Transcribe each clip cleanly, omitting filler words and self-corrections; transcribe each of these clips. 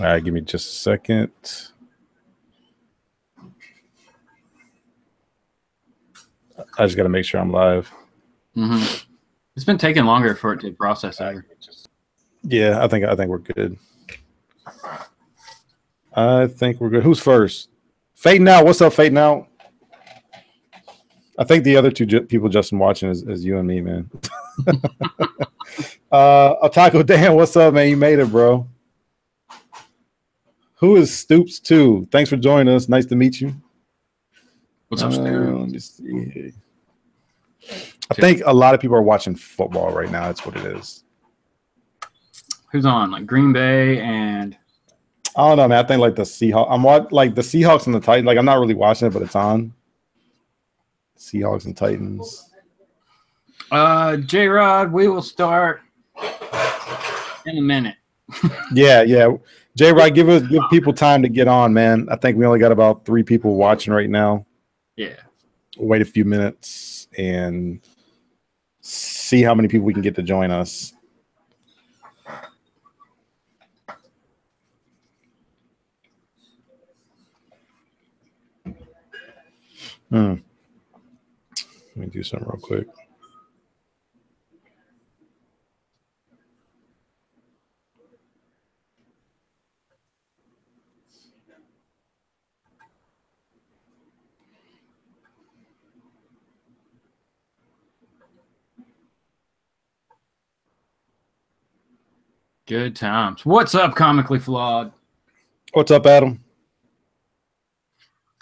All right, give me just a second. I just got to make sure I'm live. It's been taking longer for it to process over. Yeah, I think we're good. I think we're good. Who's first? Fading out. What's up, Fading out? I think the other two people Justin watching is you and me, man. Otaku Dan, what's up, man? You made it, bro. Who is Stoops 2? Thanks for joining us. Nice to meet you. What's up, Stoops? Let me see. I think a lot of people are watching football right now. That's what it is. Who's on? Like Green Bay and I don't know, man. I think like the Seahawks. I'm like the Seahawks and the Titans. Like I'm not really watching it, but it's on. Seahawks and Titans. J-Rod, we will start in a minute. yeah. J-Rod, give people time to get on, man. I think we only got about 3 people watching right now. Yeah. We'll wait a few minutes and see how many people we can get to join us. Let me do something real quick. Good times. What's up, Comically Flawed? What's up, Adam?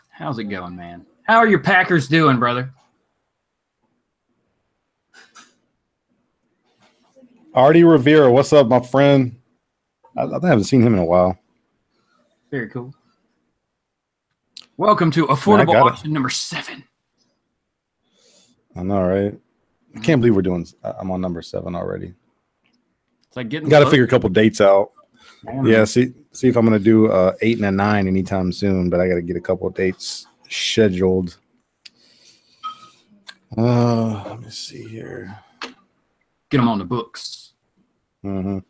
How's it going, man? How are your Packers doing, brother? Artie Rivera, what's up, my friend? I haven't seen him in a while. Very cool. Welcome to Affordable Option number 7. I know, right? I can't believe I'm on number 7 already. It's like getting. Got to figure a couple dates out. Yeah, see if I'm gonna do 8 and a 9 anytime soon, but I got to get a couple of dates scheduled. Let me see here. Get them on the books. Man,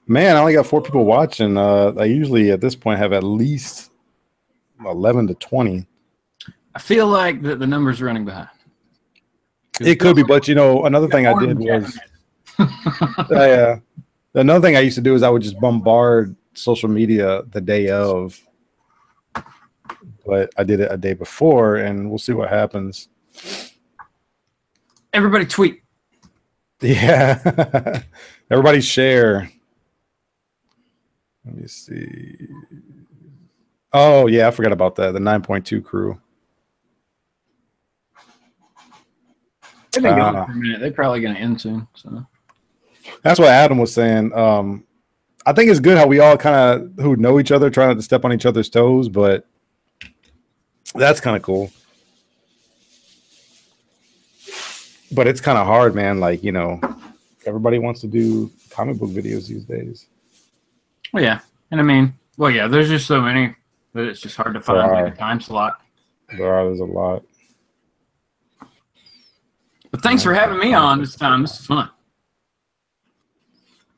I only got 4 people watching. I usually at this point have at least 11 to 20. I feel like the number's running behind. It could be, but another thing I did was. Another thing I used to do is I would just bombard social media the day of, but I did it a day before, and we'll see what happens. Everybody tweet. Yeah. Everybody share. Let me see. Oh, yeah, I forgot about that. The 9.2 crew. They've been going for a minute. They're probably going to end soon. So. That's what Adam was saying. I think it's good how we all kind of who know each other try not to step on each other's toes, but that's kind of cool. But it's kind of hard, man. Like, everybody wants to do comic book videos these days. Well, yeah. And I mean, there's just so many that it's just hard to find like a time slot. There's a lot. But thanks for having me on this time. This is fun.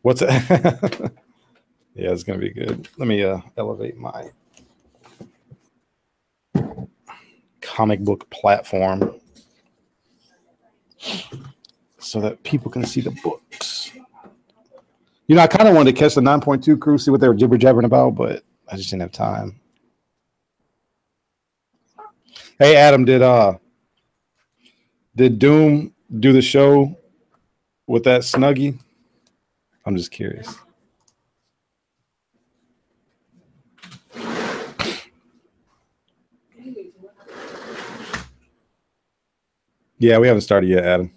What's it? Yeah, it's gonna be good. Let me elevate my comic book platform so that people can see the books. I kind of wanted to catch the 9.2 crew, see what they were jibber jabbering about, but I just didn't have time. Hey, Adam, did Doom do the show with that Snuggie? I'm just curious. Yeah, we haven't started yet, Adam.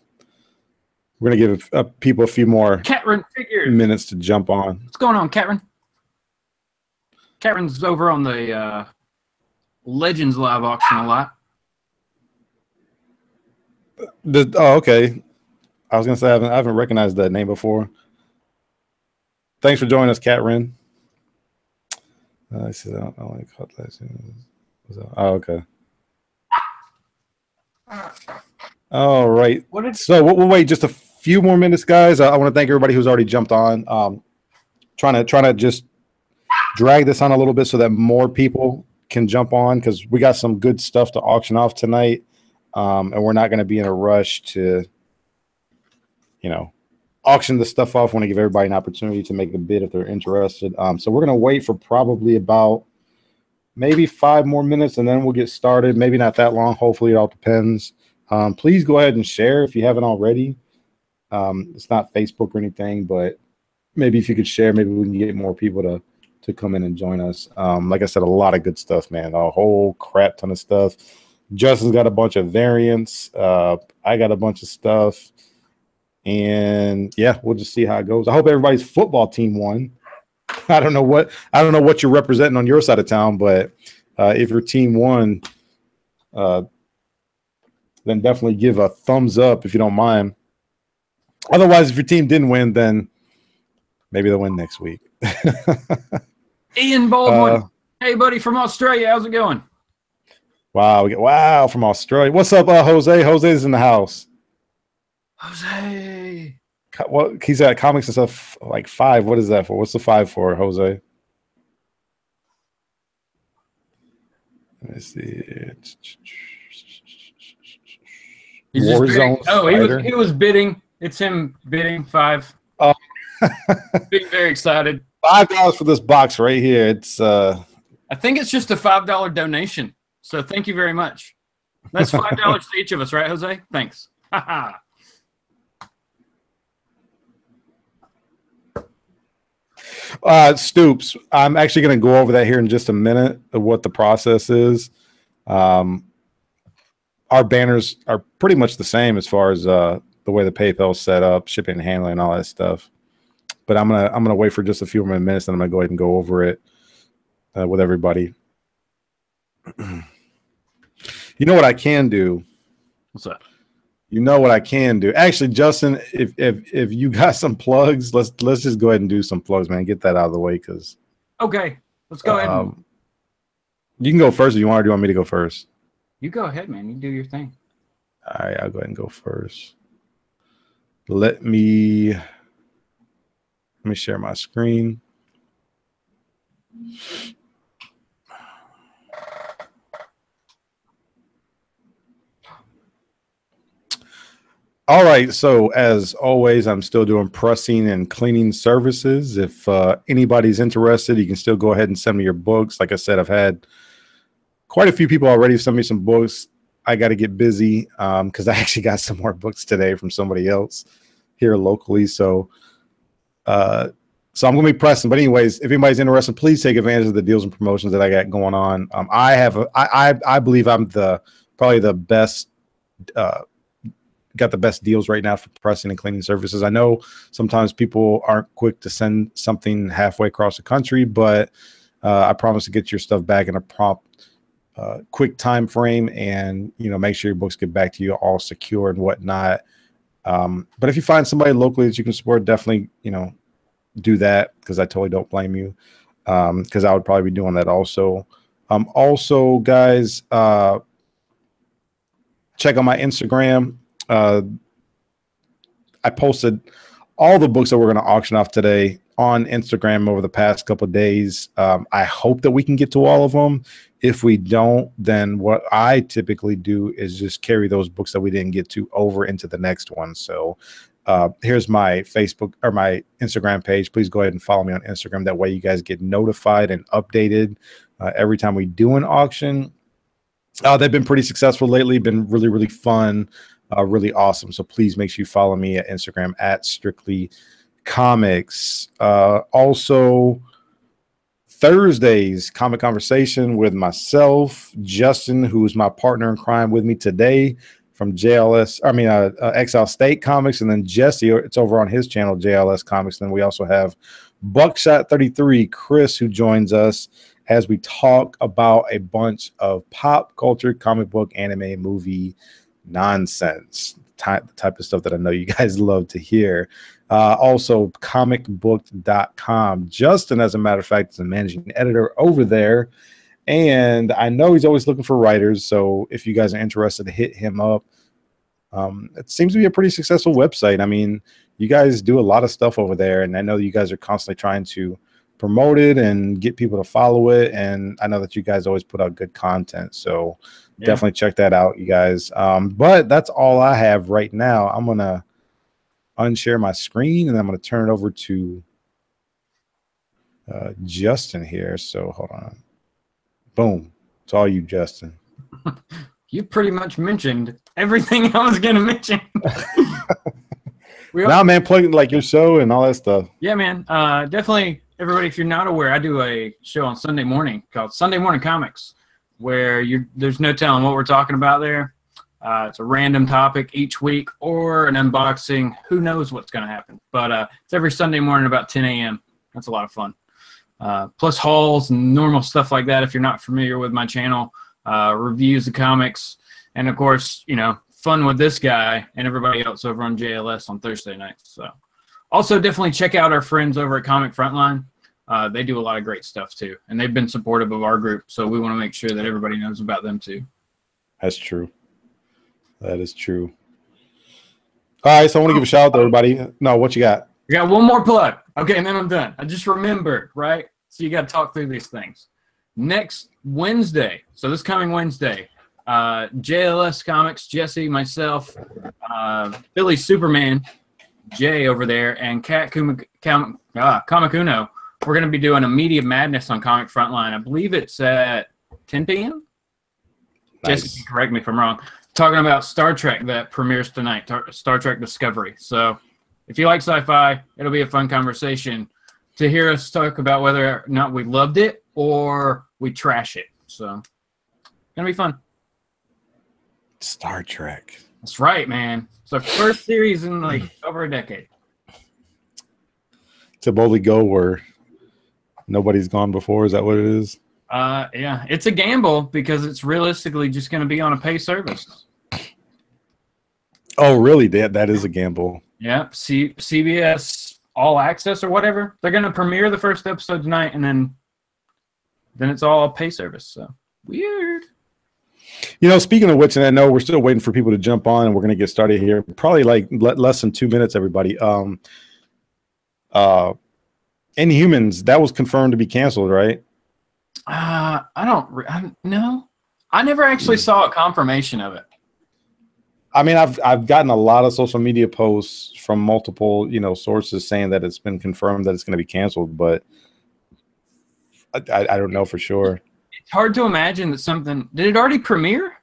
We're going to give people a few more minutes to jump on. What's going on, Catrin? Catrin's over on the Legends live auction a lot. Okay. I was going to say I haven't recognized that name before. Thanks for joining us, Catrin. I said I only caught that. Oh, okay. All right. So we'll wait just a few more minutes, guys. I want to thank everybody who's already jumped on. Trying to just drag this on a little bit so that more people can jump on, because we got some good stuff to auction off tonight, and we're not going to be in a rush to, auction the stuff off. Want to give everybody an opportunity to make a bid if they're interested. So we're going to wait for probably about maybe 5 more minutes, and then we'll get started. Maybe not that long. Hopefully, it all depends. Please go ahead and share if you haven't already. It's not Facebook or anything, but maybe if you could share, maybe we can get more people to come in and join us. Like I said, a lot of good stuff, man. A whole crap ton of stuff. Justin's got a bunch of variants. I got a bunch of stuff. And yeah, we'll just see how it goes. I hope everybody's football team won. I don't know what you're representing on your side of town, but if your team won, then definitely give a thumbs up if you don't mind. Otherwise, if your team didn't win, then maybe they'll win next week. Ian Baldwin. Hey, buddy, from Australia. How's it going? Wow, from Australia. What's up, Jose? Jose's in the house. Jose. What he's at comics and stuff like 5. What is that for? What's the 5 for, Jose? Let me see. Warzone. Oh, he was bidding. It's him bidding 5. Oh, being very excited. $5 for this box right here. It's I think it's just a $5 donation. So thank you very much. That's $5 to each of us, right, Jose? Thanks. Stoops, I'm actually going to go over that here in just a minute of what the process is. Our banners are pretty much the same as far as the way the PayPal is set up, shipping and handling, and all that stuff. But I'm gonna wait for just a few more minutes, and I'm gonna go ahead and go over it with everybody. You know what I can do? What's that? You know what I can do? Actually, Justin, if you got some plugs, let's just go ahead and do some plugs, man. Get that out of the way, because okay, let's go ahead. You can go first if you want, or do you want me to go first? You go ahead, man. You do your thing. All right, I'll go ahead and go first. Let me share my screen. All right, so as always, I'm still doing pressing and cleaning services. If anybody's interested, you can still go ahead and send me your books. Like I said, I've had quite a few people already send me some books. I got to get busy because I actually got some more books today from somebody else here locally. So I'm going to be pressing. But anyways, if anybody's interested, please take advantage of the deals and promotions that I got going on. I believe I'm probably the best. Got the best deals right now for pressing and cleaning services. I know sometimes people aren't quick to send something halfway across the country, but I promise to get your stuff back in a prompt, quick time frame, and make sure your books get back to you all secure and whatnot. But if you find somebody locally that you can support, definitely do that, because I totally don't blame you, because I would probably be doing that also. Also, guys, check out my Instagram. I posted all the books that we're going to auction off today on Instagram over the past couple of days. I hope that we can get to all of them. If we don't, then what I typically do is just carry those books that we didn't get to over into the next one. So here's my Facebook or my Instagram page. Please go ahead and follow me on Instagram. That way you guys get notified and updated every time we do an auction. They've been pretty successful lately, been really, really fun. Really awesome. So please make sure you follow me at Instagram at Strictly Comics. Also, Thursdays comic conversation with myself, Justin, who's my partner in crime with me today from EXILESTATE Comics, and then Jesse, it's over on his channel, JLS Comics. Then we also have Buckshot 33, Chris, who joins us as we talk about a bunch of pop culture, comic book, anime, movie nonsense, the type of stuff that I know you guys love to hear. Also, comicbook.com. Justin, as a matter of fact, is a managing editor over there, and I know he's always looking for writers. So if you guys are interested, hit him up. It seems to be a pretty successful website. I mean, you guys do a lot of stuff over there, and I know you guys are constantly trying to promoted and get people to follow it. And I know that you guys always put out good content, so definitely check that out, you guys. But that's all I have right now. I'm gonna unshare my screen and I'm gonna turn it over to Justin here. So hold on. Boom. It's all you, Justin. You pretty much mentioned everything I was gonna mention. Now, man, plugging like your show and all that stuff. Yeah, man. Definitely, everybody. If you're not aware, I do a show on Sunday morning called Sunday Morning Comics, where there's no telling what we're talking about there. It's a random topic each week or an unboxing. Who knows what's going to happen? But it's every Sunday morning about 10 a.m. That's a lot of fun. Plus hauls and normal stuff like that. If you're not familiar with my channel, reviews of comics, and of course, you know, fun with this guy and everybody else over on JLS on Thursday nights. So also definitely check out our friends over at Comic Frontline. They do a lot of great stuff too, and they've been supportive of our group, so we want to make sure that everybody knows about them too. That's true. That is true. All right, so I want to give a shout out to everybody. No, what you got? I got one more plug. Okay, and then I'm done. I just remembered, right? So you got to talk through these things. Next Wednesday, so this coming Wednesday, JLS Comics, Jesse, myself, Billy Superman, Jay over there, and Kat Kamakuno. We're going to be doing a Media Madness on Comic Frontline. I believe it's at 10 p.m. Nice. Jesse, correct me if I'm wrong. Talking about Star Trek that premieres tonight, Star Trek Discovery. So if you like sci-fi, it'll be a fun conversation to hear us talk about whether or not we loved it or we trash it. So it's going to be fun. Star Trek. That's right, man. It's the first series in like over a decade. To boldly go where nobody's gone before. Is that what it is? Yeah, it's a gamble because it's realistically just going to be on a pay service. Oh, really? That is a gamble. Yeah, CBS All Access or whatever. They're going to premiere the first episode tonight, and then it's all a pay service. So weird. You know, speaking of which, and I know we're still waiting for people to jump on, and we're going to get started here. Probably like less than 2 minutes, everybody. Inhumans, that was confirmed to be canceled, right? I don't know. I never actually saw a confirmation of it. I mean, I've gotten a lot of social media posts from multiple, you know, sources saying that it's been confirmed that it's going to be canceled, but I don't know for sure. It's hard to imagine that something. Did it already premiere?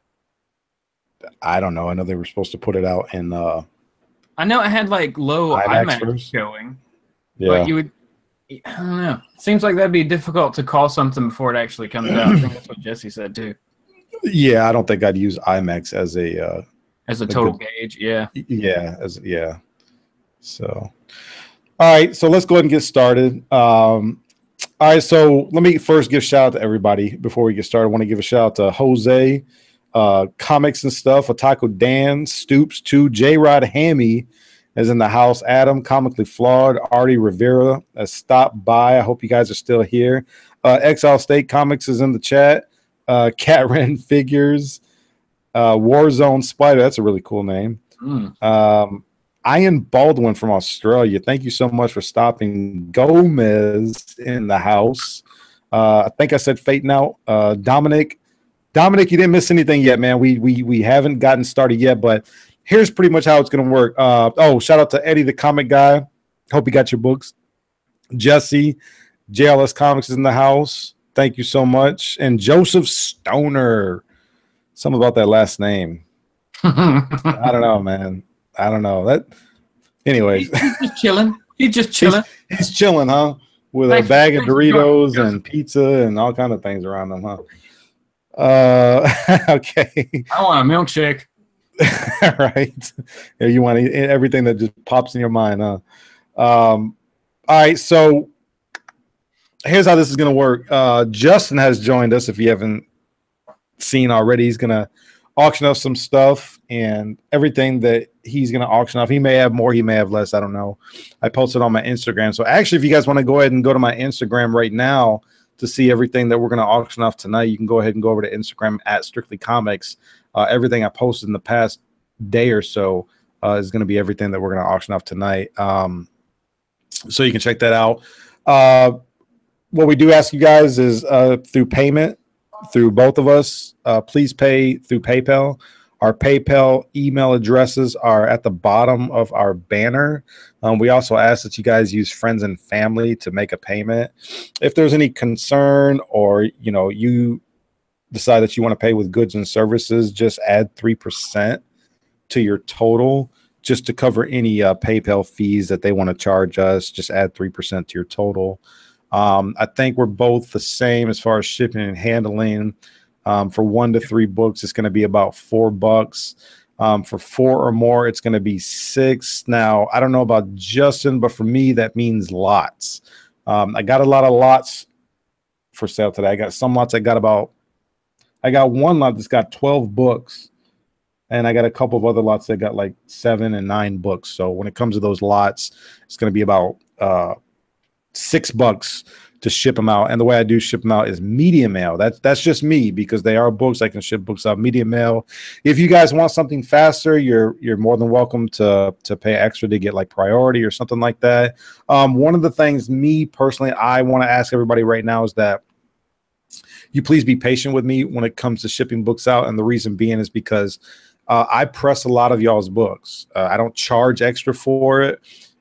I don't know. I know they were supposed to put it out in. I know it had like low IMAX going. Yeah. But you would. I don't know. It seems like that'd be difficult to call something before it actually comes out. I think that's what Jesse said too. Yeah, I don't think I'd use IMAX as a total gauge. Yeah. Yeah. So, all right. So let's go ahead and get started. All right. So let me first give a shout out to everybody before we get started. I want to give a shout out to Jose, Comics and Stuff, Otaku Dan, Stoops, 2, J-Rod Hammy is in the house. Adam, Comically Flawed, Artie Rivera has stopped by. I hope you guys are still here. EXILESTATE Comics is in the chat. Cat Ren Figures, Warzone Spider. That's a really cool name. Ian Baldwin from Australia. Thank you so much for stopping. Gomez in the house. I think I said Fate now. Dominic, you didn't miss anything yet, man. We haven't gotten started yet, but here's pretty much how it's going to work. Shout out to Eddie, the comic guy. Hope you got your books. Jesse, JLS Comics is in the house. Thank you so much. And Joseph Stoner. Something about that last name. I don't know, man. I don't know. Anyways. He's just chilling. He's chilling, huh? With a bag of Doritos and pizza and all kind of things around him, huh? Okay. I want a milkshake. Right. Yeah, you want everything that just pops in your mind, huh? All right, so here's how this is going to work. Justin has joined us. If you haven't seen already, he's going to auction off some stuff, and everything that he's going to auction off, he may have more, he may have less, I don't know. I posted on my Instagram. So actually, if you guys want to go ahead and go to my Instagram right now to see everything that we're going to auction off tonight, you can go ahead and go over to Instagram at Strictly Comics. Everything I posted in the past day or so is going to be everything that we're going to auction off tonight. So you can check that out. what we do ask you guys is through payment, through both of us, please pay through PayPal. Our PayPal email addresses are at the bottom of our banner. We also ask that you guys use friends and family to make a payment. If there's any concern, or you decide that you want to pay with goods and services, just add 3% to your total, just to cover any PayPal fees that they want to charge us. Just add 3% to your total. I think we're both the same as far as shipping and handling. For 1 to 3 books, it's going to be about $4. For 4 or more, it's going to be $6. Now, I don't know about Justin, but for me, that means lots. I got a lot of lots for sale today. I got some lots. I got one lot that's got 12 books, and I got a couple of other lots that got like 7 and 9 books. So when it comes to those lots, it's going to be about $6 to ship them out. And the way I do ship them out is medium mail. That's just me, because they are books. I can ship books out medium mail. If you guys want something faster, you're more than welcome to pay extra to get like priority or something like that. One of the things, me personally, I want to ask everybody right now is that you please be patient with me when it comes to shipping books out. And the reason being is because I press a lot of y'all's books. I don't charge extra for it.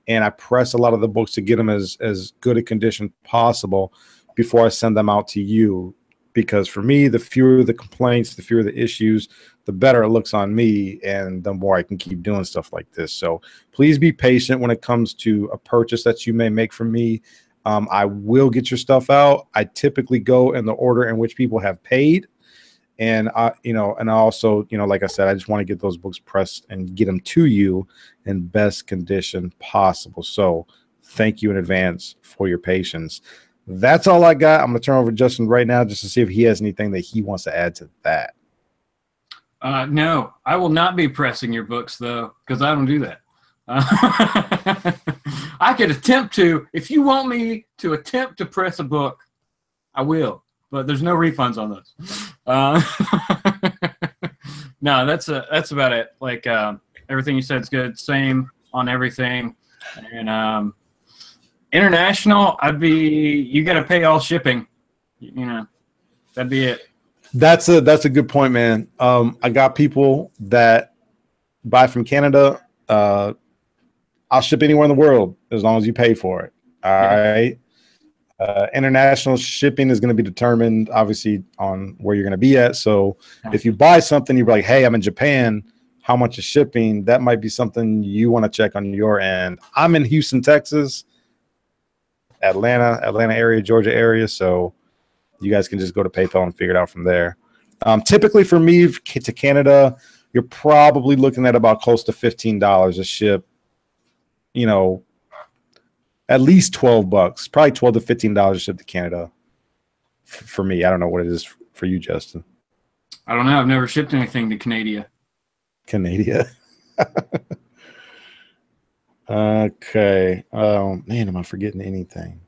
And I press a lot of the books to get them as good a condition possible before I send them out to you. Because for me, the fewer the complaints, the fewer the issues, the better it looks on me, and the more I can keep doing stuff like this. So please be patient when it comes to a purchase that you may make from me. I will get your stuff out. I typically go in the order in which people have paid. And and also, like I said, I just want to get those books pressed and get them to you in best condition possible. So thank you in advance for your patience. That's all I got. I'm going to turn over to Justin right now just to see if he has anything that he wants to add to that. No, I will not be pressing your books, though, because I don't do that. I could attempt to. If you want me to attempt to press a book, I will. But there's no refunds on those. No, that's about it. Like everything you said is good. Same on everything. And international, you got to pay all shipping. That'd be it. That's a good point, man. I got people that buy from Canada. I'll ship anywhere in the world as long as you pay for it. All right. International shipping is going to be determined, obviously, on where you're going to be at. So if you buy something, you're like, hey, I'm in Japan, how much is shipping? That might be something you want to check on your end. I'm in Houston, Texas, Atlanta area, Georgia area. So you guys can just go to PayPal and figure it out from there. Typically for me to Canada, you're probably looking at about close to $15 a ship, at least $12, probably $12 to $15 a ship to Canada. For me, I don't know what it is for you, Justin. I don't know. I've never shipped anything to Canada. Okay. Oh man, am I forgetting anything?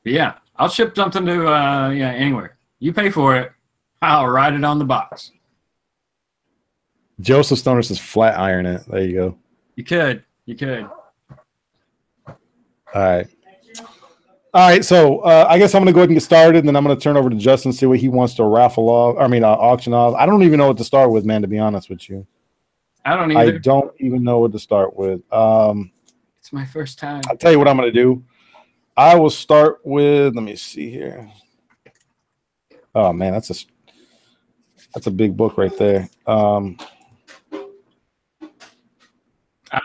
But yeah, I'll ship something to anywhere. You pay for it, I'll write it on the box. Joseph Stoner says flat iron it. There you go. You could. All right. So I guess I'm going to go ahead and get started, and then I'm going to turn over to Justin, see what he wants to auction off. I don't even know what to start with, man, to be honest with you. I don't either. I don't even know what to start with. It's my first time. I'll tell you what I'm going to do. I will start with, let me see here. Oh, man, that's a big book right there. All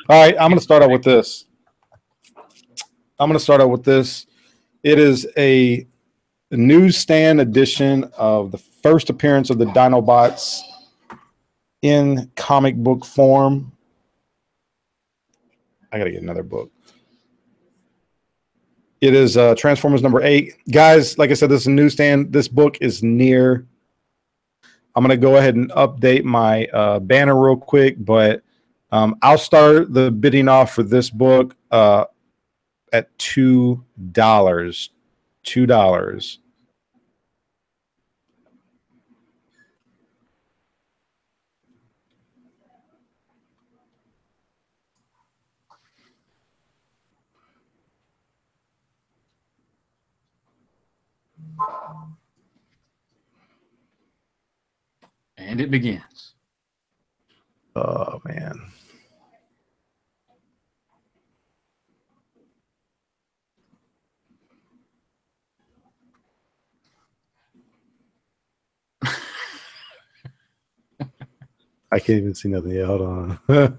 right, I'm going to start out with this. It is a newsstand edition of the first appearance of the Dinobots in comic book form. I got to get another book. It is Transformers number 8. Guys, like I said, this is a newsstand. This book is near. I'm going to go ahead and update my banner real quick, but I'll start the bidding off for this book at $2. $2. And it begins. Oh, man. I can't even see nothing yet. Hold on. All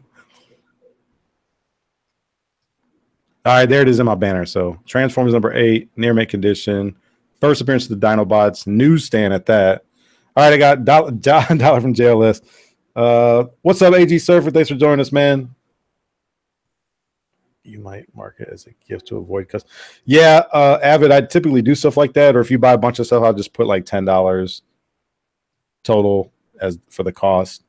right, there it is in my banner. So Transformers number 8, near mint condition. First appearance of the Dinobots, newsstand at that. All right, I got dollar from JLS. What's up, AG Surfer? Thanks for joining us, man. You might mark it as a gift to avoid cuss. Yeah, Avid, I typically do stuff like that. Or if you buy a bunch of stuff, I'll just put like $10 total as for the cost.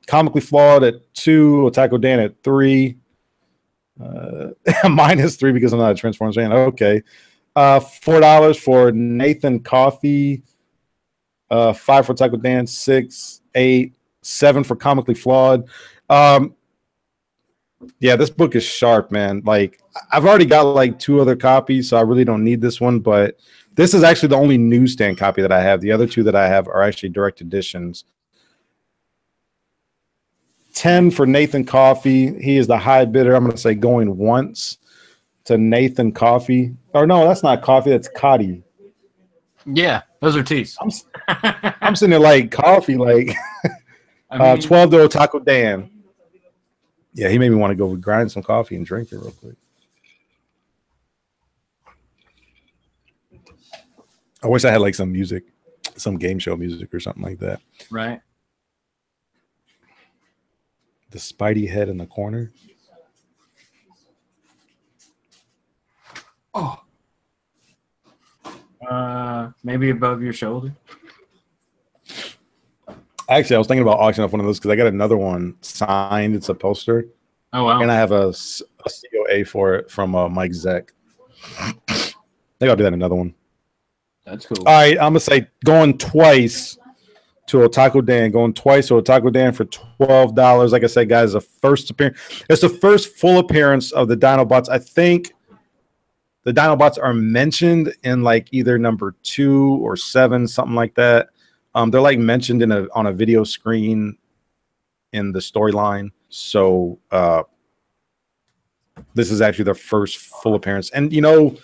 Comically Flawed at 2, Otaku Dan at 3. Minus 3 because I'm not a Transformers fan. Okay. $4 for Nathan Coffee. 5 for Otaku Dan. 6, 8, 7 for Comically Flawed. Yeah, this book is sharp, man. Like, I've already got like 2 other copies, so I really don't need this one. But this is actually the only newsstand copy that I have. The other 2 that I have are actually direct editions. 10 for Nathan Coffee. He is the high bidder. I'm going to say going once to Nathan Coffee. Or no, that's not Coffee. That's Cotty. Yeah, those are T's. I'm sitting there like Coffee, like I mean, 12 to Otaku Dan. Yeah, he made me want to go grind some coffee and drink it real quick. I wish I had like some music, some game show music or something like that. Right. The Spidey head in the corner. Oh. Maybe above your shoulder. Actually, I was thinking about auctioning off one of those because I got another one signed. It's a poster. Oh, wow. And I have a COA for it from Mike Zeck. I think I'll do that in another one. That's cool. All right, I'm going to say going twice to Otaku Dan. Going twice to Otaku Dan for $12. Like I said, guys, the first appearance. It's the first full appearance of the Dinobots. I think the Dinobots are mentioned in like either number 2 or 7, something like that. They're like mentioned in on a video screen in the storyline. So this is actually their first full appearance. And you know,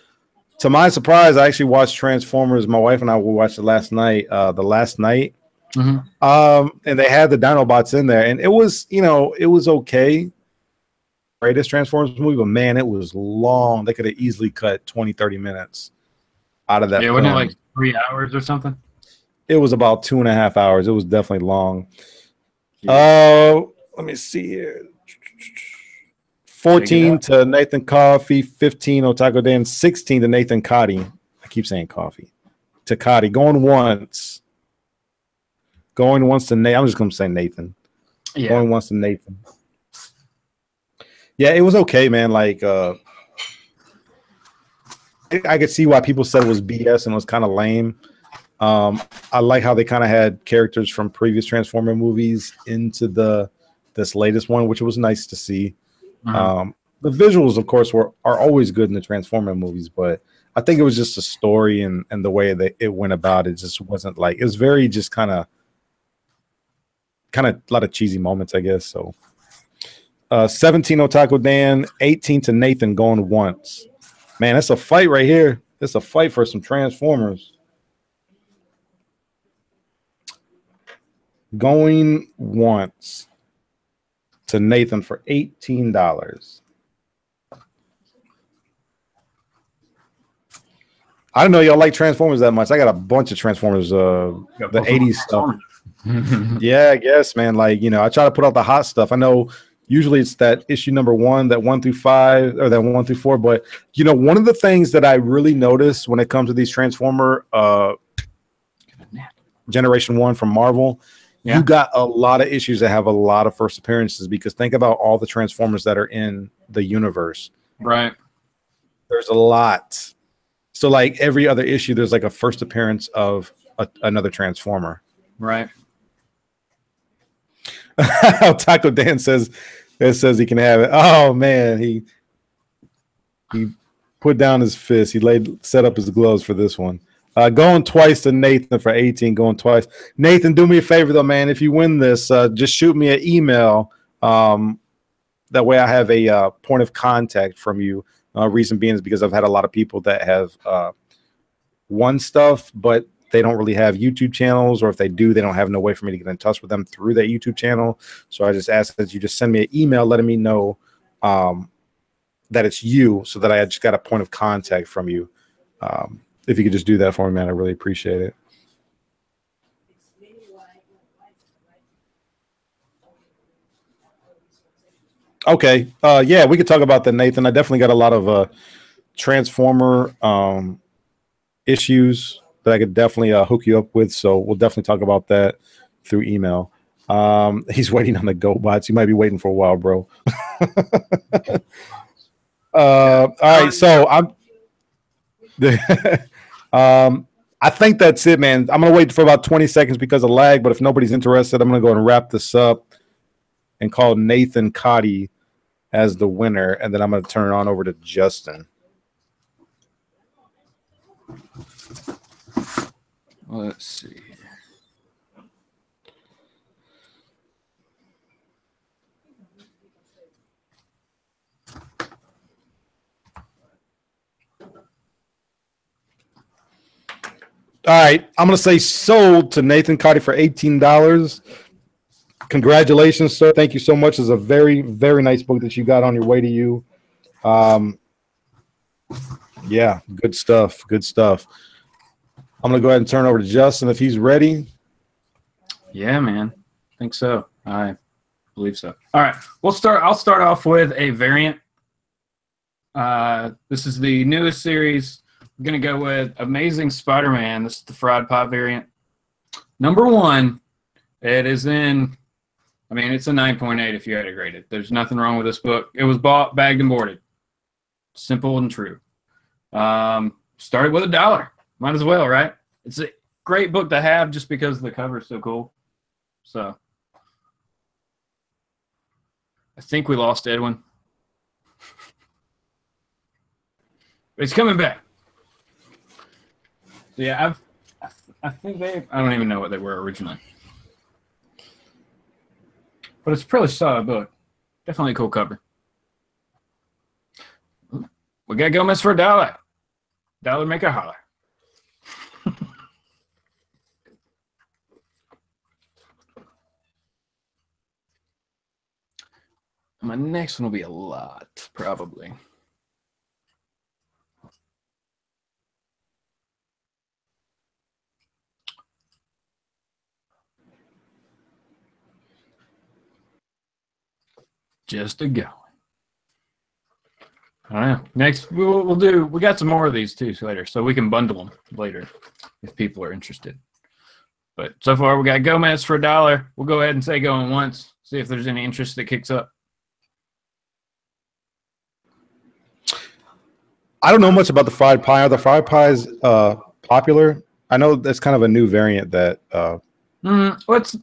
to my surprise, I actually watched Transformers. My wife and I watched it last night. The last night. Mm-hmm. And they had the Dinobots in there, and it was, you know, it was okay. Greatest Transformers movie, but man, it was long. They could have easily cut 20-30 minutes out of that. Yeah, wasn't it like 3 hours or something? It was about 2.5 hours. It was definitely long. Yeah. Let me see here. 14 to Nathan Coffee, 15 Otaku Dan, 16 to Nathan Cotty. I keep saying Coffee. To Cotty. Going once. Going once to Nathan. I'm just going to say Nathan. Yeah. Going once to Nathan. Yeah, it was okay, man. Like, I could see why people said it was BS and it was kind of lame. I like how they kind of had characters from previous Transformer movies into this latest one, which was nice to see. Mm-hmm. The visuals, of course, are always good in the Transformer movies, but I think it was just the story and the way that it went about. It just wasn't like, it was very just kind of a lot of cheesy moments, I guess. So 17 Otaku Dan, 18 to Nathan going once. Man, it's a fight right here. It's a fight for some Transformers. Going once to Nathan for $18. I don't know y'all like Transformers that much. I got a bunch of Transformers, the 80s stuff. Yeah, I guess, man. Like, you know, I try to put out the hot stuff. I know usually it's that issue number 1, that 1 through 5, or that 1 through 4. But, you know, one of the things that I really notice when it comes to these Transformer Generation 1 from Marvel, yeah, you got a lot of issues that have a lot of first appearances, because think about all the Transformers that are in the universe. Right. There's a lot. So, like, every other issue, there's like a first appearance of another Transformer. Right. Taco Dan says he can have it. Oh man, he put down his fist. He set up his gloves for this one. Going twice to Nathan for 18. Going twice. Nathan, do me a favor though, man. If you win this, just shoot me an email. That way, I have a point of contact from you. Reason being is because I've had a lot of people that have won stuff, but they don't really have YouTube channels, or if they do, they don't have no way for me to get in touch with them through that YouTube channel. So I just ask that you just send me an email letting me know that it's you, so that I just got a point of contact from you. If you could just do that for me, man, I really appreciate it. Okay. Yeah, we could talk about that, Nathan. I definitely got a lot of Transformer issues that I could definitely hook you up with. So we'll definitely talk about that through email. He's waiting on the GoBots. You might be waiting for a while, bro. All right. So I think that's it, man. I'm going to wait for about 20 seconds because of lag, but if nobody's interested, I'm going to go and wrap this up and call Nathan Cotty as the winner, and then I'm going to turn it on over to Justin. Let's see. All right, I'm going to say sold to Nathan Cotty for $18. Congratulations, sir. Thank you so much. It's a very, very nice book that you got on your way to you. Yeah, good stuff. Good stuff. I'm going to go ahead and turn it over to Justin if he's ready. Yeah, man. I think so. I believe so. All right. I'll start off with a variant. This is the newest series. I'm going to go with Amazing Spider-Man. This is the Fried Pie variant. Number 1, it is in, I mean, it's a 9.8 if you had to grade it. There's nothing wrong with this book. It was bought, bagged, and boarded. Simple and true. Started with $1. Might as well, right? It's a great book to have just because the cover is so cool. So, I think we lost Edwin. But he's coming back. So yeah, I think I don't even know what they were originally. But it's a pretty solid book. Definitely a cool cover. We got Gomez for $1. $1 make a holler. My next one will be a lot, probably. Just a going. I don't know. Next, we'll do. We got some more of these too later, so we can bundle them later if people are interested. But so far, we got Gomez for $1. We'll go ahead and say going once. See if there's any interest that kicks up. I don't know much about the fried pie. Are the fried pies popular? I know that's kind of a new variant that. Well,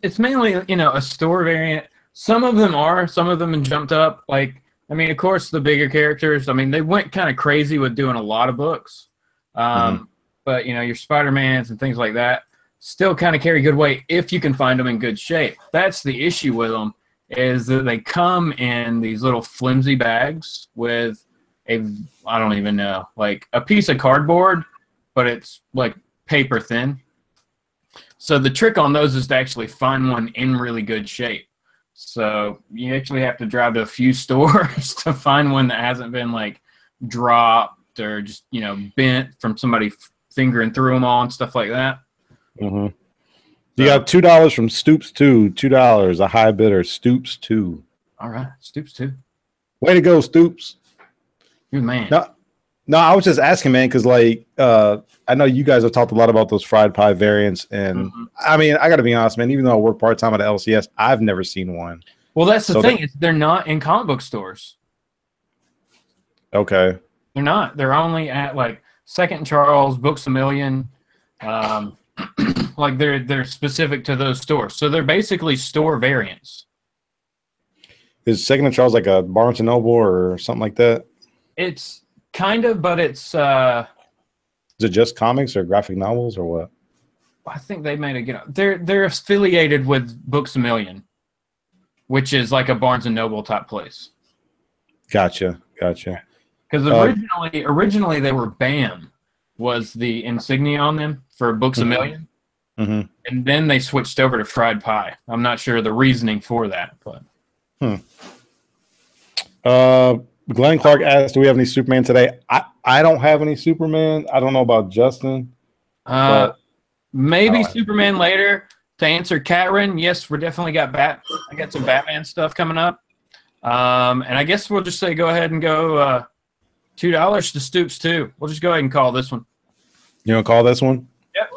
it's mainly a store variant. Some of them are. Some of them jumped up. Like, I mean, of course, the bigger characters. I mean, they went kind of crazy with doing a lot of books. But your Spider-Mans and things like that still kind of carry good weight if you can find them in good shape. That's the issue with them, is that they come in these little flimsy bags with I don't even know, like a piece of cardboard, but it's like paper thin. So the trick on those is to actually find one in really good shape. So you actually have to drive to a few stores to find one that hasn't been like dropped or just, bent from somebody fingering through them all and stuff like that. You got $2 from Stoops 2. $2, a high bidder. Stoops 2. All right, Stoops 2. Way to go, Stoops. You're the man. No, I was just asking, man, because I know you guys have talked a lot about those fried pie variants, and I mean, I got to be honest, man. Even though I work part time at LCS, I've never seen one. Well, that's the thing; is they're not in comic book stores. Okay. They're not. They're only at like Second Charles, Books A Million. Like they're specific to those stores, so they're basically store variants. Is Second Charles like a Barnes and Noble or something like that? It's kind of, but it's Is it just comics or graphic novels or what? I think they made a they're affiliated with Books A Million, which is like a Barnes and Noble type place. Gotcha. Because originally they were BAM was the insignia on them for Books A Million, and then they switched over to Fried Pie. I'm not sure the reasoning for that, but. Glenn Clark asked, "Do we have any Superman today?" I don't have any Superman. I don't know about Justin. Maybe Superman later. To answer Catrin, yes, we definitely got I got some Batman stuff coming up. And I guess we'll just say go ahead and go $2 to Stoops 2. We'll just go ahead and call this one. You want to call this one? Yep.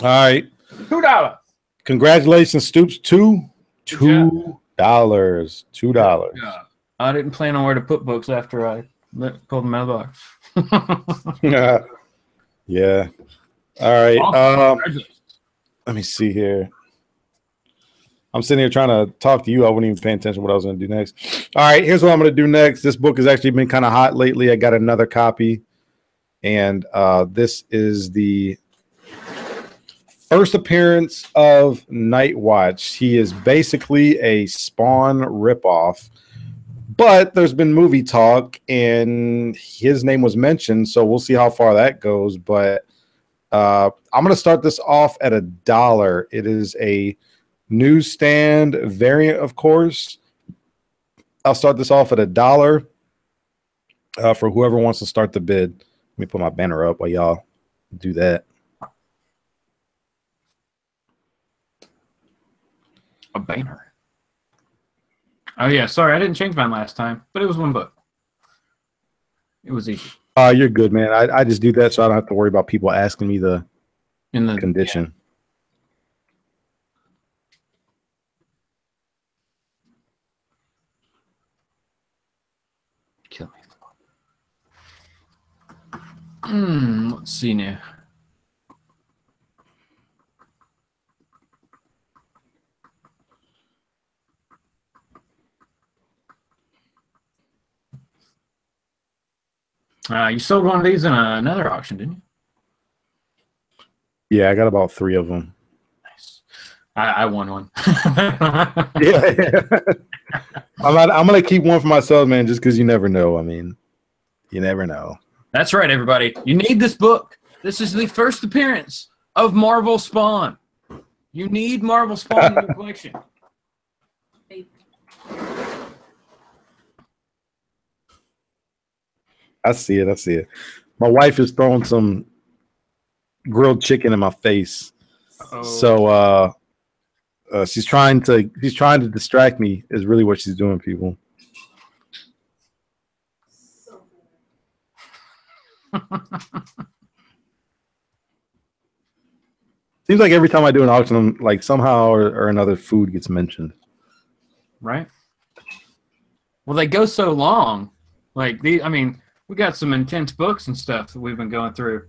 All right. $2. Congratulations, Stoops 2. $2. $2. Yeah. I didn't plan on where to put books after I pulled them out of the box. Yeah. All right. Awesome. Let me see here. I'm sitting here trying to talk to you. I wasn't even paying attention to what I was going to do next. All right, here's what I'm going to do next. This book has actually been kind of hot lately. I got another copy, and this is the first appearance of Nightwatch. He is basically a Spawn ripoff, but there's been movie talk, and his name was mentioned, so we'll see how far that goes. But I'm going to start this off at $1. It is a newsstand variant, of course. I'll start this off at $1 for whoever wants to start the bid. Let me put my banner up while y'all do that. A banner. Oh yeah, sorry, I didn't change mine last time, but it was one book. It was easy. You're good, man. I just do that so I don't have to worry about people asking me the condition. Yeah. Kill me. Let's see now. You sold one of these in another auction, didn't you? Yeah, I got about 3 of them. Nice. I won one. Yeah. I'm gonna keep one for myself, man, just because you never know. I mean, you never know. That's right, everybody. You need this book. This is the first appearance of Marvel Spawn. You need Marvel Spawn in your collection. I see it. My wife is throwing some grilled chicken in my face. So she's trying to distract me is really what she's doing, people. Seems like every time I do an auction, like somehow or another food gets mentioned. Right. Well, they go so long. Like we got some intense books and stuff that we've been going through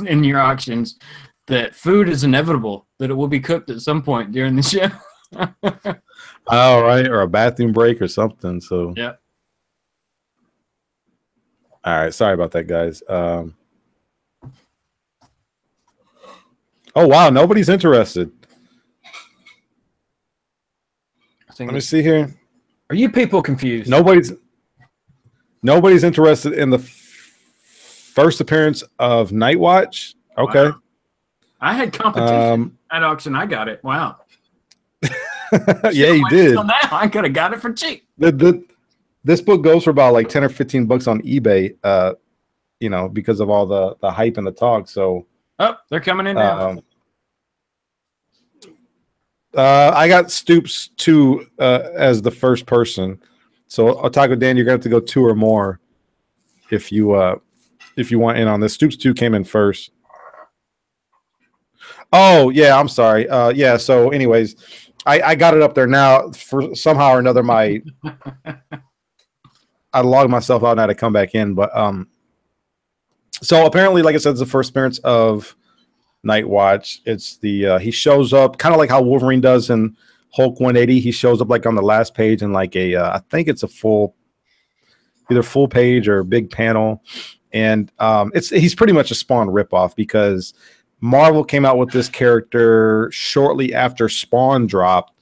in your auctions that food is inevitable, that it will be cooked at some point during the show. All right, or a bathroom break or something. So yeah. All right, sorry about that, guys. Oh wow, nobody's interested. Let me see here. Are you people confused? Nobody's interested in the first appearance of Nightwatch. Okay. Wow. I had competition at auction. I got it. Wow. Yeah, you did. Now I could have got it for cheap. This book goes for about like 10 or 15 bucks on eBay, because of all the hype and the talk. So they're coming in now. I got Stoops 2 as the first person. So Otaku Dan, you're gonna have to go 2 or more if you want in on this. Stoops 2 came in first. Oh yeah, I'm sorry. Yeah. So, anyways, I got it up there now. For somehow or another, I logged myself out and had to come back in. But so apparently, like I said, it's the first appearance of Nightwatch. It's the he shows up kind of like how Wolverine does in Hulk 180. He shows up like on the last page in like I think it's a either full page or a big panel, And he's pretty much a Spawn ripoff because Marvel came out with this character shortly after Spawn dropped,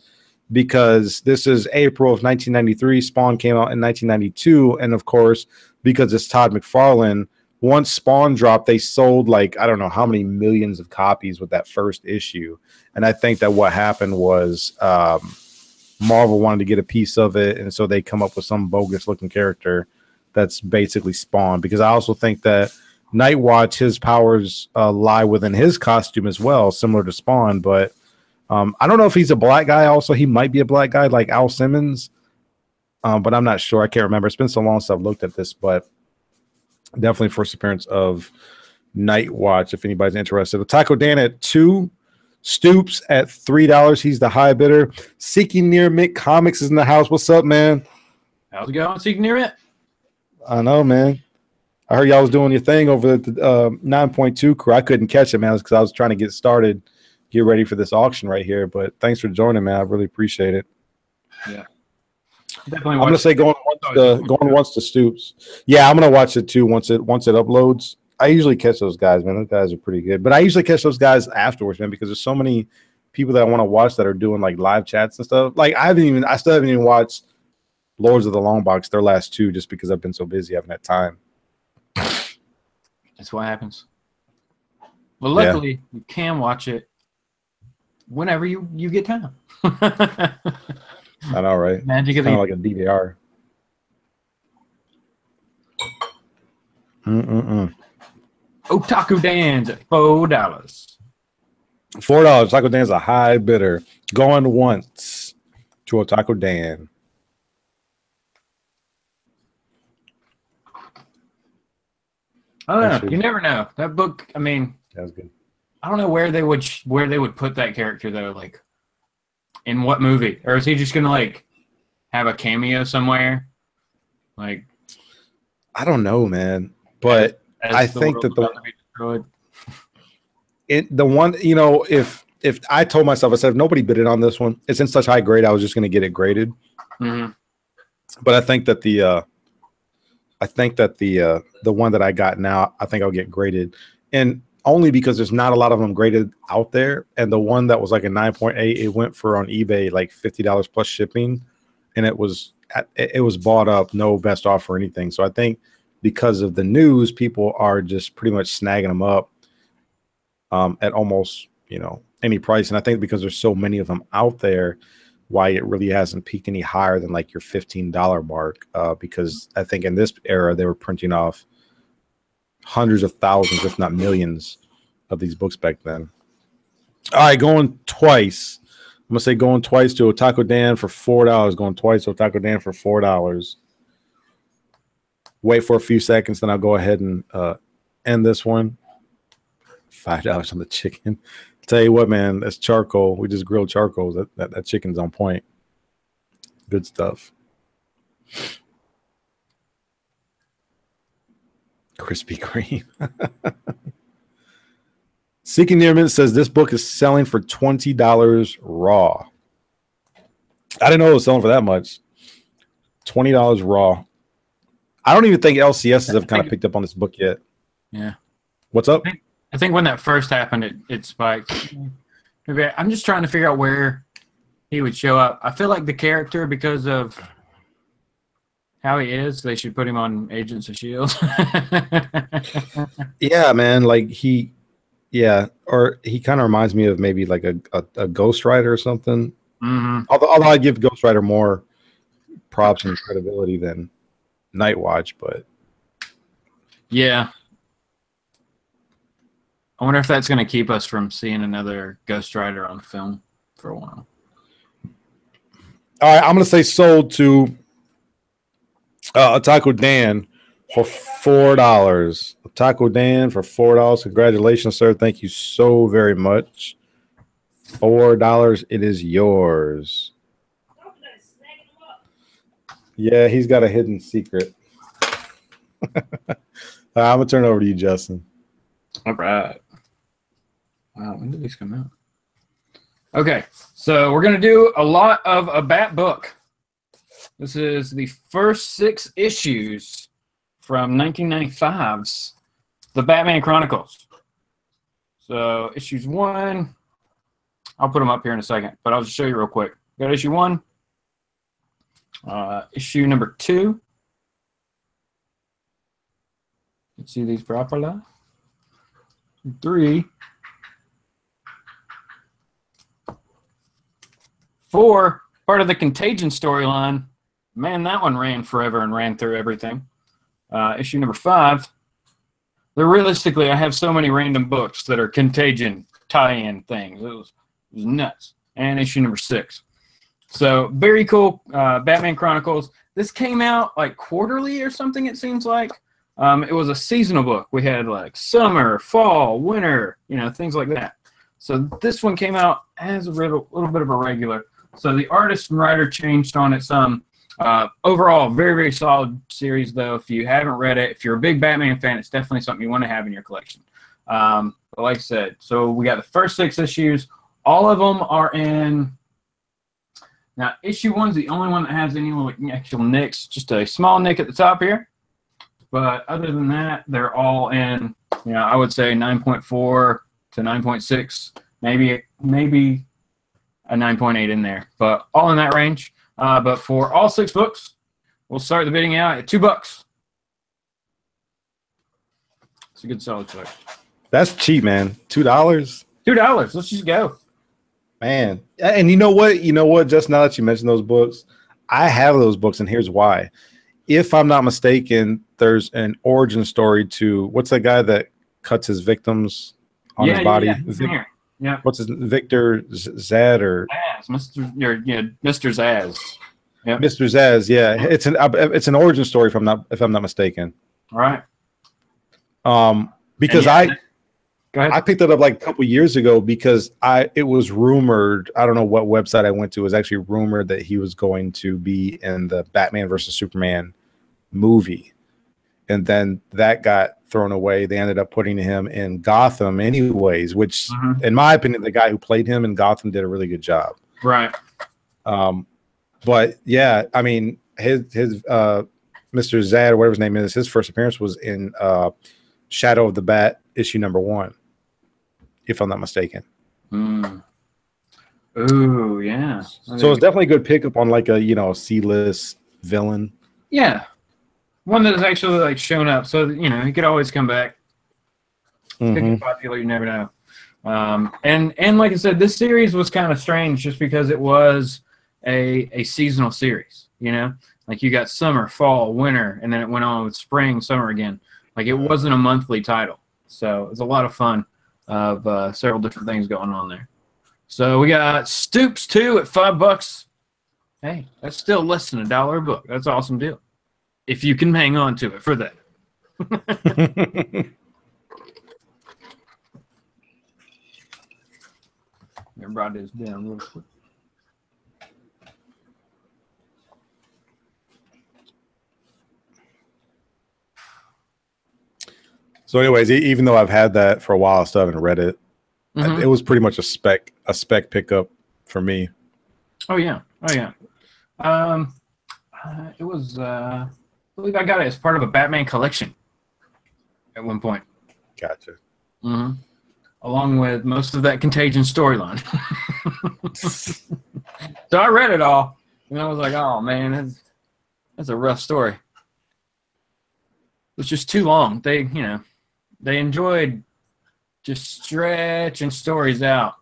because this is April of 1993. Spawn came out in 1992. And of course, because it's Todd McFarlane, once Spawn dropped, they sold like, I don't know how many millions of copies with that first issue. And I think that what happened was Marvel wanted to get a piece of it. And so they come up with some bogus looking character that's basically Spawn. Because I also think that Nightwatch, his powers lie within his costume as well, similar to Spawn. But I don't know if he's a black guy. Also, he might be a black guy like Al Simmons. But I'm not sure. I can't remember. It's been so long since I've looked at this, but definitely first appearance of Nightwatch, if anybody's interested. The Taco Dan at $2, Stoops at $3. He's the high bidder. Seeking Near Mint Comics is in the house. What's up, man? How's it going, Seeking Near Mint? I know, man. I heard y'all was doing your thing over at the 9.2 crew. I couldn't catch it, man, because I was trying to get started, get ready for this auction right here. But thanks for joining, man. I really appreciate it. Yeah. Definitely. I'm gonna say going once to Stoops. Yeah, I'm gonna watch it too once it uploads. I usually catch those guys, man. Those guys are pretty good. But I usually catch those guys afterwards, man, because there's so many people that I want to watch that are doing like live chats and stuff. Like I still haven't even watched Lords of the Long Box, their last two, just because I've been so busy, I haven't had time. That's what happens. Well, luckily you can watch it whenever you get time. I know, right? Magic of kind of like a DVR. Otaku Dan's at $4. $4. Taco Dan's a high bidder. Going once to Otaku Dan. I don't know. You never know. That book, I mean, that's good. I don't know where they would put that character though, like in what movie? Or is he just gonna like have a cameo somewhere? Like I don't know, man. But I think that the one, you know, if I told myself, I said if nobody bid it on this one, it's in such high grade, I was just gonna get it graded. Mm-hmm. But I think that the one that I got now, I think I'll get graded, and only because there's not a lot of them graded out there. And the one that was like a 9.8, it went for on eBay like $50 plus shipping, and it was bought up, no best offer or anything. So I think because of the news, people are just pretty much snagging them up at almost, you know, any price. And I think because there's so many of them out there, why it really hasn't peaked any higher than like your $15 mark, because I think in this era they were printing off hundreds of thousands, if not millions, of these books back then. All right, going twice. I'm gonna say going twice to Otaku Dan for $4. Going twice to Otaku Dan for $4. Wait for a few seconds, then I'll go ahead and end this one. $5 on the chicken. Tell you what, man, that's charcoal. We just grilled charcoal. That chicken's on point. Good stuff. Krispy Kreme. Seeking Near Mint says this book is selling for $20 raw. I didn't know it was selling for that much. $20 raw. I don't even think LCSs have kind of picked up on this book yet. Yeah. What's up? I think when that first happened, it spiked. Maybe I'm just trying to figure out where he would show up. I feel like the character, because of how he is, they should put him on Agents of S.H.I.E.L.D. Yeah, man. Like or he kind of reminds me of maybe like a Ghost Rider or something. Mm-hmm. Although I give Ghost Rider more props and credibility than Nightwatch, but yeah. I wonder if that's going to keep us from seeing another Ghost Rider on film for a while. All right, I'm going to say sold to Otaku Dan for $4. Otaku Dan for $4. Congratulations, sir. Thank you so very much. $4. It is yours. Yeah, he's got a hidden secret. I'm going to turn it over to you, Justin. All right. Wow, when did these come out? Okay, so we're going to do a lot of a Bat book. This is the first 6 issues from 1995's The Batman Chronicles. So issues 1, I'll put them up here in a second, but I'll just show you real quick. Got issue 1, issue number 2. Let's see these properly. 3, 4, part of the Contagion storyline. Man, that one ran forever and ran through everything. Issue number 5. Realistically, I have so many random books that are Contagion tie-in things. It was nuts. And issue number 6. So very cool. Batman Chronicles. This came out like quarterly or something, it seems like. It was a seasonal book. We had like summer, fall, winter, things like that. So this one came out as a little bit of a regular. So the artist and writer changed on it some. Overall, very, very solid series, though. If you haven't read it, if you're a big Batman fan, it's definitely something you want to have in your collection. But like I said, so we got the first 6 issues. All of them are in. Now, issue 1's the only one that has any actual nicks, just a small nick at the top here. But other than that, they're all in, I would say 9.4 to 9.6, maybe a 9.8 in there, but all in that range. But for all 6 books, we'll start the bidding out at $2. It's a good solid choice. That's cheap, man. $2. $2. Let's just go. Man, and you know what? Just now that you mentioned those books, I have those books, and here's why. If I'm not mistaken, there's an origin story to what's that guy that cuts his victims on his body? Yeah. What's his Victor Zad or Mr. Zaz? Yep. Mr. Zaz, yeah. It's an origin story if I'm not mistaken. All right. Because Go ahead. I picked it up like a couple years ago because it was rumored. I don't know what website I went to. It was actually rumored that he was going to be in the Batman versus Superman movie, and then that got thrown away. They ended up putting him in Gotham anyways, which, in my opinion, the guy who played him in Gotham did a really good job. Right. But yeah, I mean, his Mr. Zad, whatever his name is, his first appearance was in Shadow of the Bat issue number 1, if I'm not mistaken. Ooh, yeah. So it's definitely a good pickup on like a C-list villain. Yeah. One that has actually like shown up, so he could always come back. Could get popular, you never know. And like I said, this series was kind of strange just because it was a seasonal series. Like you got summer, fall, winter, and then it went on with spring, summer again. Like it wasn't a monthly title, so it was a lot of fun of several different things going on there. So we got Stoops 2 at $5. Hey, that's still less than $1 a book. That's an awesome deal. If you can hang on to it for that. Let me write this down real quick. So anyways, even though I've had that for a while, I still haven't read it. It was pretty much a spec pickup for me. Oh yeah. It was I believe I got it as part of a Batman collection at one point. Gotcha. Along with most of that Contagion storyline. So I read it all, and I was like, "Oh man, that's a rough story." It's just too long. They enjoyed just stretching stories out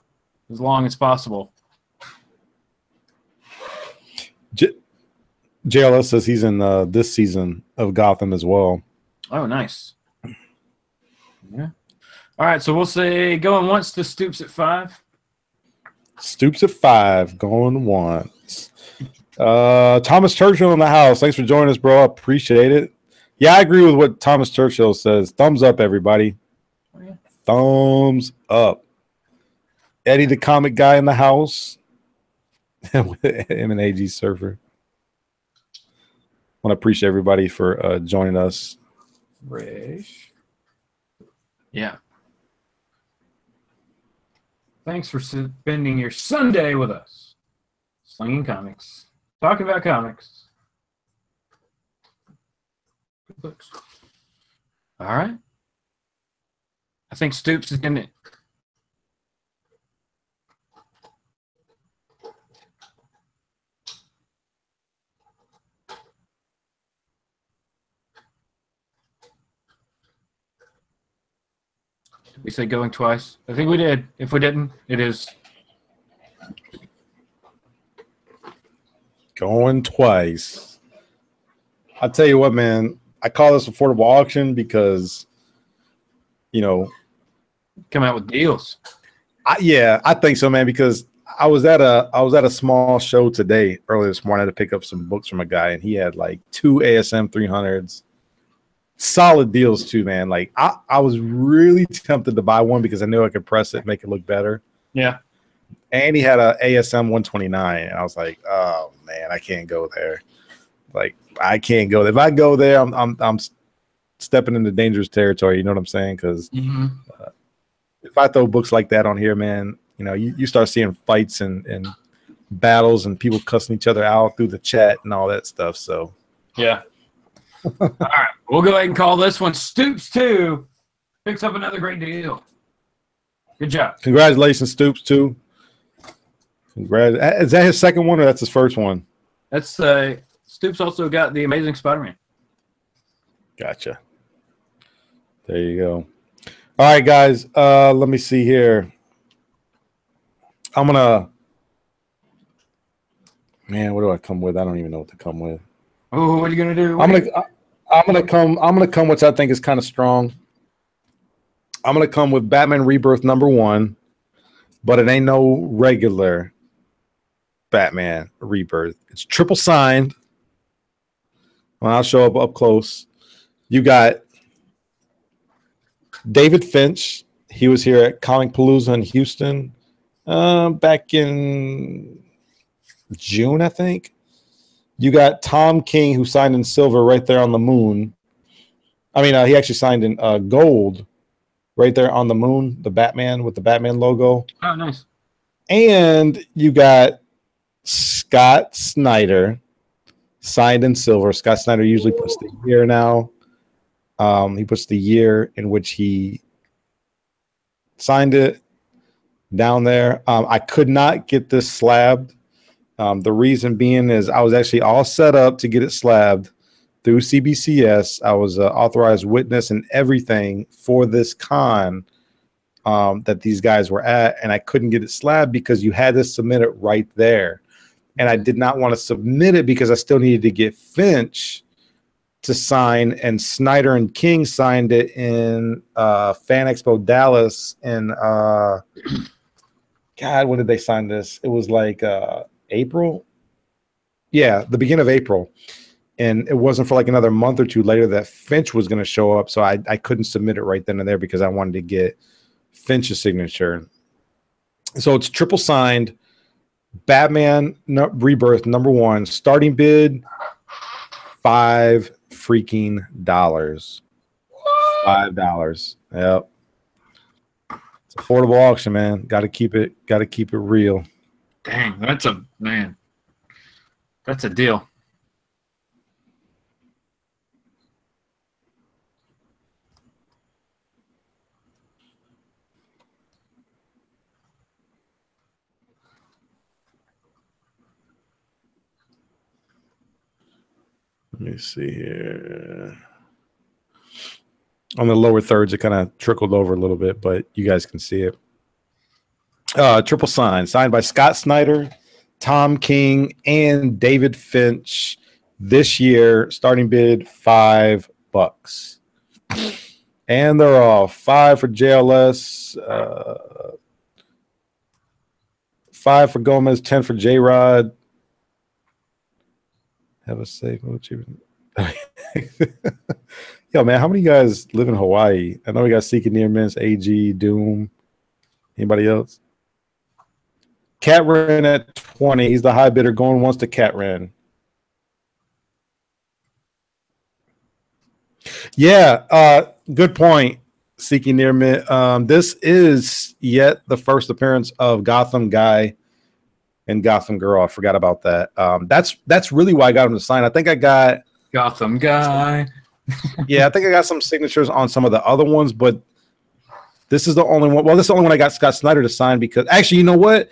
as long as possible. JLS says he's in this season of Gotham as well. Oh, nice. Yeah. All right, so we'll say going once to Stoops at 5. Stoops at 5, going once. Thomas Churchill in the house. Thanks for joining us, bro. I appreciate it. Yeah, I agree with what Thomas Churchill says. Thumbs up, everybody. Oh, yeah. Thumbs up. Eddie, the comic guy in the house. With him and AG Surfer. I want to appreciate everybody for joining us. Rish. Yeah. Thanks for spending your Sunday with us. Slinging comics. Talking about comics. books. All right. I think Stoops is going to... We said going twice. I think we did. If we didn't, it is... Going twice. I'll tell you what, man. I call this affordable auction because, you know, come out with deals. I think so, man. Because I was at a small show today earlier this morning to pick up some books from a guy, and he had like 2 ASM 300s, solid deals too, man. Like I was really tempted to buy one because I knew I could press it, make it look better. Yeah. And he had a ASM 129, and I was like, oh man, I can't go there. Like I can't go there. If I go there, I'm stepping into dangerous territory. You know what I'm saying? Because if I throw books like that on here, man, you know, you start seeing fights and battles and people cussing each other out through the chat and all that stuff. So yeah. All right, we'll go ahead and call this one Stoops 2. Picks up another great deal. Good job. Congratulations, Stoops 2. Is that his second one or that's his first one? That's Stoops also got the Amazing Spider-Man. Gotcha. There you go. All right, guys. Let me see here. I'm gonna. Man, what do I come with? I don't even know what to come with. Oh, what are you gonna do? I'm gonna come, which I think is kind of strong. I'm gonna come with Batman Rebirth #1, but it ain't no regular Batman Rebirth. It's triple signed. Well, I'll show up close. You got David Finch. He was here at Comic Palooza in Houston back in June, I think. You got Tom King, who signed in silver right there on the moon. I mean, he actually signed in gold right there on the moon, the Batman with the Batman logo. Oh, nice. And you got Scott Snyder signed in silver. Scott Snyder usually puts the year now. He puts the year in which he signed it down there. I could not get this slabbed. The reason being is I was actually all set up to get it slabbed through CBCS. I was authorized witness and everything for this con that these guys were at, and I couldn't get it slabbed because you had to submit it right there. And I did not want to submit it because I still needed to get Finch to sign, and Snyder and King signed it in Fan Expo Dallas in God, when did they sign this? It was like April. Yeah, the beginning of April. And it wasn't for like another month or two later that Finch was going to show up. So I couldn't submit it right then and there because I wanted to get Finch's signature. So it's triple signed. Batman Rebirth #1. Starting bid $5 freaking dollars. $5. Yep. It's affordable auction, man. Got to keep it real. Dang, that's a man. That's a deal. Let me see here. On the lower thirds, it kind of trickled over a little bit, but you guys can see it. Triple signed by Scott Snyder, Tom King, and David Finch. This year, starting bid $5. And they're off. 5 for JLS, 5 for Gomez, 10 for J-Rod. Have a safe. Yo, man, how many guys live in Hawaii? I know we got Seeking Near Miss, AG, Doom. Anybody else? Cat Ren at 20. He's the high bidder. Going once to Cat Ren. Yeah, good point. Seeking Near Miss. This is yet the first appearance of Gotham Guy and Gotham Girl. I forgot about that. That's really why I got him to sign. I think I got Gotham Guy. Yeah, I think I got some signatures on some of the other ones, but this is the only one. Well, this is the only one I got Scott Snyder to sign because actually, you know what?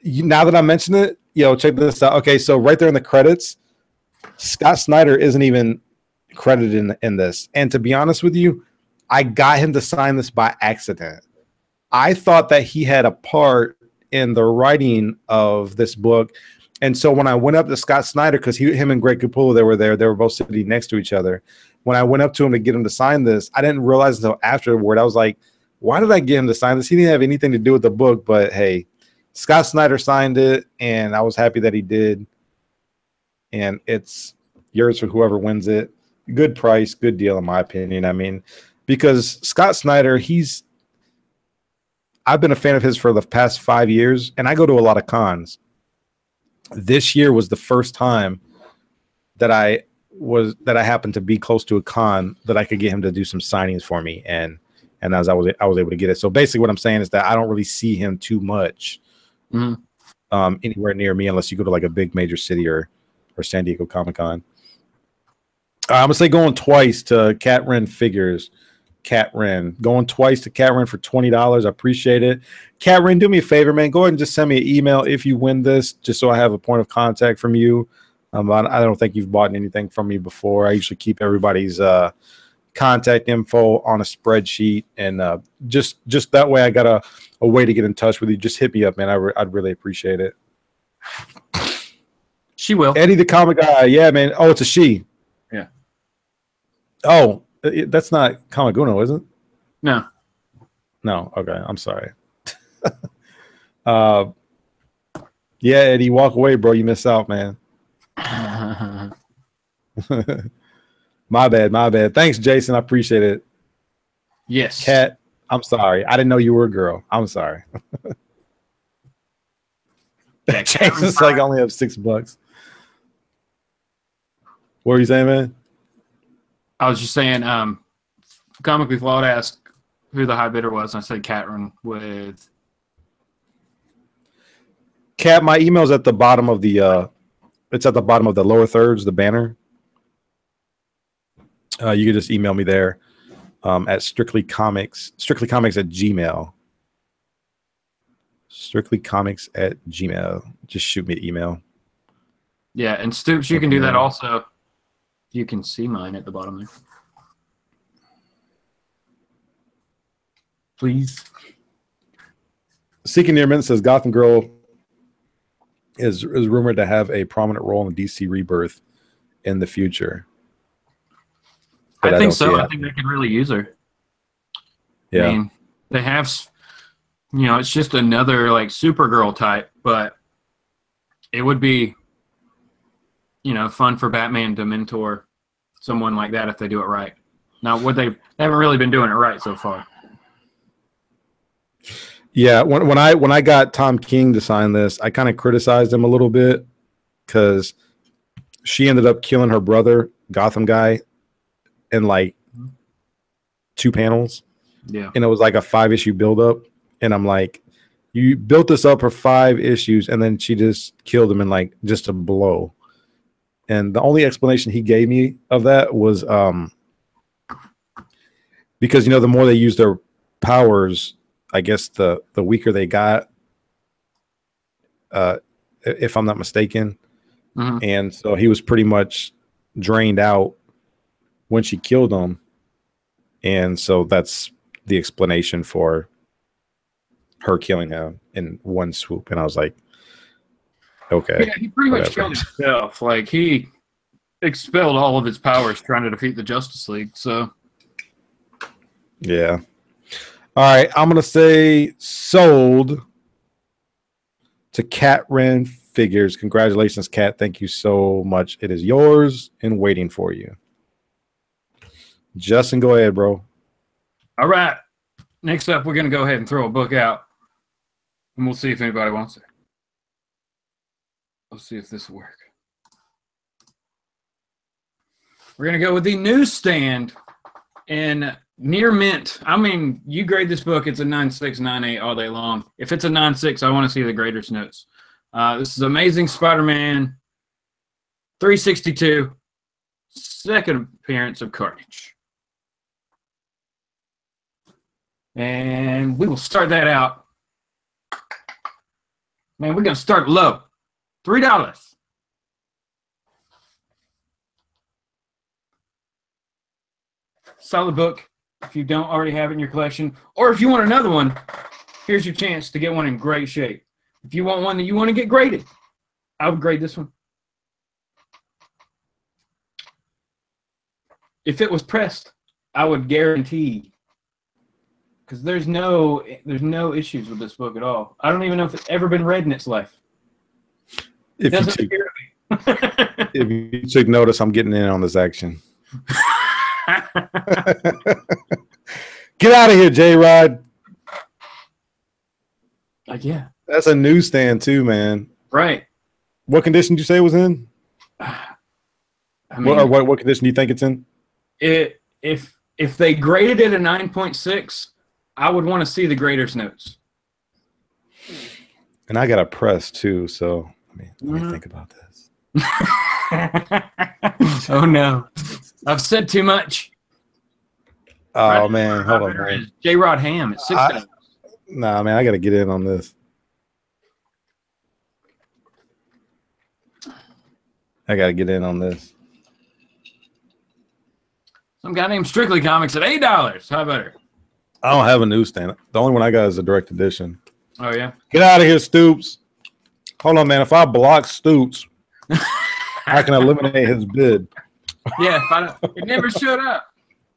Now that I mention it, check this out. Okay, so right there in the credits, Scott Snyder isn't even credited in this. And to be honest with you, I got him to sign this by accident. I thought that he had a part in the writing of this book. And so when I went up to Scott Snyder, because him and Greg Capullo, they were both sitting next to each other. When I went up to him to get him to sign this, I didn't realize until afterward. I was like, why did I get him to sign this? He didn't have anything to do with the book, but hey, Scott Snyder signed it, and I was happy that he did. And it's yours for whoever wins it. Good price, good deal, in my opinion. I mean, because Scott Snyder, I've been a fan of his for the past 5 years, and I go to a lot of cons. This year was the first time that I happened to be close to a con that I could get him to do some signings for me, and as I was able to get it. So basically, what I'm saying is that I don't really see him too much anywhere near me unless you go to like a big major city or San Diego Comic-Con. I'm gonna say going twice to Cat Wren Figures. Cat Wren going twice to Cat Wren for $20. I appreciate it. Cat Wren, do me a favor, man. Go ahead and just send me an email if you win this, just so I have a point of contact from you. I don't think you've bought anything from me before. I usually keep everybody's contact info on a spreadsheet, and just that way I got a way to get in touch with you. Just hit me up, man. I'd really appreciate it. She will. Eddie the comic guy. Yeah, man. Oh, it's a she. Yeah. Oh, that's not Kamaguno, is it? No. No. Okay. I'm sorry. Yeah, Eddie, walk away, bro. You miss out, man. My bad. Thanks, Jason. I appreciate it. Yes. Kat, I'm sorry. I didn't know you were a girl. I'm sorry. Jason's like, I only have $6. What were you saying, man? I was just saying, Comically Flawed asked who the high bidder was, and I said Catron with... Kat, my email's at the bottom of the it's at the bottom of the lower thirds, the banner. You can just email me there at strictlycomics@gmail. strictlycomics@gmail. Just shoot me an email. Yeah, and Stoops, you can do that also. You can see mine at the bottom there. Please. Seeking Near Mint says Gotham Girl is rumored to have a prominent role in DC Rebirth in the future. I think so. I think they could really use her. Yeah. I mean, they have, it's just another like Supergirl type, but it would be, fun for Batman to mentor someone like that if they do it right. Now, they haven't really been doing it right so far. Yeah, when I got Tom King to sign this, I kind of criticized him a little bit because she ended up killing her brother, Gotham guy, in like 2 panels. Yeah, and it was like a 5-issue buildup, and I'm like, you built this up for 5 issues, and then she just killed him in like just a blow. And the only explanation he gave me of that was because the more they use their powers, I guess the weaker they got, if I'm not mistaken. Mm-hmm. And so he was pretty much drained out when she killed him. And so that's the explanation for her killing him in one swoop. And I was like, okay. Yeah, he pretty much killed himself. Like, he expelled all of his powers trying to defeat the Justice League. So, yeah. All right, I'm going to say sold to Cat Wren Figures. Congratulations, Kat. Thank you so much. It is yours and waiting for you. Justin, go ahead, bro. All right. Next up, we're going to go ahead and throw a book out, and we'll see if anybody wants it. Let's see if this will work. We're going to go with the Newsstand in Near Mint. I mean, you grade this book, it's a 9.6, 9.8 all day long. If it's a 9.6, I want to see the grader's notes. This is Amazing Spider-Man 362. second appearance of Carnage. And we will start that out. Man, we're going to start low. $3. Solid book if you don't already have it in your collection. Or if you want another one, here's your chance to get one in great shape. If you want one that you want to get graded, I would grade this one. If it was pressed, I would guarantee, because there's no issues with this book at all. I don't even know if it's ever been read in its life. It doesn't appear to be. If you took notice, I'm getting in on this action. Get out of here, J-Rod. Yeah. That's a newsstand too, man. Right. What condition did you say it was in? I mean, what condition do you think it's in? If they graded it a 9.6, I would want to see the grader's notes. And I got a press too, so let me think about this. Oh no, I've said too much. Oh man, hold on, man. J-Rod Ham at $6. Nah, man, I got to get in on this. I got to get in on this. Some guy named Strictly Comics at $8. How about her? I don't have a newsstand. The only one I got is a direct edition. Oh yeah. Get out of here, Stoops. Hold on, man. If I block Stoops, I can eliminate his bid. Yeah, it never showed up.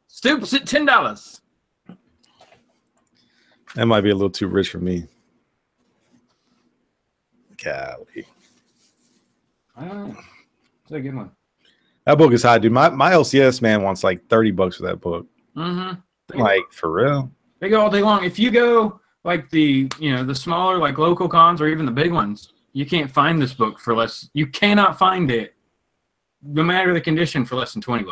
Stoops at $10. That might be a little too rich for me. Golly. It's a good one. That book is hot, dude. My LCS man wants like $30 for that book. Mm-hmm. Like, for real? They go all day long. If you go like the smaller like local cons or even the big ones, you can't find this book for less. You cannot find it, no matter the condition, for less than $20.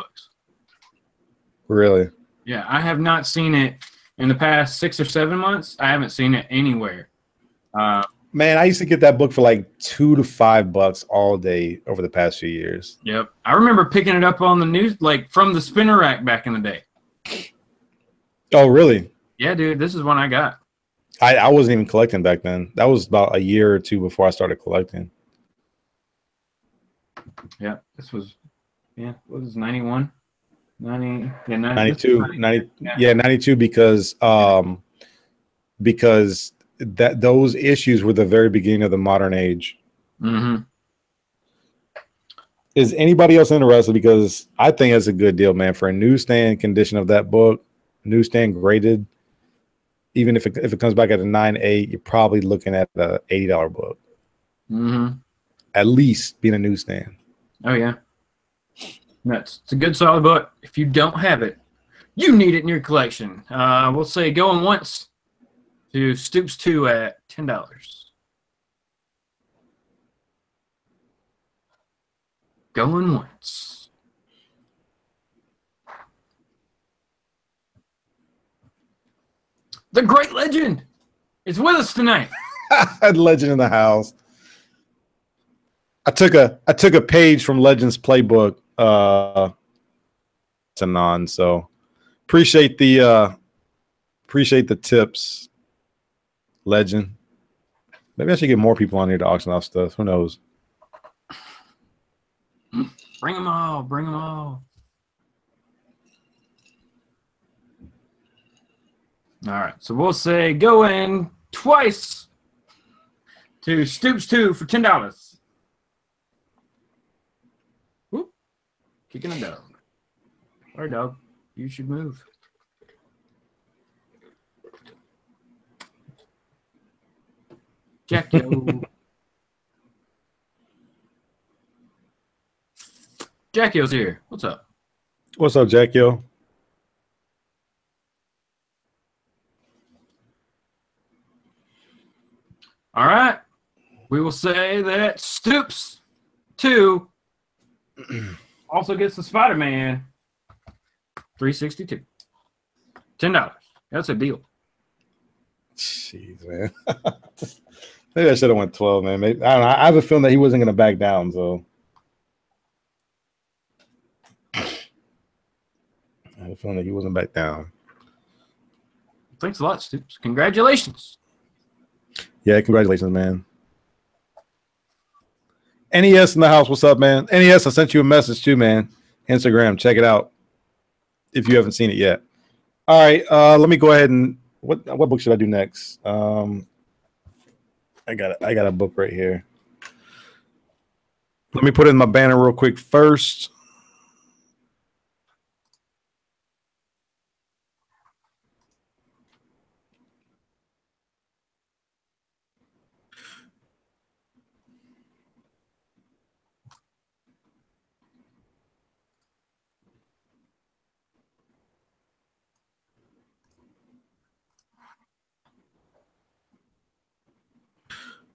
Really? Yeah, I have not seen it in the past 6 or 7 months. I haven't seen it anywhere. Man, I used to get that book for like $2 to $5 all day over the past few years. Yep, I remember picking it up on the news, like from the spinner rack back in the day. Oh, really? Yeah, dude, this is one I got. I wasn't even collecting back then. That was about a year or two before I started collecting. Yeah, this was, what was 91? 90, yeah, 92, 92 because those issues were the very beginning of the modern age. Mm-hmm. Is anybody else interested? Because I think it's a good deal, man, for a newsstand condition of that book, newsstand graded. Even if it comes back at a 9.8, you're probably looking at the $80 book. Mm-hmm. At least being a newsstand. Oh yeah, nuts. It's a good solid book. If you don't have it, you need it in your collection. We'll say going once to Stoops 2 at $10. Going once. The great legend is with us tonight. Legend in the house. I took a page from Legend's playbook. So appreciate the tips, Legend. Maybe I should get more people on here to auction off stuff. Who knows? Bring them all. Bring them all. All right, so we'll say go in twice to Stoops 2 for $10. Whoop. Kicking a dog. All right, dog. You should move. Jackio. Jackio's here. What's up? What's up, Jackio? All right. We will say that Stoops 2 also gets the Spider-Man 362. $10. That's a deal. Jeez, man. Maybe I should have went 12, man. Maybe, I don't know. I have a feeling that he wasn't going to back down, so. I had a feeling that he wasn't back down. Thanks a lot, Stoops. Congratulations. Yeah, congratulations, man. NES in the house. What's up, man? NES, I sent you a message too, man. Instagram, check it out if you haven't seen it yet. All right, let me go ahead and what book should I do next? I got a book right here. Let me put in my banner real quick first.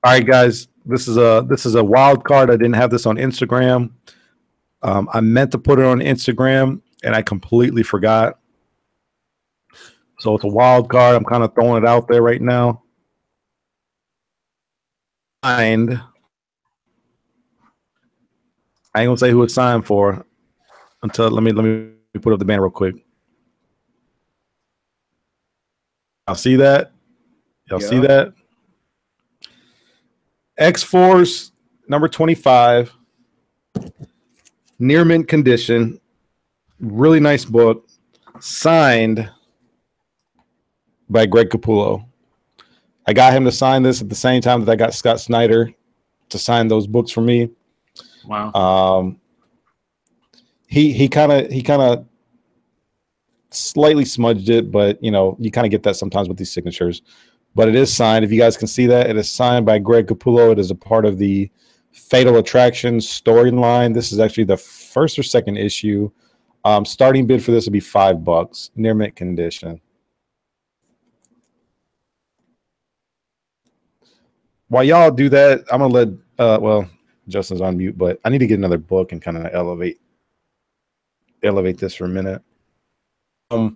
All right, guys. This is a wild card. I didn't have this on Instagram. I meant to put it on Instagram, and I completely forgot. So it's a wild card. I'm kind of throwing it out there right now. Signed. I ain't gonna say who it's signed for until let me put up the banner real quick. Y'all see that? Y'all see that? X-Force number 25, near mint condition, really nice book, signed by Greg Capullo. I got him to sign this at the same time that I got Scott Snyder to sign those books for me. Wow. He kind of slightly smudged it, but you kind of get that sometimes with these signatures. But it is signed. If you guys can see that, it is signed by Greg Capullo. It is a part of the Fatal Attraction storyline. This is actually the first or second issue. Starting bid for this would be $5, near mint condition. While y'all do that, I'm gonna let well, Justin's on mute, but I need to get another book and kind of elevate this for a minute. Okay.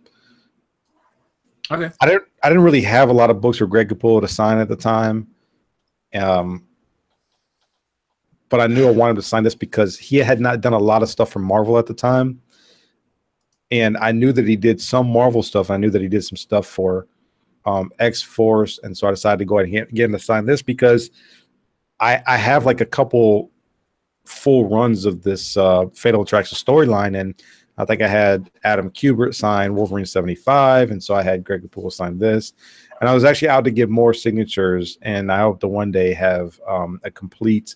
I didn't really have a lot of books for Greg Capullo to sign at the time. But I knew I wanted to sign this because he had not done a lot of stuff for Marvel at the time. And I knew that he did some Marvel stuff. I knew that he did some stuff for X-Force. And so I decided to go ahead and get him to sign this because I have like a couple full runs of this Fatal Attraction storyline. And I think I had Adam Kubert sign Wolverine 75. And so I had Greg Capullo sign this. And I was actually out to give more signatures. And I hope to one day have a complete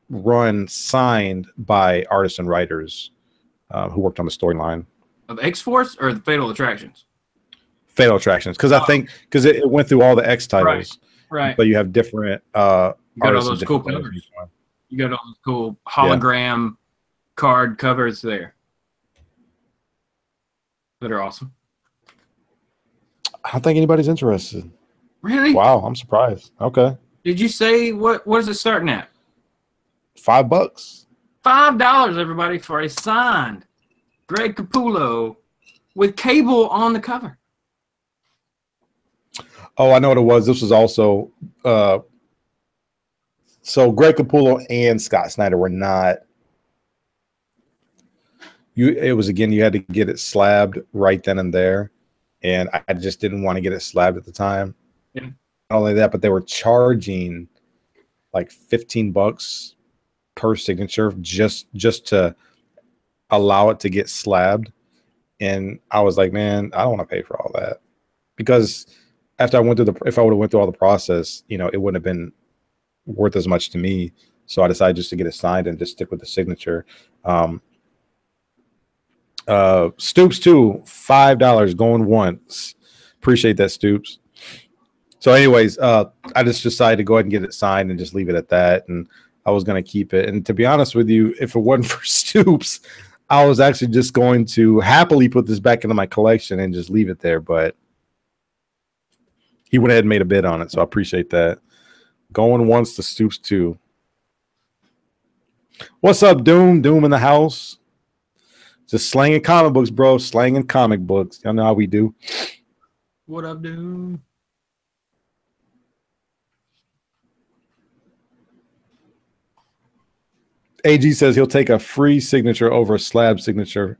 run signed by artists and writers who worked on the storyline of X-Force or the Fatal Attractions. Fatal Attractions, because I think because it went through all the X titles, right? But you have different you got all artists. those cool covers. You got all those cool hologram card covers there that are awesome. I don't think anybody's interested. Really? Wow, I'm surprised. Okay. Did you say what is it starting at? $5. $5, everybody, for a signed Greg Capullo with Cable on the cover. Oh, I know what it was. This was also so Greg Capullo and Scott Snyder were not. It was again, you had to get it slabbed right then and there, and I just didn't want to get it slabbed at the time. Yeah. Not only that, but they were charging like $15 per signature just to allow it to get slabbed. And I was like, man, I don't want to pay for all that, because after I went through if I would have went through all the process, it wouldn't have been worth as much to me. So I decided just to get it signed and just stick with the signature. Stoops too, $5 going once. Appreciate that, Stoops. So anyways, I just decided to go ahead and get it signed and just leave it at that. And I was going to keep it. And to be honest with you, if it wasn't for Stoops, I was actually just going to happily put this back into my collection and just leave it there. But he went ahead and made a bid on it. So I appreciate that. Going once to Stoops too. What's up, Doom? Doom in the house. Just slanging comic books, bro. Slanging comic books. Y'all know how we do. What up, Doom? AG says he'll take a free signature over a slab signature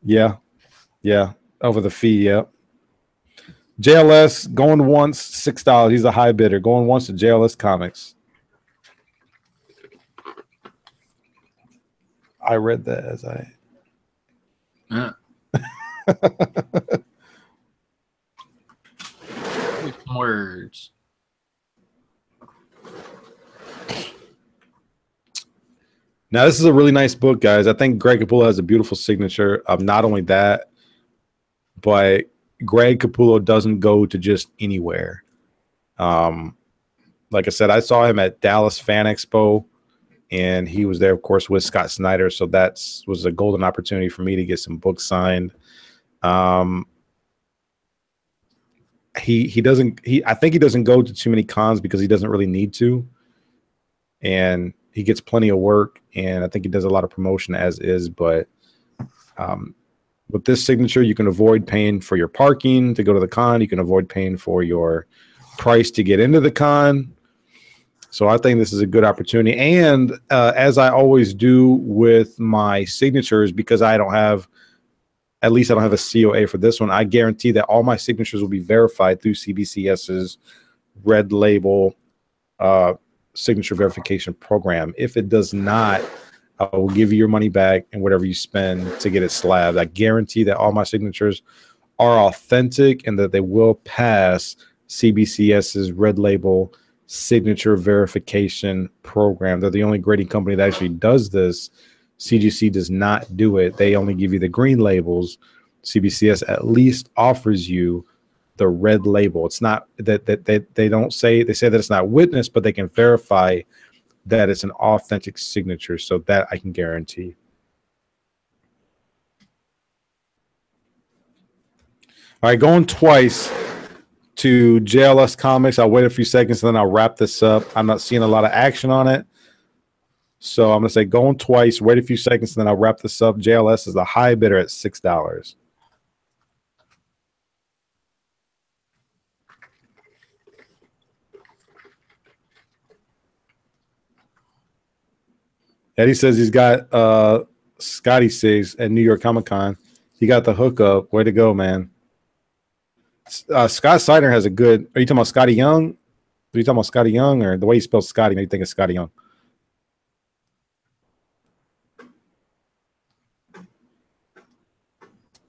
Yeah, yeah, over the fee. Yeah. JLS going once, $6. He's a high bidder. Going once to JLS Comics. I read that as I. Words. Now, this is a really nice book, guys. I think Greg Capullo has a beautiful signature. Not only that, but Greg Capullo doesn't go to just anywhere. Like I said, I saw him at Dallas Fan Expo, and he was there, of course, with Scott Snyder. So that was a golden opportunity for me to get some books signed. He doesn't. I think he doesn't go to too many cons because he doesn't really need to, and he gets plenty of work. And I think he does a lot of promotion as is. But with this signature, you can avoid paying for your parking to go to the con. You can avoid paying for your price to get into the con. So I think this is a good opportunity. And as I always do with my signatures, because I don't have, at least I don't have a COA for this one, I guarantee that all my signatures will be verified through CBCS's red label signature verification program. If it does not, I will give you your money back and whatever you spend to get it slabbed. I guarantee that all my signatures are authentic and that they will pass CBCS's red label signature verification program. They're the only grading company that actually does this. CGC does not do it. They only give you the green labels. CBCS at least offers you the red label. It's not that they don't say, they say that it's not witnessed, but they can verify that it's an authentic signature. So that I can guarantee. All right, going twice to JLS Comics. I'll wait a few seconds and then I'll wrap this up. I'm not seeing a lot of action on it. So I'm going to say going twice, wait a few seconds, and then I'll wrap this up. JLS is the high bidder at $6. Eddie says he's got Scotty Sigs at New York Comic Con. He got the hookup. Way to go, man. Scott Snyder has a good. Are you talking about Scotty Young? Are you talking about Scotty Young, or the way he spells Scotty? Maybe you think it's Scotty Young.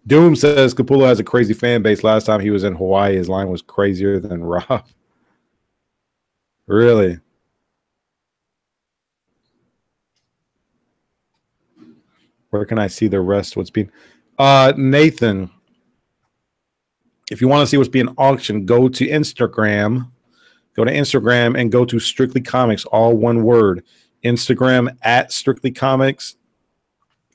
Doom says Capullo has a crazy fan base. Last time he was in Hawaii, his line was crazier than Rob. Really? Where can I see the rest? What's being Nathan? If you want to see what's being auctioned, go to Instagram. Go to Instagram and go to Strictly Comics, all one word. Instagram at Strictly Comics.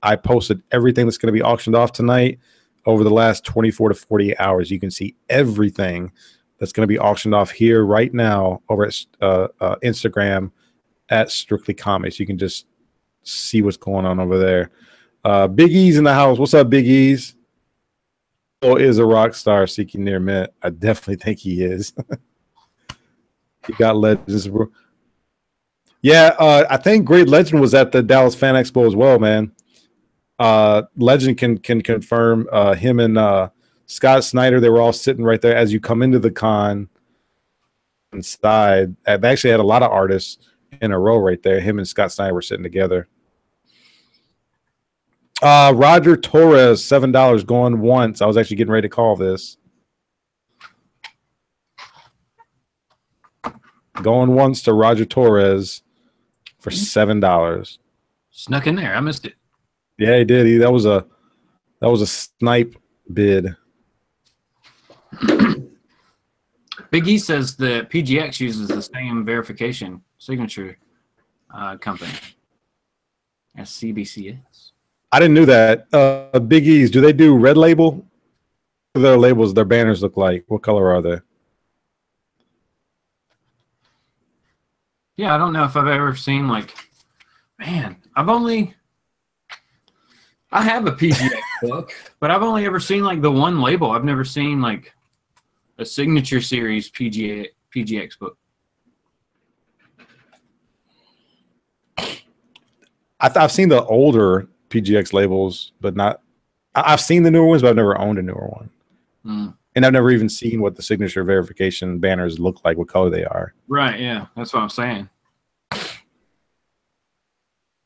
I posted everything that's going to be auctioned off tonight over the last 24 to 48 hours. You can see everything that's going to be auctioned off here right now over at Instagram at Strictly Comics. You can just see what's going on over there. Big E's in the house. What's up, Big E's? Is a rock star seeking near mint. I definitely think he is. He got legends, bro. Yeah, I think Great Legend was at the Dallas Fan Expo as well, man. Legend can confirm. Him and Scott Snyder, they were all sitting right there as you come into the con inside. I've actually had a lot of artists in a row right there. Him and Scott Snyder were sitting together. Roger Torres, $7 going once. I was actually getting ready to call this. Going once to Roger Torres for $7. Snuck in there. I missed it. Yeah, he did. That was a snipe bid. Big E says that PGX uses the same verification signature company as CBCS. I didn't know that. Big E's, do they do red label? What do their labels, their banners look like? What color are they? Yeah, I don't know if I've ever seen, like, man, I have a PGX book, but I've only ever seen, like, the one label. I've never seen, like, a signature series PGX book. I've seen the older PGX labels, but not I've seen the newer ones, but I've never owned a newer one. Mm. And I've never even seen what the signature verification banners look like, what color they are. Right, yeah. That's what I'm saying.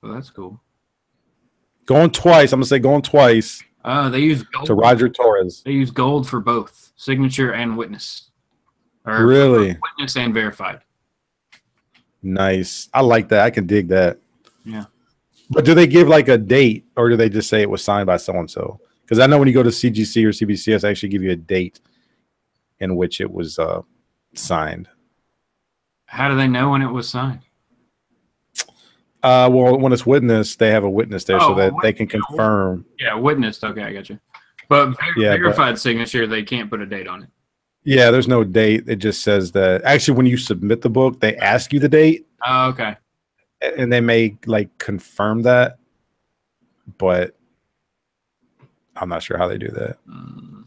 Well, that's cool. Going twice. I'm going to say going twice. They use gold. To Roger Torres. They use gold for both signature and witness. Or really? Witness and verified. Nice. I like that. I can dig that. Yeah. But do they give like a date, or do they just say it was signed by so-and-so? Because I know when you go to CGC or CBCS, they actually give you a date in which it was signed. How do they know when it was signed? Well, when it's witnessed, they have a witness there so that they can confirm. Yeah, witnessed. Okay, I got you. But verified signature, they can't put a date on it. Yeah, there's no date. It just says that. Actually, when you submit the book, they ask you the date. Oh, okay. And they may like confirm that, but I'm not sure how they do that. All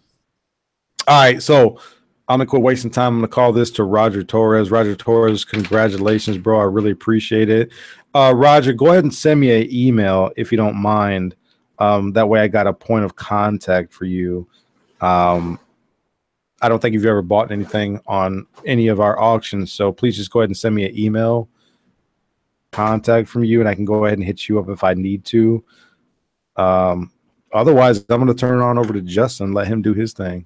right, so I'm gonna quit wasting time. I'm gonna call this to Roger Torres. Roger Torres, congratulations, bro. I really appreciate it. Roger, go ahead and send me an email if you don't mind. That way I got a point of contact for you. I don't think you've ever bought anything on any of our auctions, so please just go ahead and send me an email contact from you, and I can go ahead and hit you up if I need to. Otherwise, I'm going to turn it on over to Justin, let him do his thing.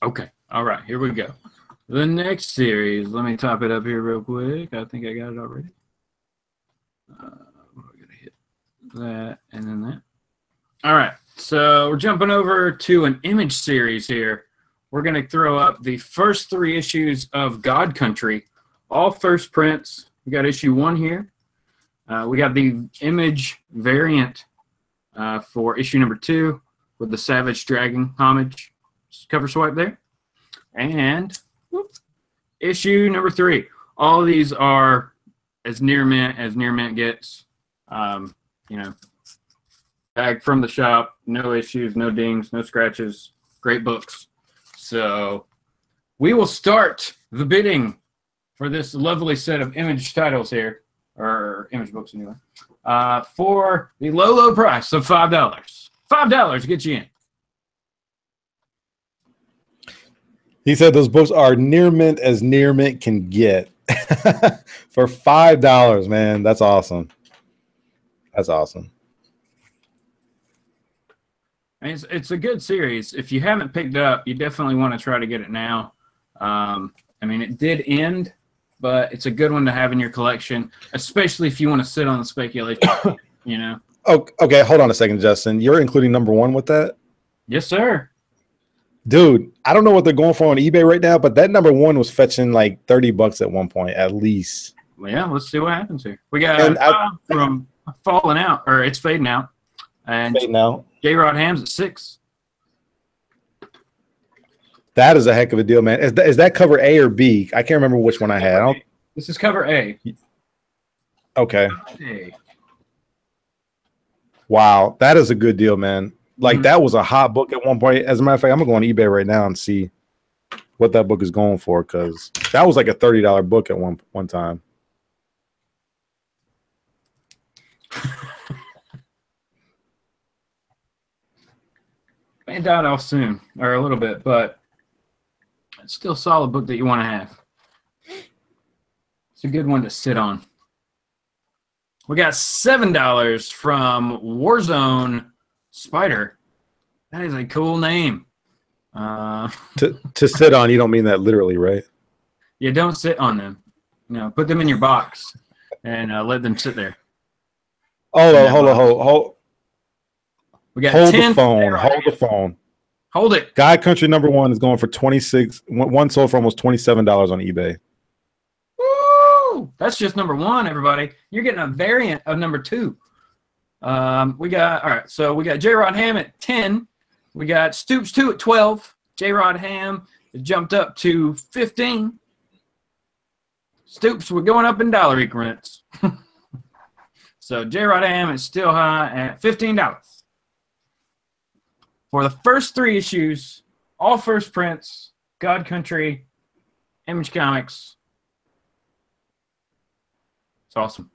Okay. All right. Here we go. The next series. Let me top it up here real quick. I think I got it already. We're going to hit that and then that. All right. So we're jumping over to an image series here. We're going to throw up the first 3 issues of God Country, all first prints. We got issue 1 here. We got the image variant for issue number 2 with the Savage Dragon homage cover swipe there. And issue number 3. All of these are as near mint gets. You know, bag from the shop, no issues, no dings, no scratches, great books. So we will start the bidding for this lovely set of image titles here, or image books anyway, for the low, low price of $5. $5 gets you in. He said those books are near mint as near mint can get for $5, man. That's awesome. That's awesome. It's a good series. If you haven't picked it up, you definitely want to try to get it now. I mean, it did end, but it's a good one to have in your collection, especially if you want to sit on the speculation, you know. Oh, okay, hold on a second, Justin. You're including number 1 with that? Yes, sir. Dude, I don't know what they're going for on eBay right now, but that number 1 was fetching like $30 at one point, at least. Well, yeah, let's see what happens here. We got from Falling Out, or It's Fading Out. And fading out. J-Rod Ham's at 6. That is a heck of a deal, man. Is that cover A or B? I can't remember which one I had. This is cover A. Okay. A. Wow, that is a good deal, man. Like that was a hot book at one point. As a matter of fact, I'm gonna go on eBay right now and see what that book is going for, because that was like a $30 book at one time. May died off soon, or a little bit, but it's still a solid book that you want to have. It's a good one to sit on. We got $7 from Warzone Spider. That is a cool name. To sit on, you don't mean that literally, right? Yeah, don't sit on them. You know, put them in your box and let them sit there. Hold. We got hold the phone. Hold the phone. Hold it. God Country number 1 is going for 26. One sold for almost $27 on eBay. Woo! That's just number 1, everybody. You're getting a variant of number 2. We got J-Rod Ham at 10. We got Stoops 2 at 12. J-Rod Ham has jumped up to 15. Stoops, we're going up in dollar increments. So J-Rod Ham is still high at $15. For the first 3 issues, all first prints, God Country, Image Comics. It's awesome.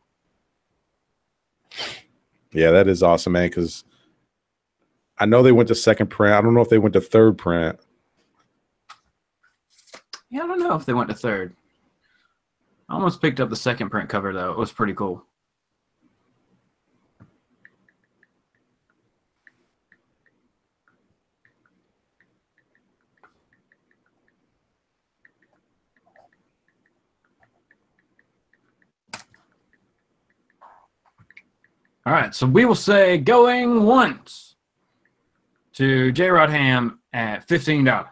Yeah, that is awesome, man, because I know they went to second print. I don't know if they went to third print. Yeah, I don't know if they went to third. I almost picked up the second print cover, though. It was pretty cool. All right, so we will say going once to J. Rod Ham at $15.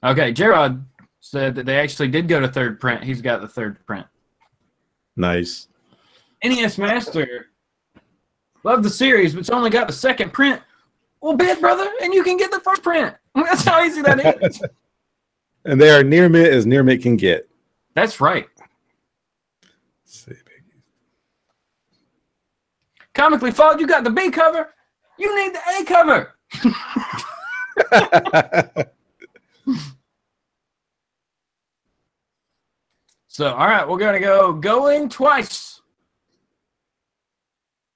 Okay, J-Rod said that they actually did go to third print. He's got the third print. Nice. NES Master. Love the series, but it's only got the second print. Well, bid, brother, and you can get the first print. That's how easy that is. And they are near mint as near mint can get. That's right. Let's see, Comically Flawed, you got the B cover. You need the A cover. So, all right, we're going to go going twice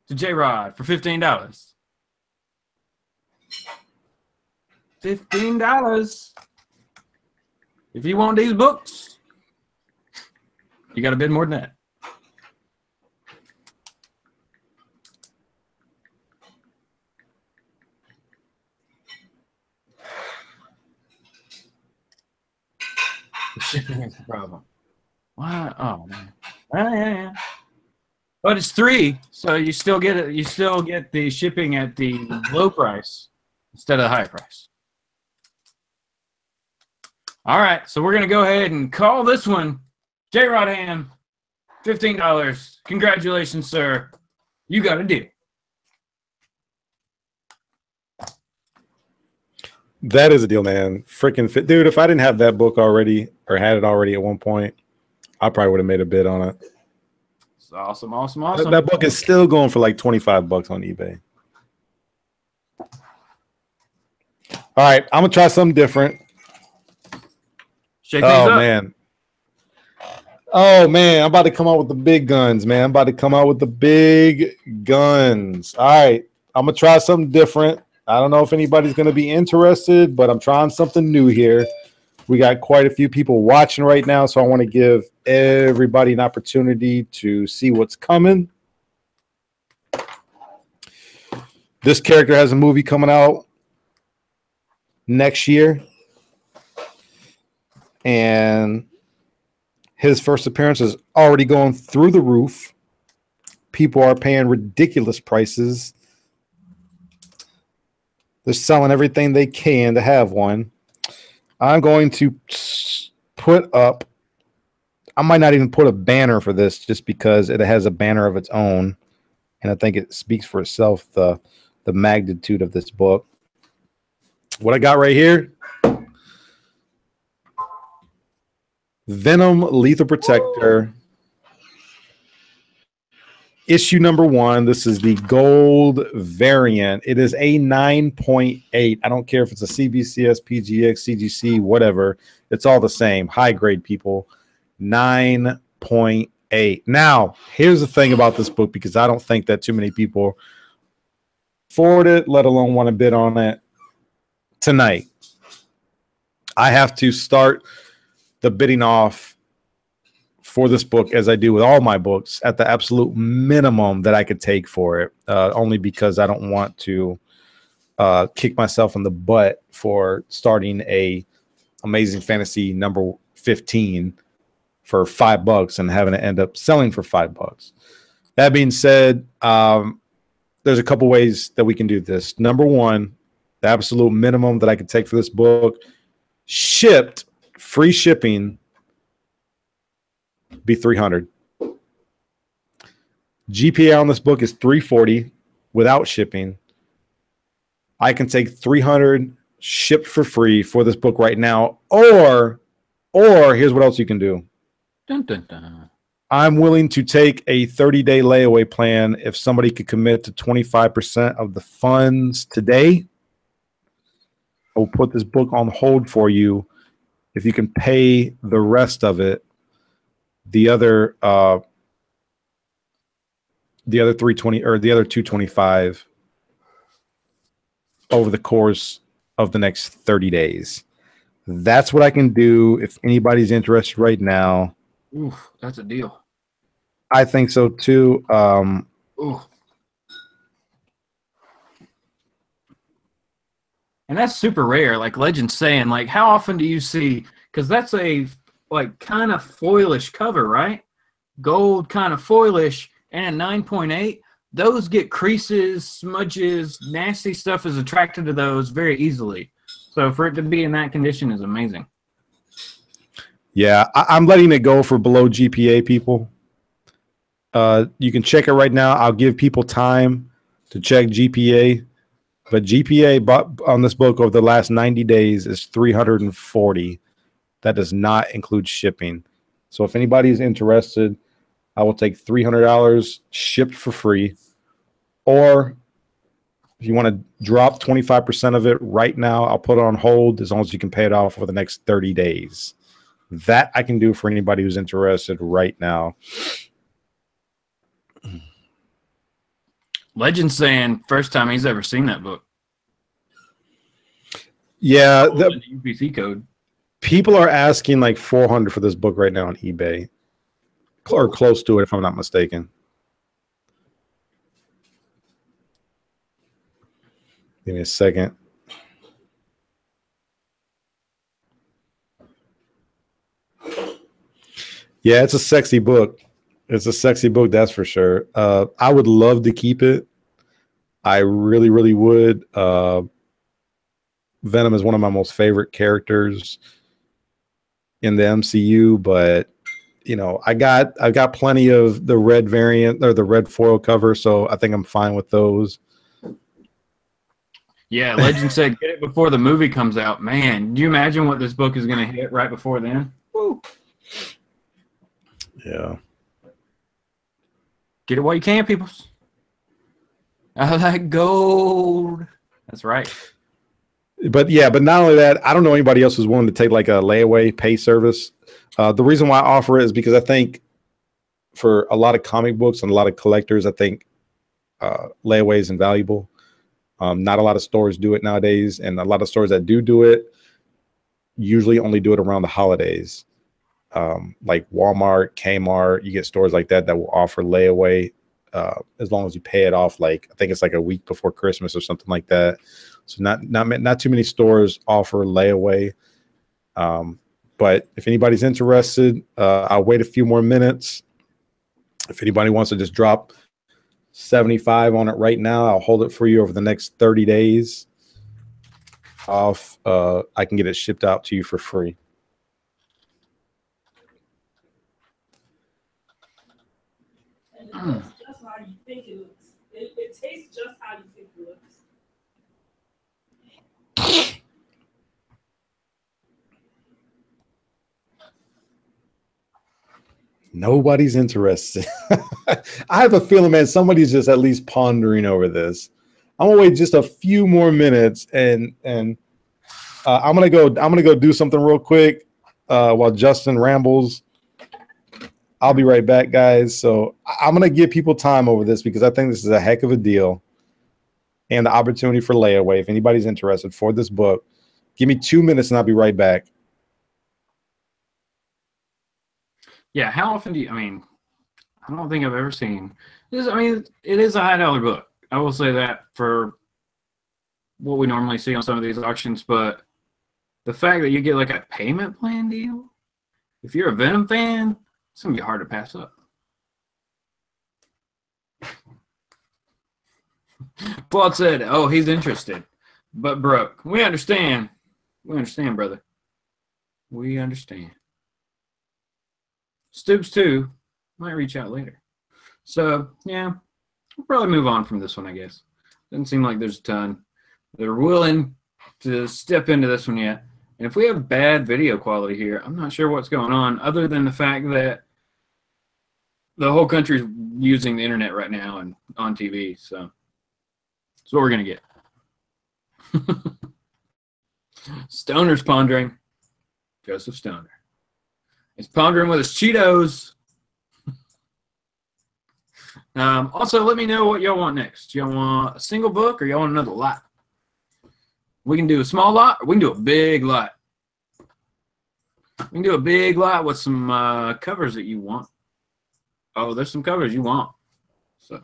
to J-Rod for $15. $15. If you want these books, you got to bid more than that. The shipping is the problem. Why? Oh man. Yeah. But it's $3, so you still get it. You still get the shipping at the low price instead of the high price. All right, so we're gonna go ahead and call this one J. Rod Ham, $15. Congratulations, sir. You got a deal. That is a deal, man. Freaking fit, dude. If I didn't have that book already or had it already at one point, I probably would have made a bid on it. It's awesome. That book is still going for like $25 on eBay. All right, I'm gonna try something different. Shake things up. Man. Oh man, I'm about to come out with the big guns, man. I'm about to come out with the big guns. All right, I'm gonna try something different. I don't know if anybody's gonna be interested, but I'm trying something new here. We got quite a few people watching right now, so I want to give everybody an opportunity to see what's coming. This character has a movie coming out next year, and his first appearance is already going through the roof. People are paying ridiculous prices. They're selling everything they can to have one. I'm going to put up, I might not even put a banner for this just because it has a banner of its own. And I think it speaks for itself, the magnitude of this book. What I got right here, Venom Lethal Protector. Issue number 1. This is the gold variant. It is a 9.8. I don't care if it's a CBCS, PGX, CGC, whatever. It's all the same. High grade, people. 9.8. Now, here's the thing about this book, because I don't think that too many people afford it, let alone want to bid on it tonight. I have to start the bidding off for this book, as I do with all my books, at the absolute minimum that I could take for it, only because I don't want to kick myself in the butt for starting a Amazing Fantasy number 15 for $5 and having it end up selling for $5. That being said, there's a couple ways that we can do this. Number 1, the absolute minimum that I could take for this book, shipped, free shipping, be $300. GPA on this book is $340 without shipping. I can take $300 shipped for free for this book right now, or here's what else you can do. Dun, dun, dun. I'm willing to take a 30-day layaway plan if somebody could commit to 25% of the funds today. I will put this book on hold for you if you can pay the rest of it, the other 320 or the other 225 over the course of the next 30 days. That's what I can do if anybody's interested right now. Oof, that's a deal. I think so too. Ooh. And that's super rare. Like Legend's saying, like, how often do you see? Because that's a like kind of foilish cover, right? Gold kind of foilish, and at 9.8, those get creases, smudges, nasty stuff is attracted to those very easily. So for it to be in that condition is amazing. Yeah, I'm letting it go for below GPA people. You can check it right now. I'll give people time to check GPA. But GPA on this book over the last 90 days is 340. That does not include shipping. So if anybody's interested, I will take $300 shipped for free. Or if you want to drop 25% of it right now, I'll put it on hold as long as you can pay it off over the next 30 days. That I can do for anybody who's interested right now. Legend's saying first time he's ever seen that book. Yeah, the UPC code. People are asking like $400 for this book right now on eBay, or close to it, if I'm not mistaken. Give me a second. Yeah, it's a sexy book. It's a sexy book, that's for sure. I would love to keep it. I really, really would. Venom is one of my most favorite characters in the MCU, but you know, I've got plenty of the red variant or the red foil cover, so I think I'm fine with those. Yeah, Legend said get it before the movie comes out. Man, do you imagine what this book is going to hit right before then? Woo. Yeah. Get it while you can, people. I like gold. That's right. But yeah, but not only that, I don't know anybody else who's willing to take like a layaway pay service. The reason why I offer it is because I think for a lot of comic books and a lot of collectors, I think layaway is invaluable. Not a lot of stores do it nowadays, and a lot of stores that do it usually only do it around the holidays. Like Walmart, Kmart, you get stores like that will offer layaway as long as you pay it off. Like I think it's like a week before Christmas or something like that. So not too many stores offer layaway. But if anybody's interested, I'll wait a few more minutes. If anybody wants to just drop 75 on it right now, I'll hold it for you over the next 30 days off. I can get it shipped out to you for free. And it's just how you think it looks. It tastes just how you think it looks. Nobody's interested. I have a feeling, man, somebody's just at least pondering over this. I'm gonna wait just a few more minutes, and I'm gonna go do something real quick while Justin rambles. I'll be right back, guys. So I'm gonna give people time over this because I think this is a heck of a deal and the opportunity for layaway. If anybody's interested for this book, give me 2 minutes and I'll be right back. Yeah, how often do you, I mean, I don't think I've ever seen this. I mean, it is a high dollar book. I will say that for what we normally see on some of these auctions, but the fact that you get like a payment plan deal, if you're a Venom fan, it's going to be hard to pass up. Claude said, oh, he's interested, but broke. We understand. We understand, brother. We understand. Stoops, too, might reach out later. So, yeah, we'll probably move on from this one, I guess. Doesn't seem like there's a ton that are willing to step into this one yet. And if we have bad video quality here, I'm not sure what's going on, other than the fact that the whole country's using the internet right now and on TV. So that's what we're going to get. Stoner's pondering. Joseph Stoner. He's pondering with his Cheetos. Also, let me know what y'all want next. Y'all want a single book or y'all want another lot? We can do a small lot or we can do a big lot. We can do a big lot with some covers that you want. Oh, there's some covers you want. So.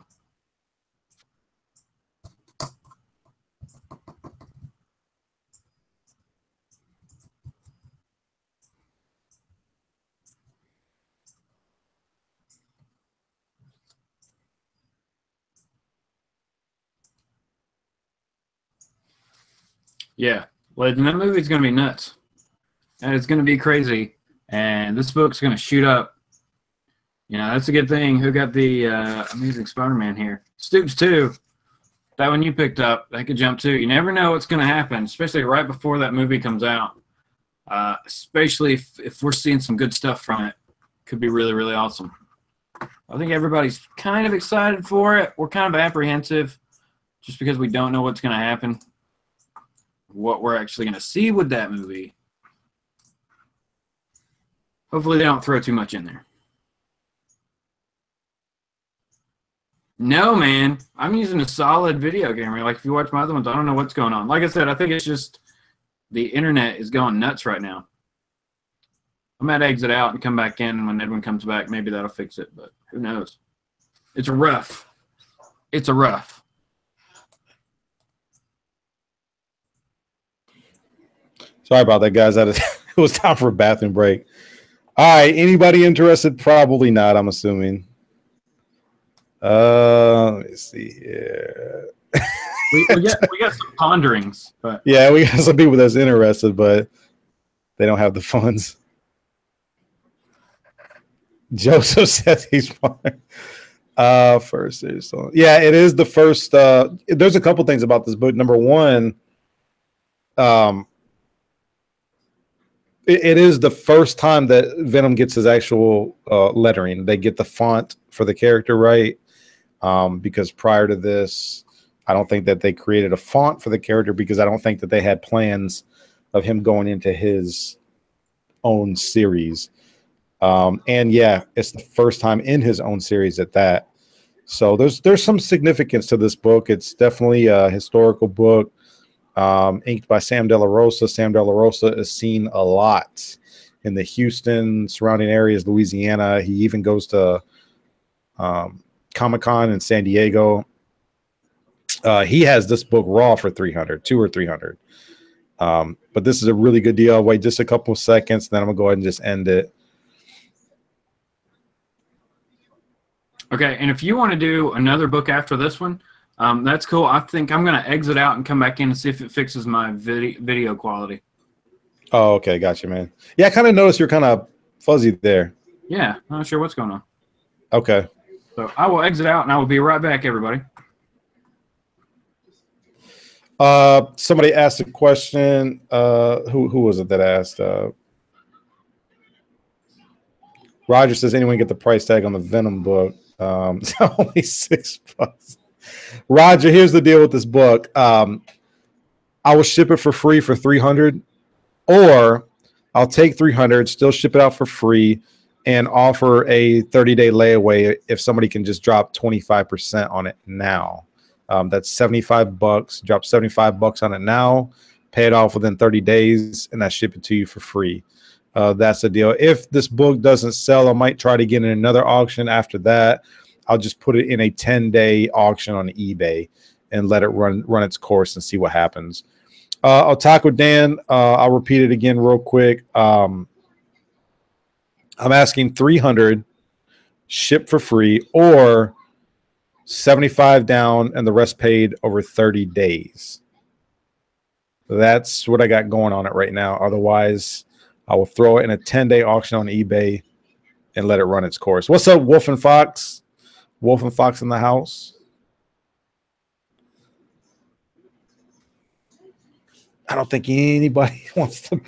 Yeah, well, that movie's going to be nuts. And it's going to be crazy. And this book's going to shoot up. You know, that's a good thing. Who got the Amazing Spider-Man here? Stoops, too. That one you picked up. That could jump, too. You never know what's going to happen, especially right before that movie comes out. Especially if we're seeing some good stuff from it. Could be really, really awesome. I think everybody's kind of excited for it. We're kind of apprehensive just because we don't know what's going to happen. What we're actually going to see with that movie. Hopefully they don't throw too much in there. No, man. I'm using a solid video camera. Like, if you watch my other ones, I don't know what's going on. Like I said, I think it's just the internet is going nuts right now. I'm going to exit out and come back in when Edwin comes back. Maybe that'll fix it, but who knows? It's rough. It's a rough. Sorry about that, guys. It was time for a bathroom break. All right. Anybody interested? Probably not, I'm assuming. Let me see here. we got some ponderings. But. Yeah, we got some people that's interested, but they don't have the funds. Joseph says he's fine. First, yeah, it is the first. There's a couple things about this book. Number one, it is the first time that Venom gets his actual lettering. They get the font for the character right, because prior to this, I don't think that they created a font for the character because I don't think that they had plans of him going into his own series. And yeah, it's the first time in his own series at that. So there's some significance to this book. It's definitely a historical book. Inked by Sam De La Rosa. Sam De La Rosa is seen a lot in the Houston surrounding areas, Louisiana. He even goes to Comic-Con in San Diego. He has this book raw for 300, 2 or 300. But this is a really good deal. I'll wait just a couple of seconds, then I'm gonna go ahead and just end it. Okay, and if you want to do another book after this one, that's cool. I think I'm going to exit out and come back in and see if it fixes my video quality. Oh, okay. Gotcha, man. Yeah, I kind of noticed you're kind of fuzzy there. Yeah, I'm not sure what's going on. Okay. So I will exit out and I will be right back, everybody. Somebody asked a question. Who was it that asked? Roger says, anyone get the price tag on the Venom book? It's only $6. Roger, here's the deal with this book. I will ship it for free for 300, or I'll take 300, still ship it out for free, and offer a 30-day layaway if somebody can just drop 25% on it now. That's $75. Drop $75 on it now, pay it off within 30 days, and I ship it to you for free. That's the deal. If this book doesn't sell, I might try to get in another auction after that. I'll just put it in a 10-day auction on eBay and let it run its course and see what happens. Otaku Dan, I'll repeat it again real quick. I'm asking 300, ship for free, or 75 down and the rest paid over 30 days. That's what I got going on it right now. Otherwise, I will throw it in a 10-day auction on eBay and let it run its course. What's up, Wolf and Fox? Wolf and Fox in the house. I don't think anybody wants to.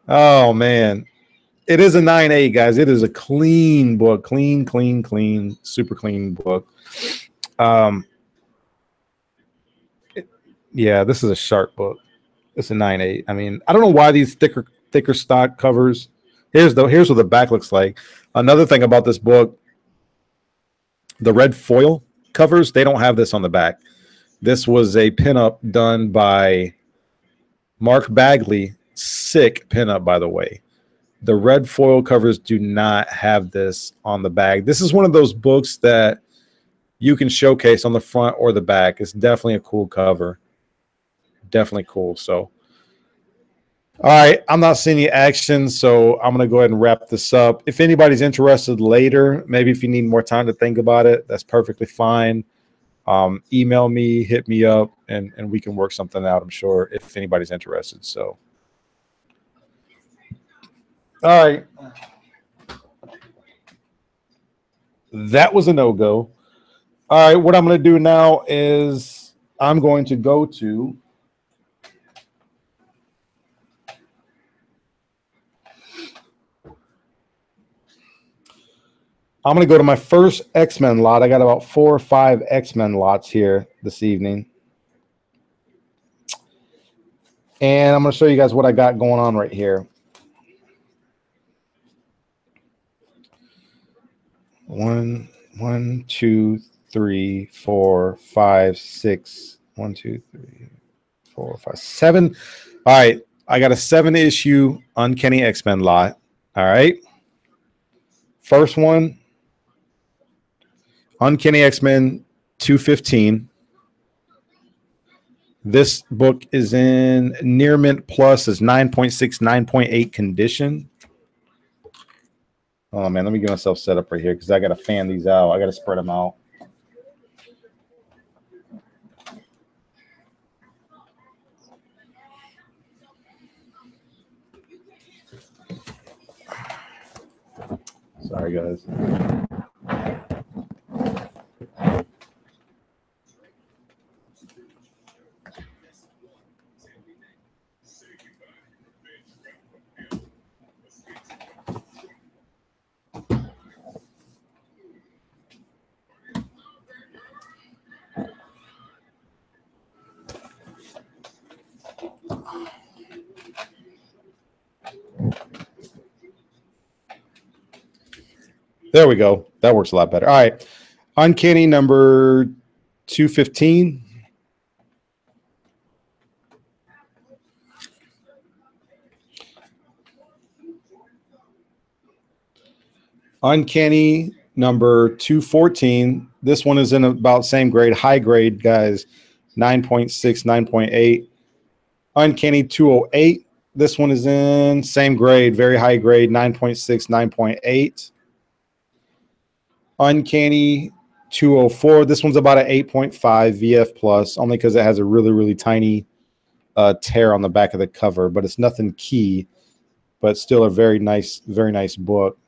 Oh, man. It is a 9.8, guys. It is a clean book. Clean, super clean book. Yeah, this is a sharp book. It's a 9.8. I mean, I don't know why these thicker stock covers. Here's what the back looks like. Another thing about this book, the red foil covers, they don't have this on the back. This was a pinup done by Mark Bagley. Sick pinup, by the way. The red foil covers do not have this on the back. This is one of those books that you can showcase on the front or the back. It's definitely a cool cover. Definitely cool. So, all right, I'm not seeing any action, so I'm going to go ahead and wrap this up. If anybody's interested later, maybe if you need more time to think about it, that's perfectly fine. Email me, hit me up, and we can work something out, I'm sure, if anybody's interested. So, all right. That was a no-go. All right, what I'm going to do now is I'm going to go to my first X-Men lot. I got about 4 or 5 X-Men lots here this evening. And I'm going to show you guys what I got going on right here. 1, 2, 3, 4, 5, 6. 1, 2, 3, 4, 5, 7. All right, I got a 7-issue Uncanny X-Men lot. All right. First one, Uncanny X-Men 215. This book is in Near Mint Plus, is 9.6, 9.8 condition. Oh, man, let me get myself set up right here because I got to fan these out. I got to spread them out. Sorry, guys. There we go. That works a lot better. All right. Uncanny number 215. Uncanny number 214. This one is in about same grade, high grade, guys. 9.6, 9.8. Uncanny 208. This one is in same grade, very high grade, 9.6, 9.8. Uncanny 204. This one's about an 8.5 VF plus, only because it has a really, really tiny tear on the back of the cover, but it's nothing key, but still a very nice book.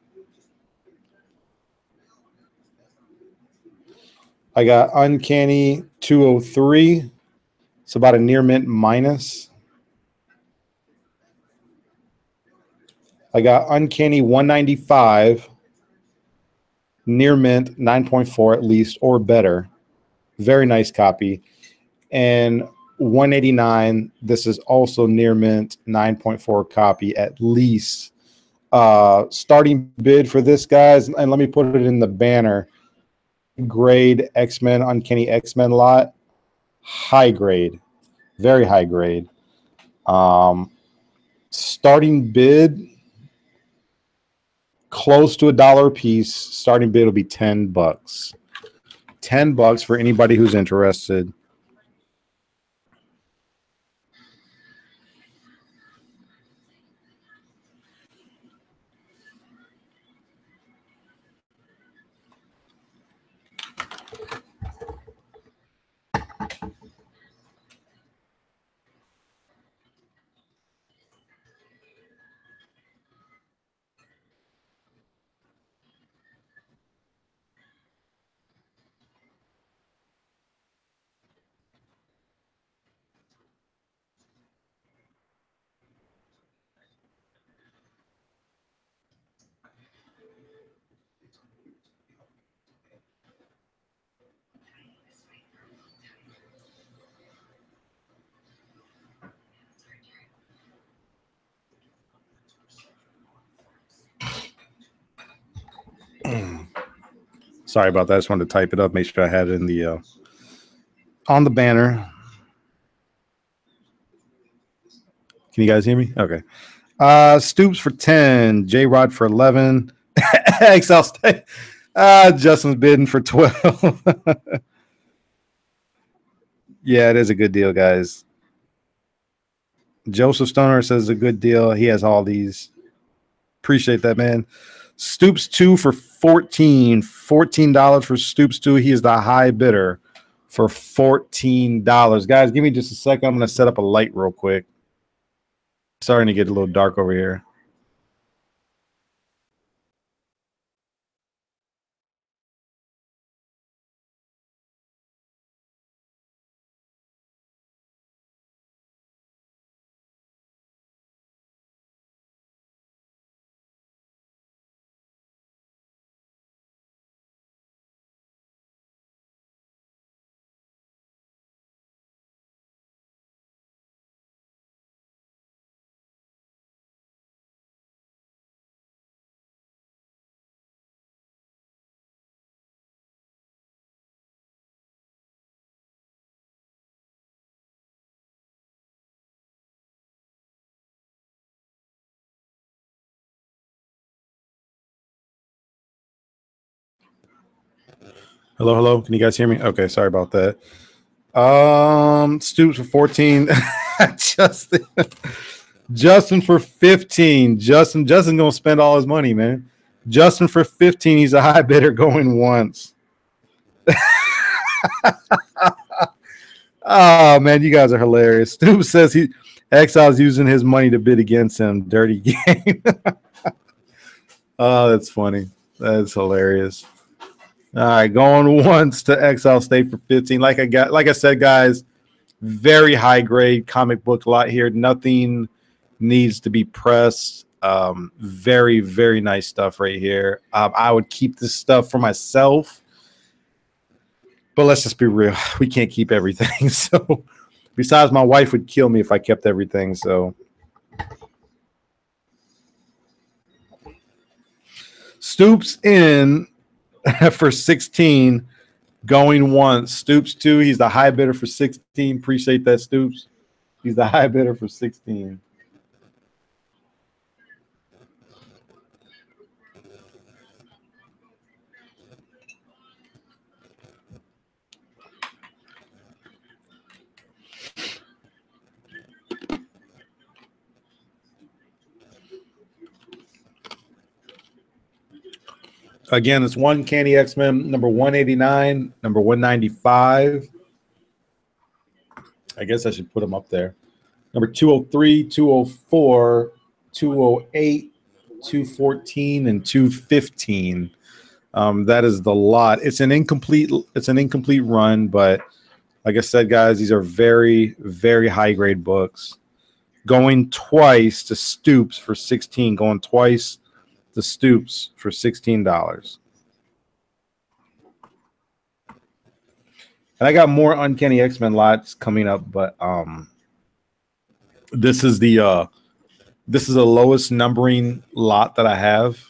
I got Uncanny 203. It's about a near mint minus. I got Uncanny 195. Near mint 9.4 at least or better. Very nice copy. And 189, this is also near mint 9.4 copy at least. Starting bid for this, guys, and let me put it in the banner. Grade X-Men, Uncanny X-Men lot. High grade. Very high grade. Starting bid close to $1 a piece. Starting bid will be $10. $10 for anybody who's interested. Sorry about that. I just wanted to type it up, make sure I had it in the on the banner. Can you guys hear me? Okay. Stoops for 10, J Rod for 11, EXILESTATE. Justin's bidding for 12. Yeah, it is a good deal, guys. Joseph Stoner says a good deal. He has all these. Appreciate that, man. Stoops 2 for 14. $14 for Stoops 2. He is the high bidder for $14. Guys, give me just a second. I'm going to set up a light real quick. Starting to get a little dark over here. Hello, hello. Can you guys hear me? Okay, sorry about that. Stoops for 14. Justin for 15. Justin gonna spend all his money, man. Justin for 15. He's a high bidder going once. Oh man, you guys are hilarious. Stoops says Exile's using his money to bid against him. Dirty game. Oh, that's funny. That's hilarious. All right, going once to EXILESTATE for 15. Like I said, guys, very high grade comic book lot here. Nothing needs to be pressed. Very, very nice stuff right here. I would keep this stuff for myself, but let's just be real. We can't keep everything. So, besides, my wife would kill me if I kept everything. So, Stoops in for 16, going once. Stoops 2, he's the high bidder for 16. Appreciate that, Stoops. He's the high bidder for 16. Again, it's Uncanny X-Men number 189, number 195. I guess I should put them up there. Number 203, 204, 208, 214, and 215. That is the lot. It's an incomplete run, but like I said, guys, these are very, very high grade books. Going twice to Stoops for 16. Going twice to Stoops for $16. And I got more Uncanny X-Men lots coming up, but this is the lowest numbering lot that I have.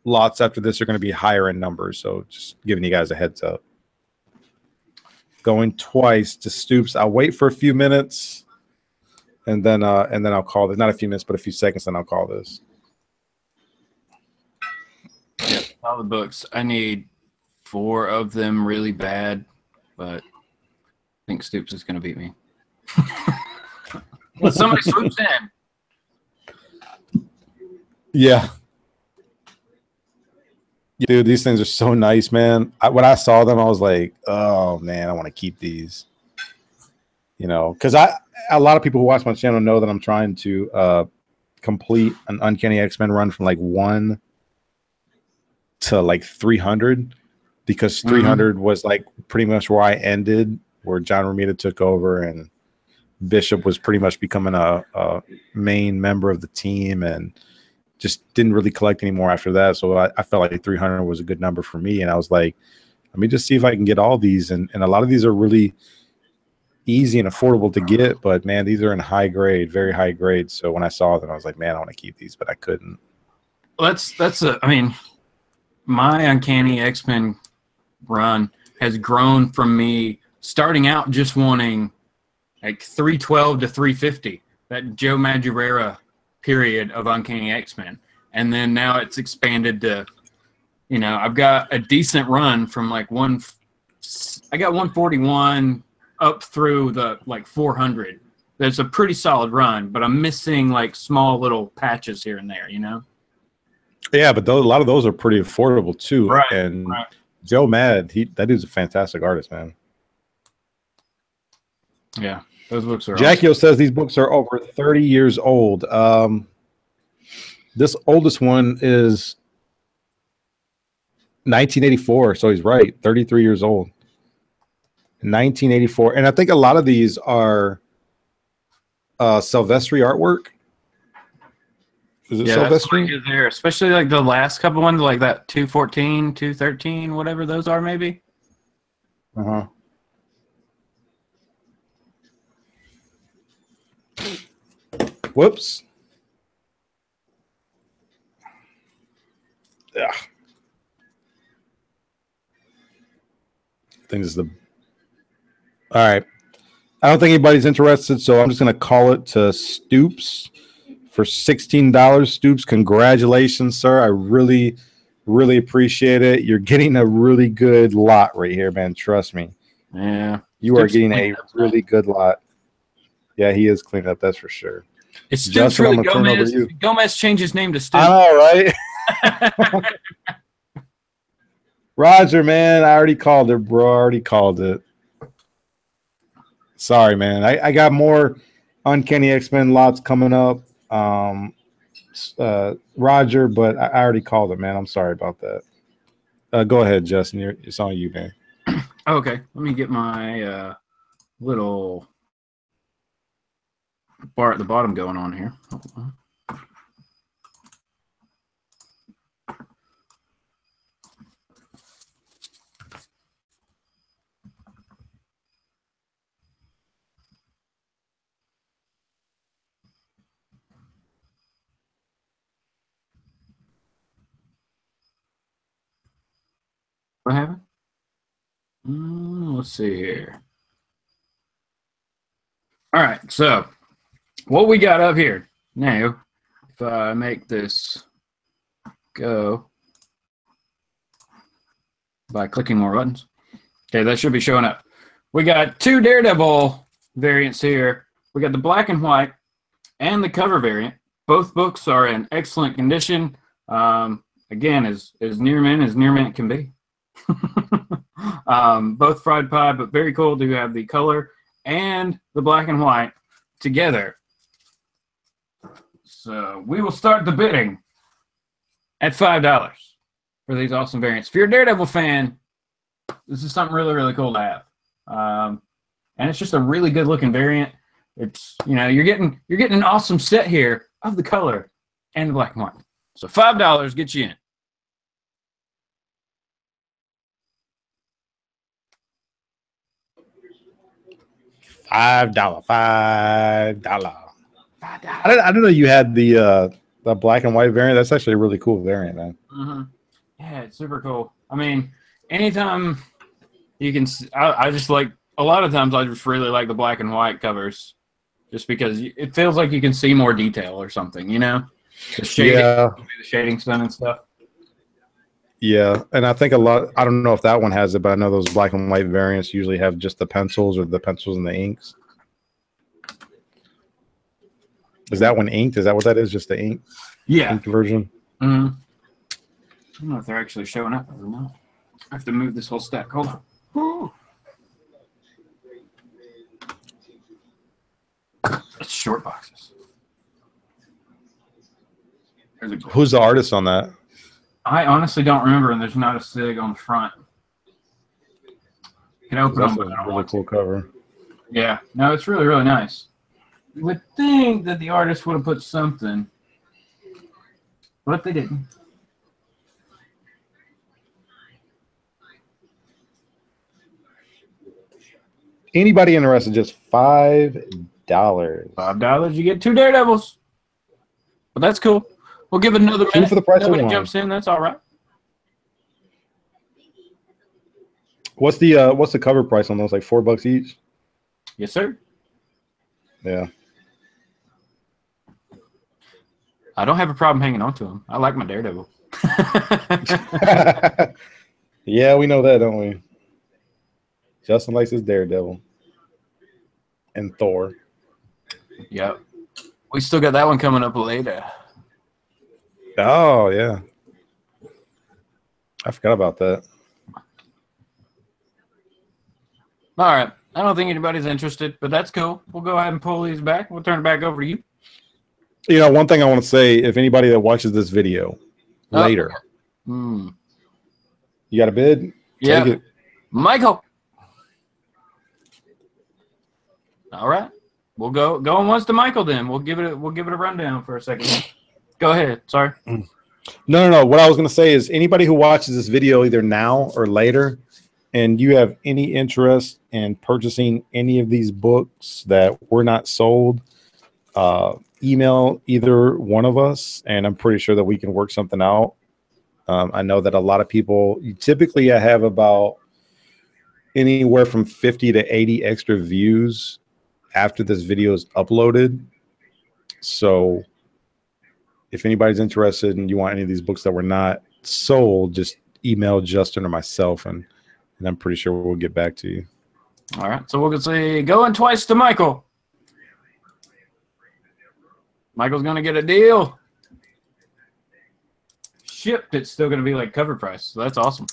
Lots after this are going to be higher in numbers, so just giving you guys a heads up. Going twice to Stoops. I'll wait for a few minutes, and then I'll call this. Not a few minutes, but a few seconds, and I'll call this. Yep, all the books. I need 4 of them really bad, but I think Stoops is going to beat me. Well, somebody swoops in. Yeah. Dude, these things are so nice, man. When I saw them, I was like, oh, man, I want to keep these. You know, because a lot of people who watch my channel know that I'm trying to complete an Uncanny X-Men run from like 1 to like 300, because 300 was like pretty much where I ended, where John Romita took over and Bishop was pretty much becoming a main member of the team, and just didn't really collect anymore after that. So I felt like 300 was a good number for me. And I was like, let me just see if I can get all these. And a lot of these are really easy and affordable to get, but man, these are in high grade, very high grade. So when I saw them, I was like, man, I want to keep these, but I couldn't. I mean, my Uncanny X-Men run has grown from me starting out just wanting like 312 to 350, that Joe Madureira period of Uncanny X-Men. And then now it's expanded to, you know, I've got a decent run from like I got 141 up through the like 400. That's a pretty solid run, but I'm missing like small little patches here and there, you know? Yeah, but a lot of those are pretty affordable too. Right, and right. Joe Mad, that dude's a fantastic artist, man. Yeah, those books are Jackio says these books are over 30 years old. This oldest one is 1984, so he's right, 33 years old. 1984, and I think a lot of these are Silvestri artwork. Is it Silvestri? There, especially like the last couple ones, like that 214, 213, whatever those are, maybe. Uh-huh. Whoops. Yeah. I think this is the. All right. I don't think anybody's interested, so I'm just going to call it to Stoops for $16. Stoops, congratulations, sir. I really, really appreciate it. You're getting a really good lot right here, man. Trust me. Yeah. You are getting a really good lot. Yeah, he is cleaned up, that's for sure. It's Stoops really Gomez. Gomez changed his name to Stoops. I know, right? Roger, man, I already called it, bro. I already called it. Sorry, man. I got more Uncanny X-Men lots coming up. Roger, but I already called it, man. I'm sorry about that. Go ahead, Justin. It's on you, man. Okay. Let me get my little bar at the bottom going on here. Hold on. What happened? Let's see here. All right, so what we got up here now, if I make this go by clicking more buttons, okay, that should be showing up. We got two Daredevil variants here. We got the black and white and the cover variant. Both books are in excellent condition. Again, as near mint can be. Both fried pie, but very cool to have the color and the black and white together. So we will start the bidding at $5 for these awesome variants. If you're a Daredevil fan, this is something really, really cool to have. And it's just a really good looking variant. It's, you know, you're getting an awesome set here of the color and the black and white. So $5 gets you in. $5. I didn't know you had the black and white variant. That's actually a really cool variant, man. Mm-hmm. Yeah, it's super cool. I mean, anytime you can, I just like, a lot of times I just really like the black and white covers, just because it feels like you can see more detail or something, you know? The shading, the shading's done and stuff. Yeah, and I think a lot, I don't know if that one has it, but I know those black and white variants usually have just the pencils or the pencils and the inks. Is that one inked? Is that what that is? Just the ink? Yeah. Inked version? Mm-hmm. I don't know if they're actually showing up or not. I have to move this whole stack. Hold on. Woo. It's short boxes. Who's the artist on that? I honestly don't remember, and there's not a SIG on the front. You can open them, but I don't really cool cover. Yeah, no, it's really, really nice. You would think that the artist would have put something, but they didn't. Anybody interested? Just $5. $5, you get two Daredevils. But that's cool. We'll give it another Two minute. for the price of Nobody one. jumps in. That's all right. What's the cover price on those? Like $4 each? Yes, sir. Yeah. I don't have a problem hanging on to them. I like my Daredevil. Yeah, we know that, don't we? Justin likes his Daredevil. And Thor. Yep. We still got that one coming up later. Oh, yeah. I forgot about that. All right. I don't think anybody's interested, but that's cool. We'll go ahead and pull these back. We'll turn it back over to you. You know, one thing I want to say, if anybody that watches this video later, you got a bid? Yeah. Take it. Michael. All right. We'll go once to Michael then. We'll give it a rundown for a second. Go ahead. Sorry. No. What I was going to say is anybody who watches this video either now or later and you have any interest in purchasing any of these books that were not sold, email either one of us, and I'm pretty sure that we can work something out. I know that a lot of people, typically I have about anywhere from 50 to 80 extra views after this video is uploaded. So if anybody's interested and you want any of these books that were not sold, just email Justin or myself, and I'm pretty sure we'll get back to you. All right. So we'll say going twice to Michael. Michael's going to get a deal. Shipped, it's still going to be like cover price. So that's awesome.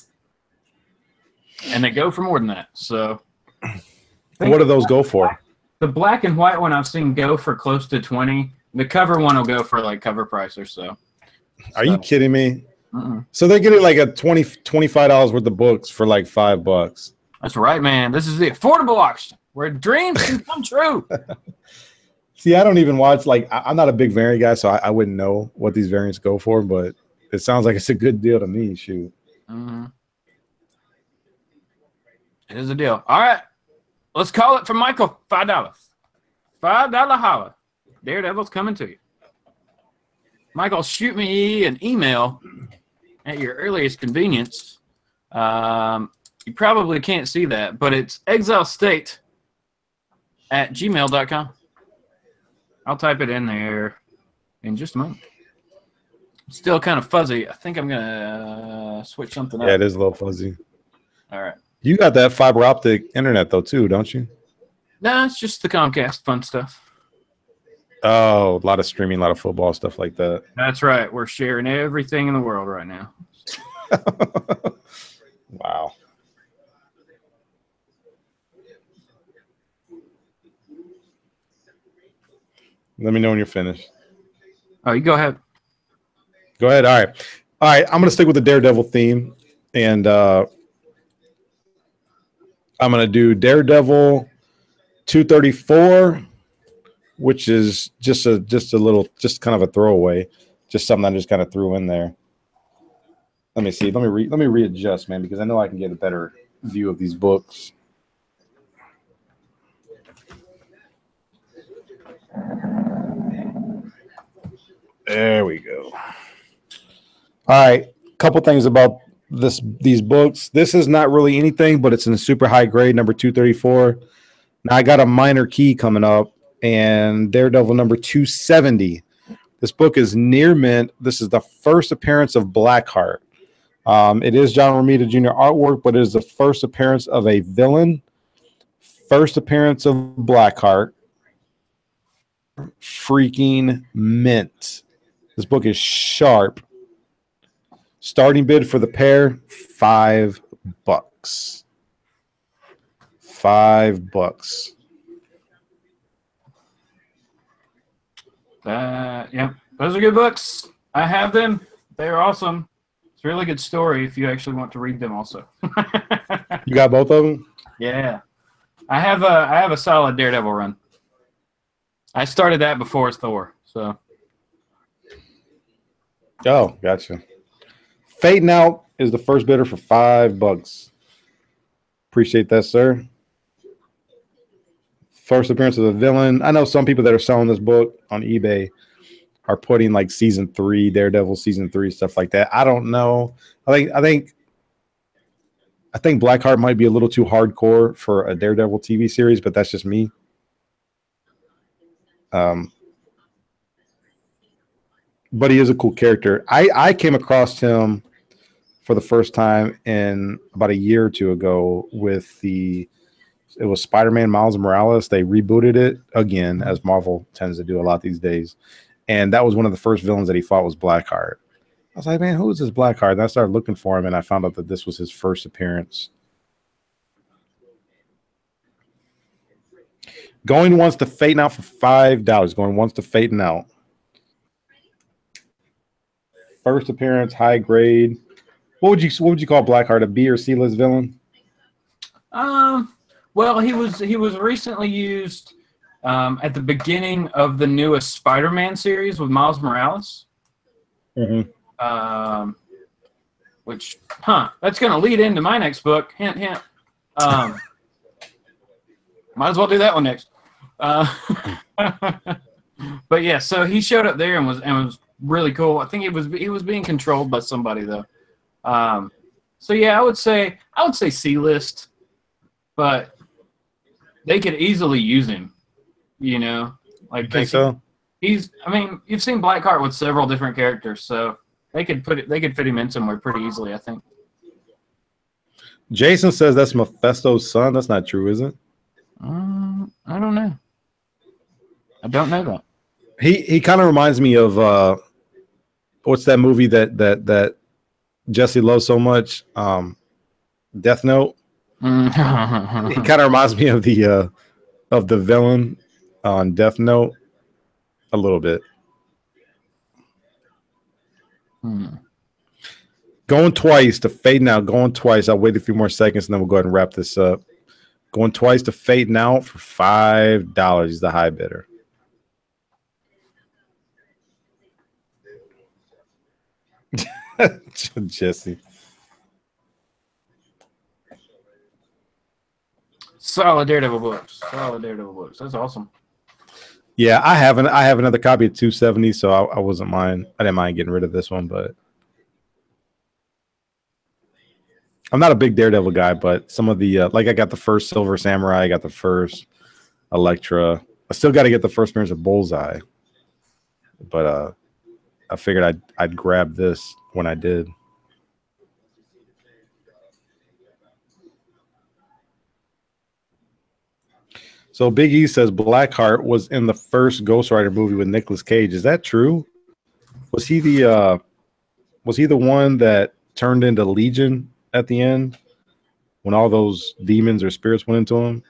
And they go for more than that. So what do those go for? The black and white one I've seen go for close to 20. The cover one will go for like cover price or so. Are you kidding me? Mm-mm. So they're getting like a $25 worth of books for like $5. That's right, man. This is the affordable auction where dreams can come true. See, I don't even watch, like, I'm not a big variant guy, so I wouldn't know what these variants go for, but it sounds like it's a good deal to me. Shoot. Mm-hmm. It is a deal. All right. Let's call it for Michael. $5. $5 holla. Daredevil's coming to you. Michael, shoot me an email at your earliest convenience. You probably can't see that, but it's EXILESTATE@gmail.com. I'll type it in there in just a moment. Still kind of fuzzy. I think I'm going to switch something up. Yeah, it is a little fuzzy. All right. You got that fiber optic internet, though, too, don't you? No, it's just the Comcast fun stuff. Oh, a lot of streaming, a lot of football, stuff like that. That's right. We're sharing everything in the world right now. Wow. Let me know when you're finished. Oh, you go ahead. Go ahead. All right. I'm going to stick with the Daredevil theme, and I'm going to do Daredevil 234, which is just a little, just kind of a throwaway, just something I just kind of threw in there. Let me see. Let me readjust, man, because I know I can get a better view of these books. There we go. All right, couple things about these books. This is not really anything, but it's in super high grade, number 234. Now I got a minor key coming up, and Daredevil number 270. This book is near mint. This is the first appearance of Blackheart. It is John Romita Jr. artwork, but it is the first appearance of a villain. First appearance of Blackheart. Freaking mint. This book is sharp. Starting bid for the pair, $5. $5. Yeah, those are good books. I have them. They're awesome. It's a really good story if you actually want to read them also. You got both of them? Yeah. I have a solid Daredevil run. I started that before Thor, so. Oh, gotcha. Fading Out is the first bidder for $5. Appreciate that, sir. First appearance of the villain. I know some people that are selling this book on eBay are putting like season 3, Daredevil season 3, stuff like that. I don't know. I think Blackheart might be a little too hardcore for a Daredevil TV series, but that's just me. But he is a cool character. I came across him for the first time in about a year or two ago with it was Spider-Man Miles Morales. They rebooted it again, as Marvel tends to do a lot these days. And that was one of the first villains that he fought was Blackheart. I was like, man, who is this Blackheart? And I started looking for him, and I found out that this was his first appearance. Going once to Fate Out for $5. Going once to Fate Out. First appearance, high grade. What would you call Blackheart? A B or C list villain? Well, he was recently used at the beginning of the newest Spider-Man series with Miles Morales. Mm-hmm. Which, that's going to lead into my next book. Hint, hint. Might as well do that one next. But yeah, so he showed up there and was really cool. I think he was being controlled by somebody though. So yeah, I would say C list, but they could easily use him. You know, like I think so. I mean, you've seen Blackheart with several different characters, so they could fit him in somewhere pretty easily, I think. Jason says that's Mephisto's son. That's not true, is it? I don't know. I don't know that. He kind of reminds me of what's that movie that Jesse loves so much? Death Note. He kind of reminds me of the villain on Death Note a little bit. Going twice to Fade Out. Going twice. I'll wait a few more seconds and then we'll go ahead and wrap this up. Going twice to Fade Out for $5. He's the high bidder. Jesse. Solid Daredevil books. That's awesome. Yeah, I have another copy of 270, so I didn't mind getting rid of this one, but I'm not a big Daredevil guy, but some of the like I got the first Silver Samurai, I got the first Elektra. I still got to get the first appearance of Bullseye, but I figured I'd grab this when I did. So Big E says Blackheart was in the first Ghost Rider movie with Nicolas Cage. Is that true? Was he the one that turned into Legion at the end when all those demons or spirits went into him?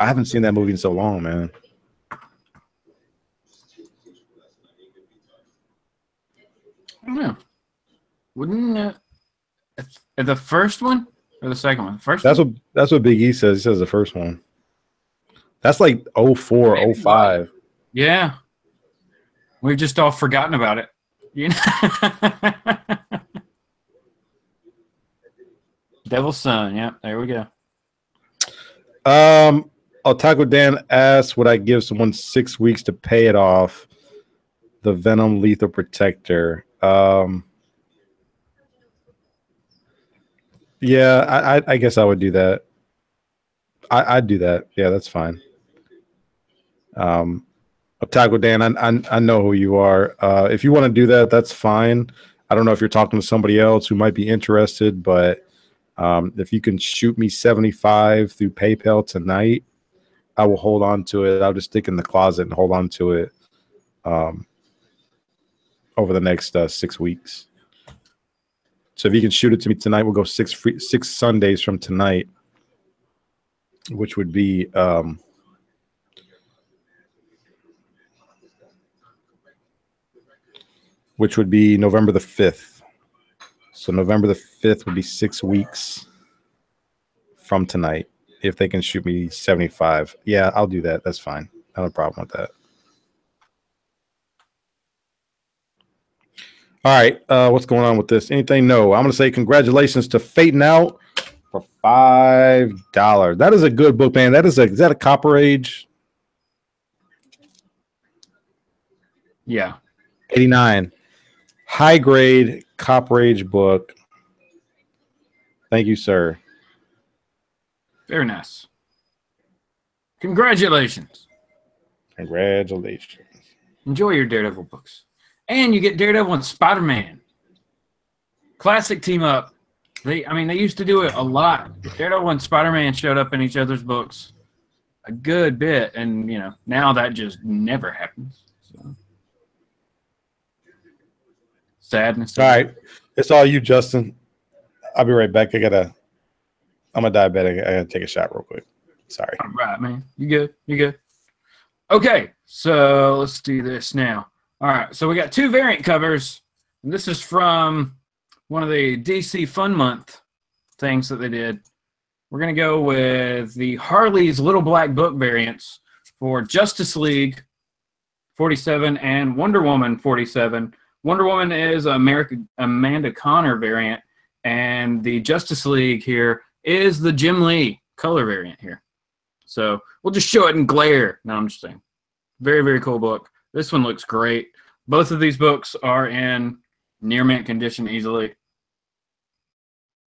I haven't seen that movie in so long, man. I don't know. Wouldn't the first one or the second one? First. That's what Big E says. He says the first one. That's like 04, 05. Yeah. We've just all forgotten about it. You know? Devil's Son. Yeah, there we go. Otaku Dan asks, would I give someone 6 weeks to pay it off? The Venom Lethal Protector. Yeah, I guess I would do that. I'd do that. Yeah, that's fine. Otaku Dan, I know who you are. If you want to do that, that's fine. I don't know if you're talking to somebody else who might be interested, but if you can shoot me $75 through PayPal tonight, I will hold on to it. I'll just stick in the closet and hold on to it over the next 6 weeks. So if you can shoot it to me tonight, we'll go 6 Sundays from tonight, which would be November the 5th. So November the 5th would be 6 weeks from tonight. If they can shoot me 75. Yeah, I'll do that. That's fine. I have a problem with that. All right. What's going on with this? Anything? No. I'm going to say congratulations to Fate Out for $5. That is a good book, man. Is that a Copper Age? Yeah. 89. High grade Cop Rage book. Thank you, sir. Very nice. Congratulations. Congratulations. Enjoy your Daredevil books. And you get Daredevil and Spider-Man. Classic team up. They used to do it a lot. Daredevil and Spider-Man showed up in each other's books a good bit, and now that just never happens. So. Sadness. All right. It's all you, Justin. I'll be right back. I'm a diabetic. I gotta take a shot real quick. Sorry. All right, man. You good? You good? Okay, so let's do this now. All right, so we got 2 variant covers. And this is from one of the DC Fun Month things that they did. We're going to go with the Harley's Little Black Book variants for Justice League 47 and Wonder Woman 47. Wonder Woman is Amanda Connor variant, and the Justice League here is the Jim Lee color variant here. So we'll just show it in glare. No, I'm just saying. Very, very cool book. This one looks great. Both of these books are in near mint condition easily.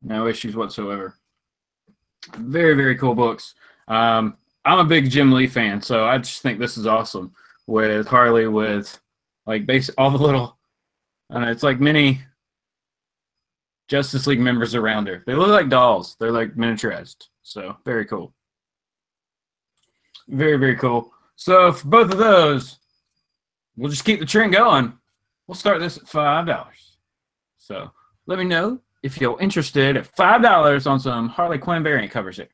No issues whatsoever. Very, very cool books. I'm a big Jim Lee fan, so I just think this is awesome. With Harley, with like all the little, it's like mini Justice League members around her. They look like dolls. They're like miniaturized. So very cool. Very, very cool. So for both of those, we'll just keep the trend going. We'll start this at $5. So let me know if you're interested at $5 on some Harley Quinn variant covers here.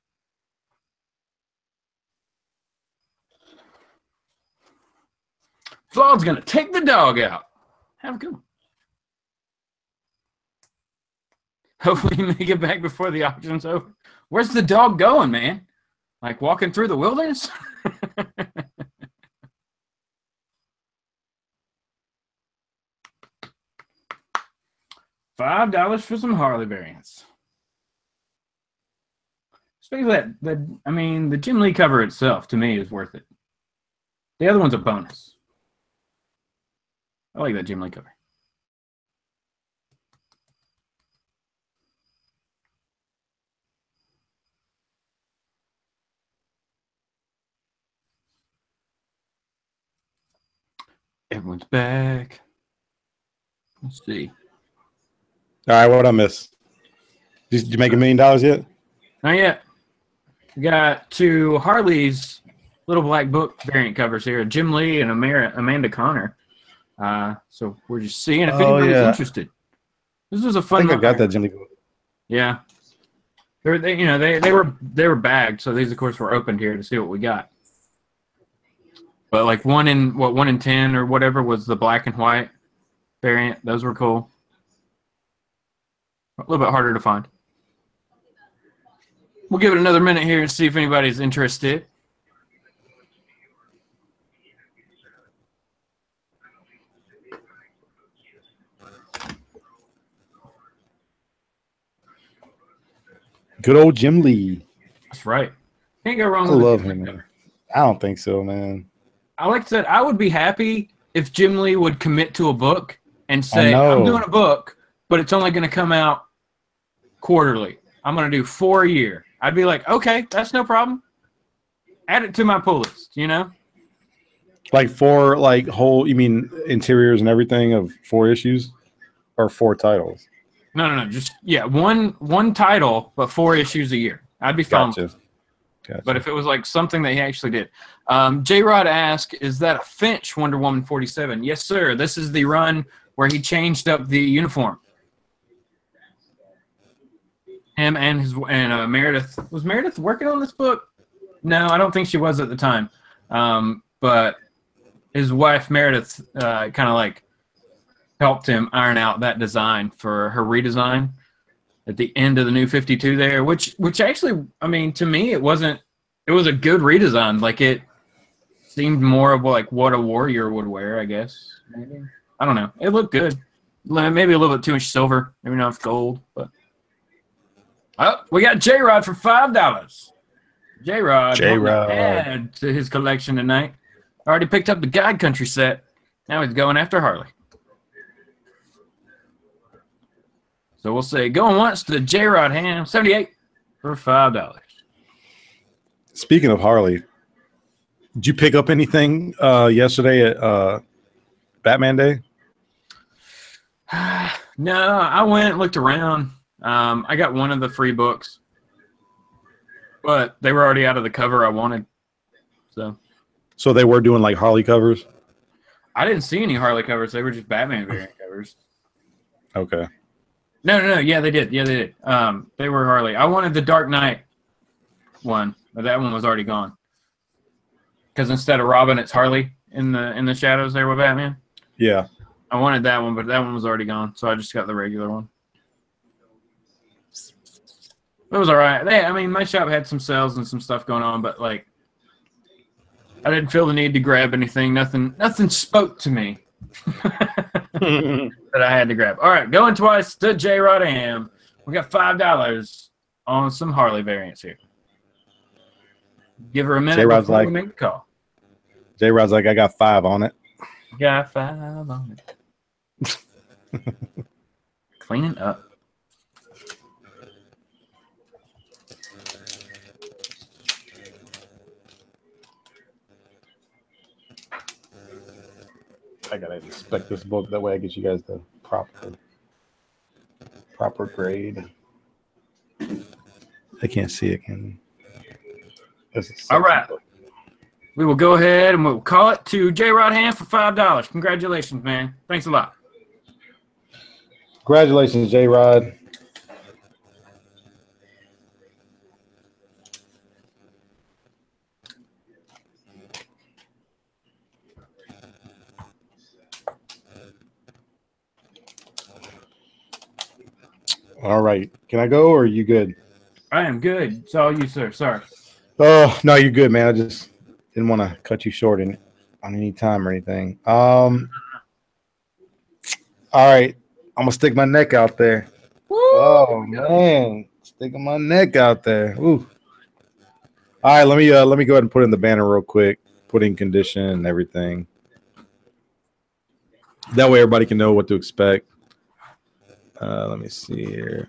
Vlog's going to take the dog out. Have a good one. Hopefully you make it back before the auction's over. Where's the dog going, man? Like walking through the wilderness? $5 for some Harley variants. Especially the Jim Lee cover itself, to me, is worth it. The other one's a bonus. I like that Jim Lee cover. Everyone's back. Let's see. All right, what I miss? Did you make $1 million yet? Not yet. We got 2 Harley's Little Black Book variant covers here. Jim Lee and Amanda Connor. So we're just seeing if anybody's interested. This was a fun. I think I got that Jim Lee book. Yeah. They were bagged, so these of course were opened here to see what we got. But like 1 in 10 or whatever was the black and white variant. Those were cool. A little bit harder to find. We'll give it another minute here and see if anybody's interested. Good old Jim Lee. That's right. Can't go wrong I with love him, man. I don't think so, man. Like I said, I would be happy if Jim Lee would commit to a book and say, I'm doing a book, but it's only going to come out quarterly. I'm going to do 4 a year. I'd be like, okay, that's no problem. Add it to my pull list, Like 4, like whole, you mean interiors and everything of 4 issues or 4 titles? No. Just, one title, but 4 issues a year. I'd be fine. Gotcha. But if it was like something that he actually did. J-Rod asked, is that a Finch Wonder Woman 47? Yes, sir. This is the run where he changed up the uniform. Him and Meredith. Was Meredith working on this book? No, I don't think she was at the time. But his wife, Meredith, kind of like helped him iron out that design for her redesign at the end of the New 52 there, which actually, to me, it was a good redesign. Like, it seemed more of like what a warrior would wear, I guess. Maybe. I don't know. It looked good. Maybe a little bit too much silver. Maybe not gold, but. Oh, we got J-Rod for $5. J-Rod. Add to his collection tonight. Already picked up the God Country set. Now he's going after Harley. So we'll say going once to J-Rod Ham, 78 for $5. Speaking of Harley, did you pick up anything yesterday at Batman Day? No, I went and looked around. I got one of the free books, but they were already out of the cover I wanted. So they were doing like Harley covers? I didn't see any Harley covers. They were just Batman variant covers. Okay. No. Yeah, they did. They were Harley. I wanted the Dark Knight one, but that one was already gone. Because instead of Robin, it's Harley in the shadows there with Batman. Yeah. I wanted that one, but that one was already gone, so I just got the regular one. It was all right. My shop had some sales and some stuff going on, but like, I didn't feel the need to grab anything. Nothing spoke to me that I had to grab. All right, going twice to J-Rod Am. We got $5 on some Harley variants here. Give her a minute before we make the call. J-Rod's like, I got 5 on it. Got 5 on it. Cleaning up. I gotta inspect this book. That way I get you guys the proper grade. I can't see it. All right. We will go ahead and we'll call it to J-Rod Ham for $5. Congratulations, man. Thanks a lot. Congratulations, J-Rod. All right. Can I go or are you good? I am good. It's all you, sir. Sorry. Oh, no, you're good, man. I just didn't want to cut you short on any time or anything. All right. I'm going to stick my neck out there. Woo! Oh, man. Sticking my neck out there. Ooh. All right, let me go ahead and put in the banner real quick. Put in condition and everything. That way everybody can know what to expect. Let me see here.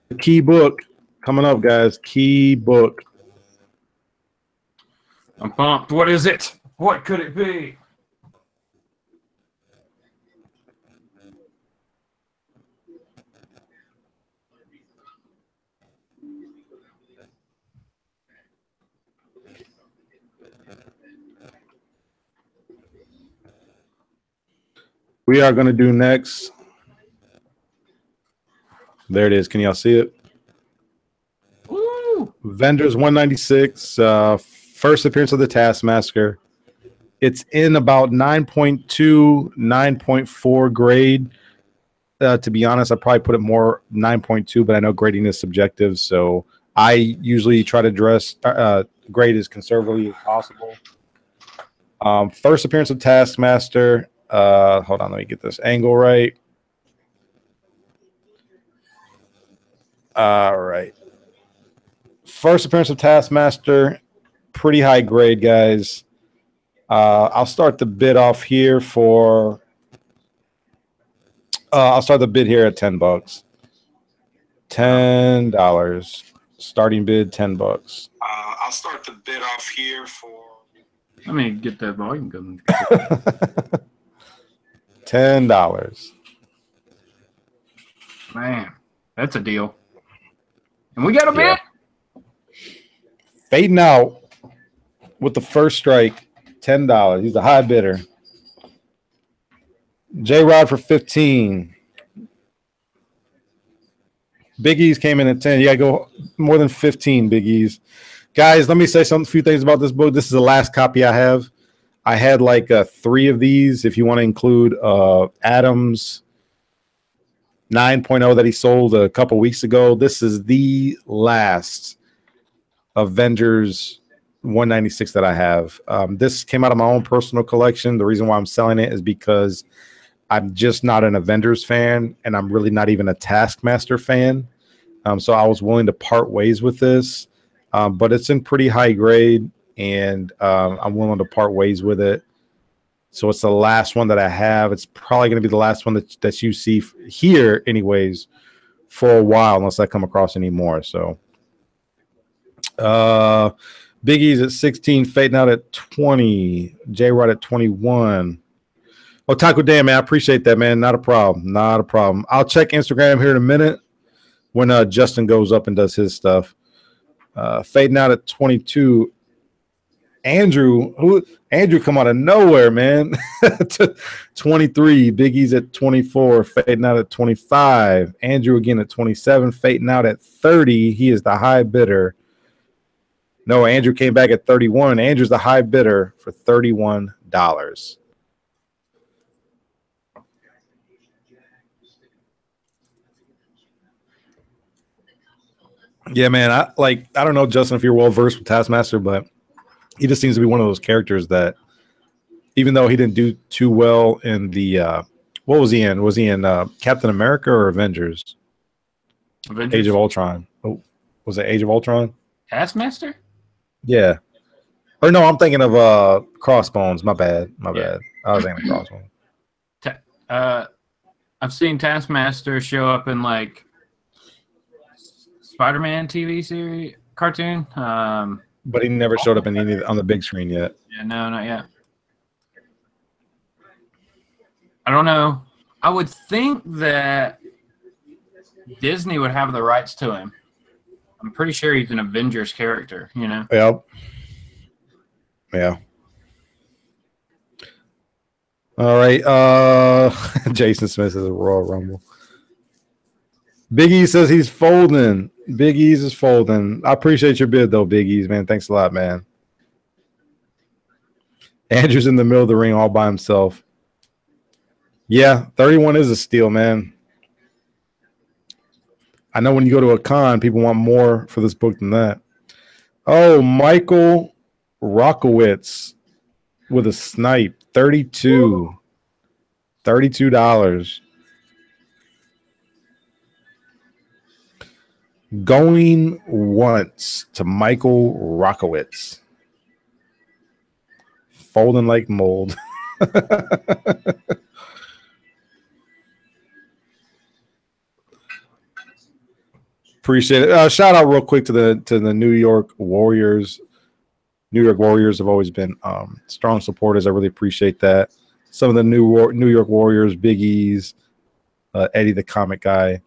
The key book coming up, guys. Key book. I'm pumped. What is it? What could it be? We are going to do next. There it is. Can y'all see it? Ooh. Avengers 196, first appearance of the Taskmaster. It's in about 9.2, 9.4 grade. To be honest, I probably put it more 9.2, but I know grading is subjective, so I usually try to grade as conservatively as possible. First appearance of Taskmaster. Hold on, let me get this angle right. All right. First appearance of Taskmaster, pretty high grade, guys. I'll start the bid off here for. I'll start the bid here at $10. $10. Starting bid $10. I'll start the bid off here for. Let me get that volume going. $10. Man, that's a deal. And we got a bid. Fading out with the first strike, $10. He's a high bidder. J-Rod for 15. Big E's came in at 10. You got to go more than 15, Big E's. Guys, let me say a few things about this book. This is the last copy I have. I had like 3 of these, if you want to include Adam's 9.0 that he sold a couple weeks ago. This is the last Avengers 196 that I have. This came out of my own personal collection. The reason why I'm selling it is because I'm just not an Avengers fan, and I'm really not even a Taskmaster fan. So I was willing to part ways with this, but it's in pretty high grade, and I'm willing to part ways with it. So it's the last one that I have. It's probably going to be the last one that you see here, anyways, for a while, unless I come across any more. So, Big E's at 16, fading out at 20, J Rod at 21. Oh, Taco Dan, man, I appreciate that, man. Not a problem. Not a problem. I'll check Instagram here in a minute when Justin goes up and does his stuff. Fading out at 22. Andrew come out of nowhere, man. 23. Biggie's at 24, fading out at 25. Andrew again at 27, fading out at 30. He is the high bidder. No, Andrew came back at 31. Andrew's the high bidder for $31. Yeah, man. I don't know, Justin, if you're well versed with Taskmaster, but he just seems to be one of those characters that, even though he didn't do too well in the what was he in? Was he in Captain America or Avengers? Age of Ultron. Oh, was it Age of Ultron? Taskmaster? Yeah. Or no, I'm thinking of Crossbones. My bad. I was thinking of Crossbones. I've seen Taskmaster show up in like Spider-Man TV series cartoon. But he never showed up in any on the big screen yet. Yeah, no, not yet. I don't know. I would think that Disney would have the rights to him. I'm pretty sure he's an Avengers character, you know? Yep. Yeah. All right. Jason Smith is a Royal Rumble. Big E says he's folding. Big E's is folding. I appreciate your bid, though, Big E's, man. Thanks a lot, man. Andrew's in the middle of the ring all by himself. Yeah, 31 is a steal, man. I know when you go to a con, people want more for this book than that. Oh, Michael Rockowitz with a snipe. 32. $32. Going once to Michael Rockowitz. Folding like mold. Appreciate it. Shout out real quick to the New York Warriors. New York Warriors have always been strong supporters. I really appreciate that. Some of the New York Warriors, Big E's, Eddie the comic guy,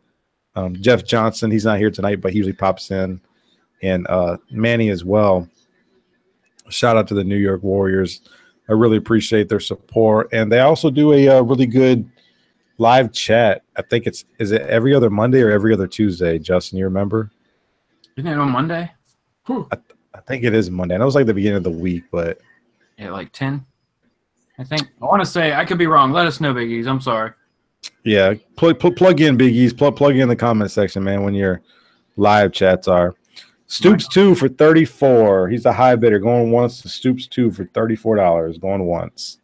Jeff Johnson. He's not here tonight, but he usually pops in, and Manny as well. Shout out to the New York Warriors. I really appreciate their support, and they also do a really good live chat. I think is it every other Monday or every other Tuesday? Justin, you remember? Isn't it on Monday? I think it is Monday. I know it was like the beginning of the week, but yeah, like 10. I think. I want to say I could be wrong. Let us know, Biggies. I'm sorry. Yeah, plug in Biggies. Plug in the comment section, man, when your live chats are. Stoops 2 for $34. He's a high bidder. Going once to Stoops 2 for $34. Going once.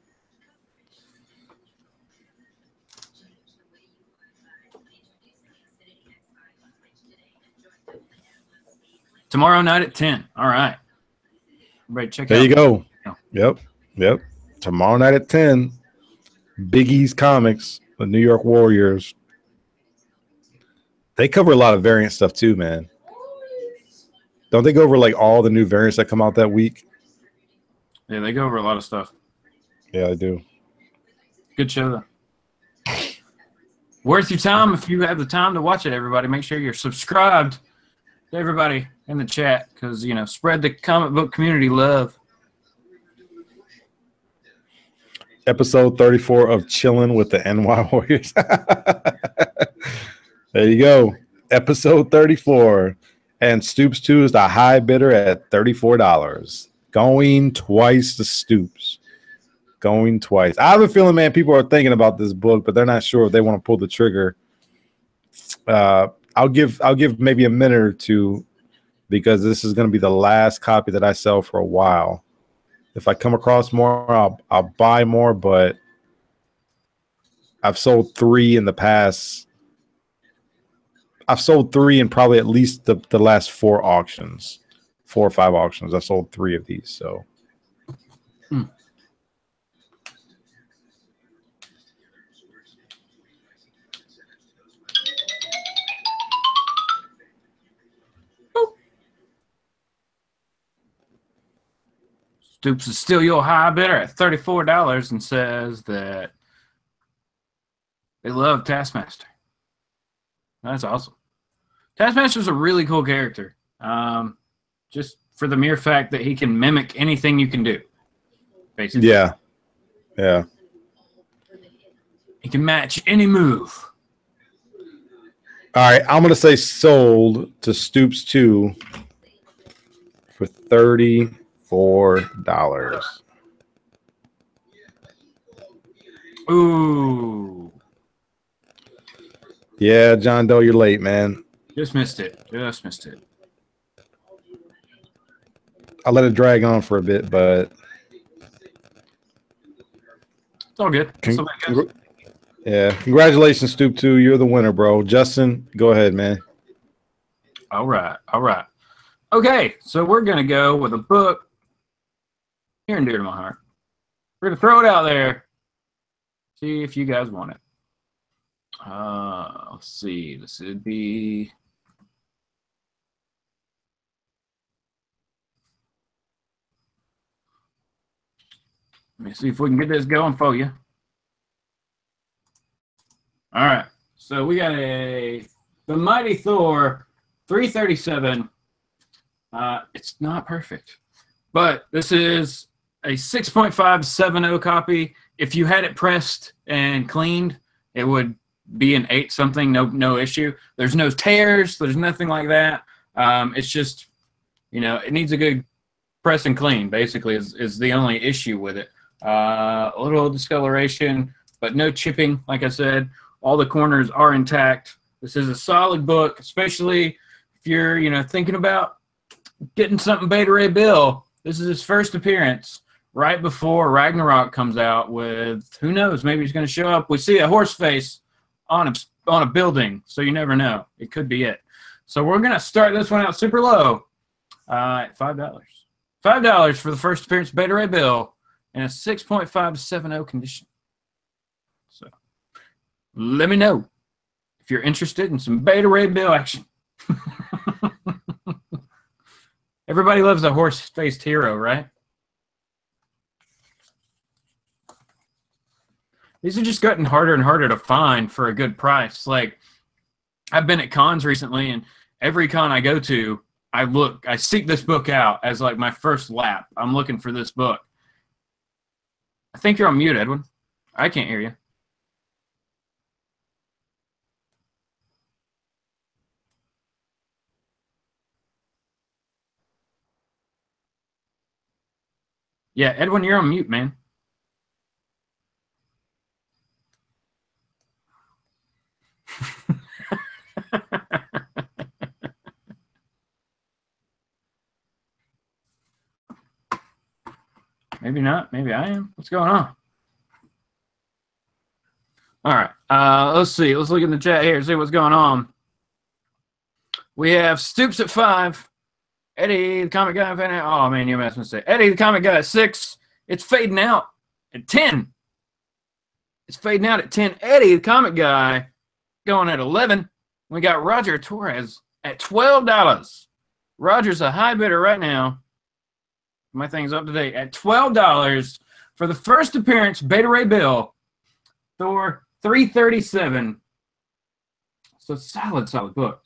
Tomorrow night at 10. All right. Everybody check there out. You go. Yep. Tomorrow night at 10. Big E's Comics, the New York Warriors. They cover a lot of variant stuff too, man. Don't they go over like all the new variants that come out that week? Yeah, they go over a lot of stuff. Yeah, I do. Good show, though. Worth your time if you have the time to watch it, everybody. Make sure you're subscribed to everybody in the chat because, you know, spread the comic book community love. Episode 34 of Chilling with the NY Warriors. There you go. Episode 34. And Stoops 2 is the high bidder at $34. Going twice to Stoops. Going twice. I have a feeling, man, people are thinking about this book, but they're not sure if they want to pull the trigger. I'll give maybe a minute or two because this is going to be the last copy that I sell for a while. If I come across more, I'll buy more, but I've sold 3 in the past. I've sold 3 in probably at least the last 4 auctions, 4 or 5 auctions. I've sold 3 of these. So, Stoops is still your high bidder at $34 and says that they love Taskmaster. That's awesome. Taskmaster's a really cool character. Just for the mere fact that he can mimic anything you can do. Basically. yeah. Yeah. He can match any move. All right. I'm going to say sold to Stoops 2 for $34. Ooh. Yeah, John Doe, you're late, man. Just missed it. Just missed it. I let it drag on for a bit, but It's all good. yeah, congratulations, Stoop 2. You're the winner, bro. Justin, go ahead, man. All right. All right. Okay, so we're going to go with a book near and dear to my heart. We're going to throw it out there. See if you guys want it. Let's see. This would be... Let me see if we can get this going for you. All right. So we got The Mighty Thor 337. It's not perfect, but this is a 6.570 copy. If you had it pressed and cleaned, it would be an 8 something, no issue. There's no tears, there's nothing like that. It's just, it needs a good press and clean, basically, is the only issue with it. A little discoloration, but no chipping, like I said. All the corners are intact. This is a solid book, especially if you're, thinking about getting something Beta Ray Bill. This is his first appearance right before Ragnarok comes out with, who knows, maybe he's going to show up. We see a horse face on a building, so you never know. It could be it. So we're going to start this one out super low at $5. $5 for the first appearance of Beta Ray Bill in a 6.570 condition. So let me know if you're interested in some Beta Ray Bill action. Everybody loves a horse-faced hero, right? These are just getting harder and harder to find for a good price. Like, I've been at cons recently, and every con I go to, I seek this book out as like my first lap. I'm looking for this book. I think you're on mute, Edwin. I can't hear you. Yeah, Edwin, you're on mute, man. Maybe not. Maybe I am. What's going on? All right. Let's see. Let's look in the chat here and see what's going on. We have Stoops at 5. Eddie, the comic guy. Oh, man, you made a mistake. Eddie, the comic guy at 6. It's fading out at 10. It's fading out at 10. Eddie, the comic guy, going at 11. We got Roger Torres at $12. Roger's a high bidder right now. My thing's up to date at $12 for the first appearance, Beta Ray Bill, Thor 337. So solid book.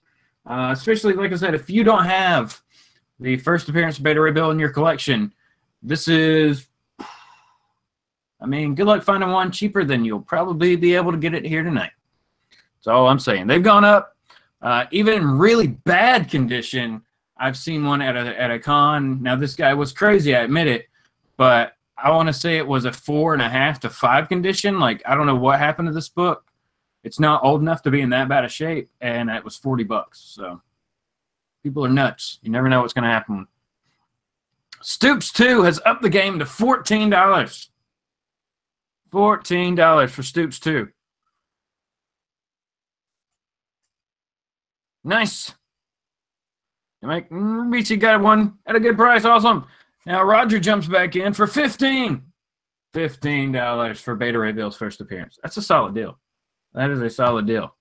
Especially, like I said, if you don't have the first appearance of Beta Ray Bill in your collection, this is, good luck finding one cheaper than you'll probably be able to get it here tonight. That's all I'm saying. They've gone up. Even in really bad condition, I've seen one at a con. Now, this guy was crazy, I admit it, but I want to say it was a 4.5 to 5 condition. Like, I don't know what happened to this book. It's not old enough to be in that bad of shape, and it was $40. So People are nuts. You never know what's going to happen. Stoops 2 has upped the game to $14. $14 for Stoops 2. Nice. Richie got one at a good price. Awesome. Now Roger jumps back in for $15. $15 for Beta Ray Bill's first appearance. That's a solid deal. That is a solid deal.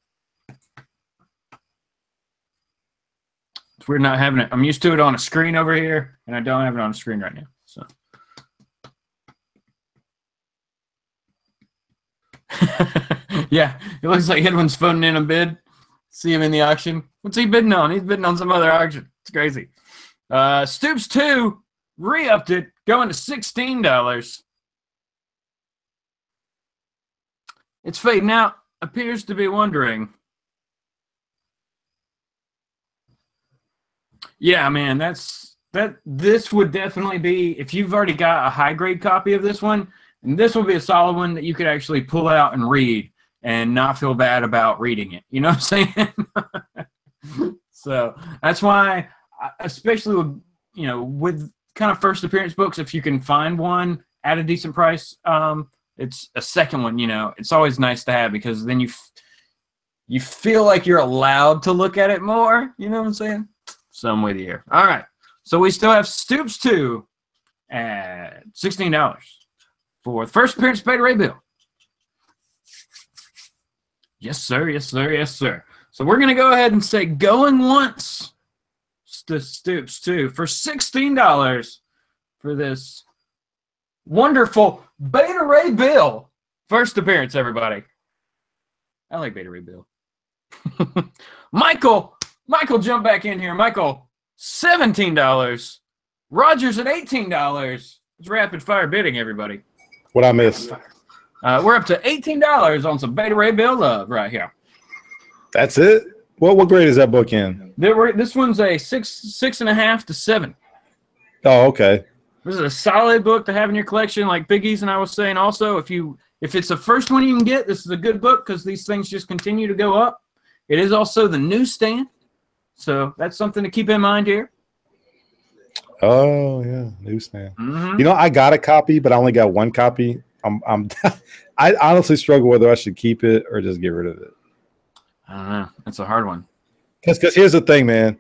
It's weird not having it. I'm used to it on a screen over here, and I don't have it on a screen right now. So, yeah, it looks like Edwin's phoning in a bid. See him in the auction. What's he bidding on? He's bidding on some other auction. It's crazy. Stoops 2 re-upped it, going to $16. It's fading out. Appears to be wondering. Yeah, man, this would definitely be, if you've already got a high grade copy of this one, and this will be a solid one that you could actually pull out and read and not feel bad about reading it. You know what I'm saying? So that's why, especially with, you know, with kind of first appearance books, if you can find one at a decent price, it's a second one, you know, it's always nice to have, because then you feel like you're allowed to look at it more. You know what I'm saying? Some way the year. All right. So we still have Stoops 2 at $16 for the first appearance Beta Ray Bill. Yes, sir. Yes, sir. Yes, sir. So we're going to go ahead and say going once to Stoops 2 for $16 for this wonderful Beta Ray Bill first appearance, everybody. I like Beta Ray Bill. Michael, jump back in here. Michael, $17. Rogers at $18. It's rapid fire bidding, everybody. What I missed? We're up to $18 on some Beta Ray Bill love right here. That's it? What grade is that book in? This one's a 6.5 to 7. Oh, okay. This is a solid book to have in your collection, like Biggie's and I was saying. Also, if it's the first one you can get, this is a good book because these things just continue to go up. It is also the newsstand, so that's something to keep in mind here. Oh yeah, newsstand. Mm-hmm. You know, I got a copy, but I only got one copy. I honestly struggle whether I should keep it or just get rid of it. I don't know. That's a hard one. Because here's the thing, man.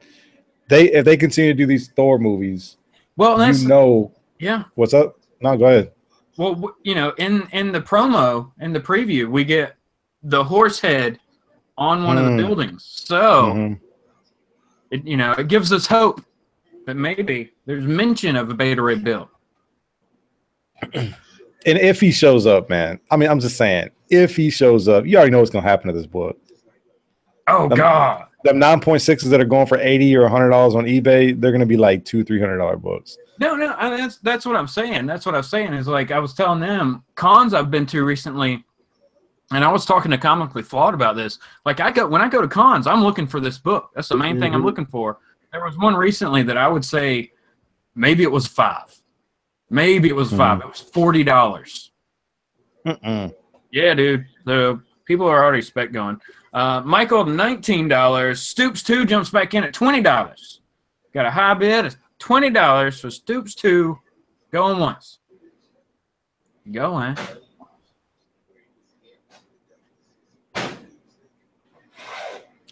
If they continue to do these Thor movies, well, that's, you know, yeah. What's up? No, go ahead. Well, you know, in the promo, in the preview, we get the horse head on one of the buildings. So, it gives us hope that maybe there's mention of a Beta Ray Bill. And if he shows up, man, I mean, I'm just saying, if he shows up, you already know what's going to happen to this book. Oh, God. Them 9.6s that are going for $80 or $100 on eBay, they're going to be like $200-300 books. No, that's what I'm saying. That's what I'm saying is, like, I was telling them, cons I've been to recently, and I was talking to Comically Flawed about this. Like, when I go to cons, I'm looking for this book. That's the main thing I'm looking for. There was one recently that I would say maybe it was $5. Maybe it was $5. It was $40. Yeah, dude. The people are already spec going. Michael, $19. Stoops 2 jumps back in at $20. Got a high bid of $20 for Stoops 2 going once. Go, man.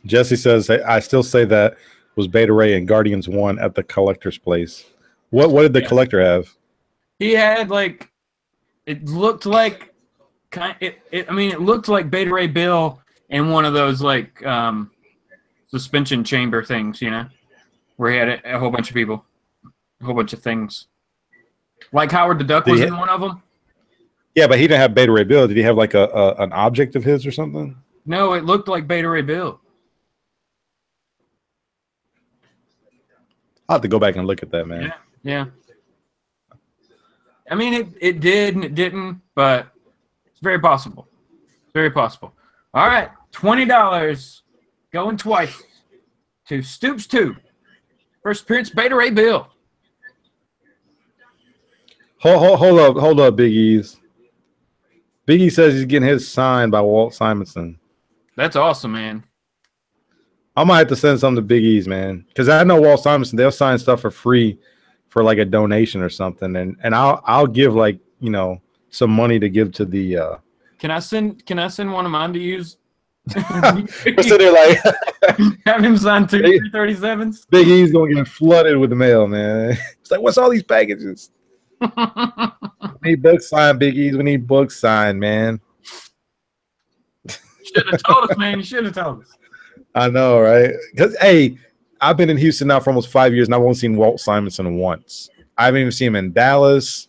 Jesse says, I still say that was Beta Ray and Guardians 1 at the collector's place. What did the collector have? He had, like, it looked like it looked like Beta Ray Bill in one of those, like, suspension chamber things, you know, where he had a whole bunch of people, a whole bunch of things. Like Howard the Duck was in one of them. Yeah, but he didn't have Beta Ray Bill. Did he have, like, an object of his or something? No, it looked like Beta Ray Bill. I'll have to go back and look at that, man. Yeah. I mean, it did and it didn't, but it's very possible. It's very possible. All right, $20 going twice to Stoops 2. First appearance, Beta Ray Bill. Hold up, Big E's. Big E says he's getting his signed by Walt Simonson. That's awesome, man. I might have to send some to Big E's, man, because I know Walt Simonson. They'll sign stuff for free for like a donation or something, and I'll give like some money to give to the. Can I send one of mine to use? So they're like, have him sign 2 337s. Big E's gonna get flooded with the mail, man. It's like, what's all these packages? We need books signed, Big E's. We need books signed, man. Should have told us, man. You should have told us. I know, right? Because hey, I've been in Houston now for almost 5 years, and I've only seen Walt Simonson once. I haven't even seen him in Dallas.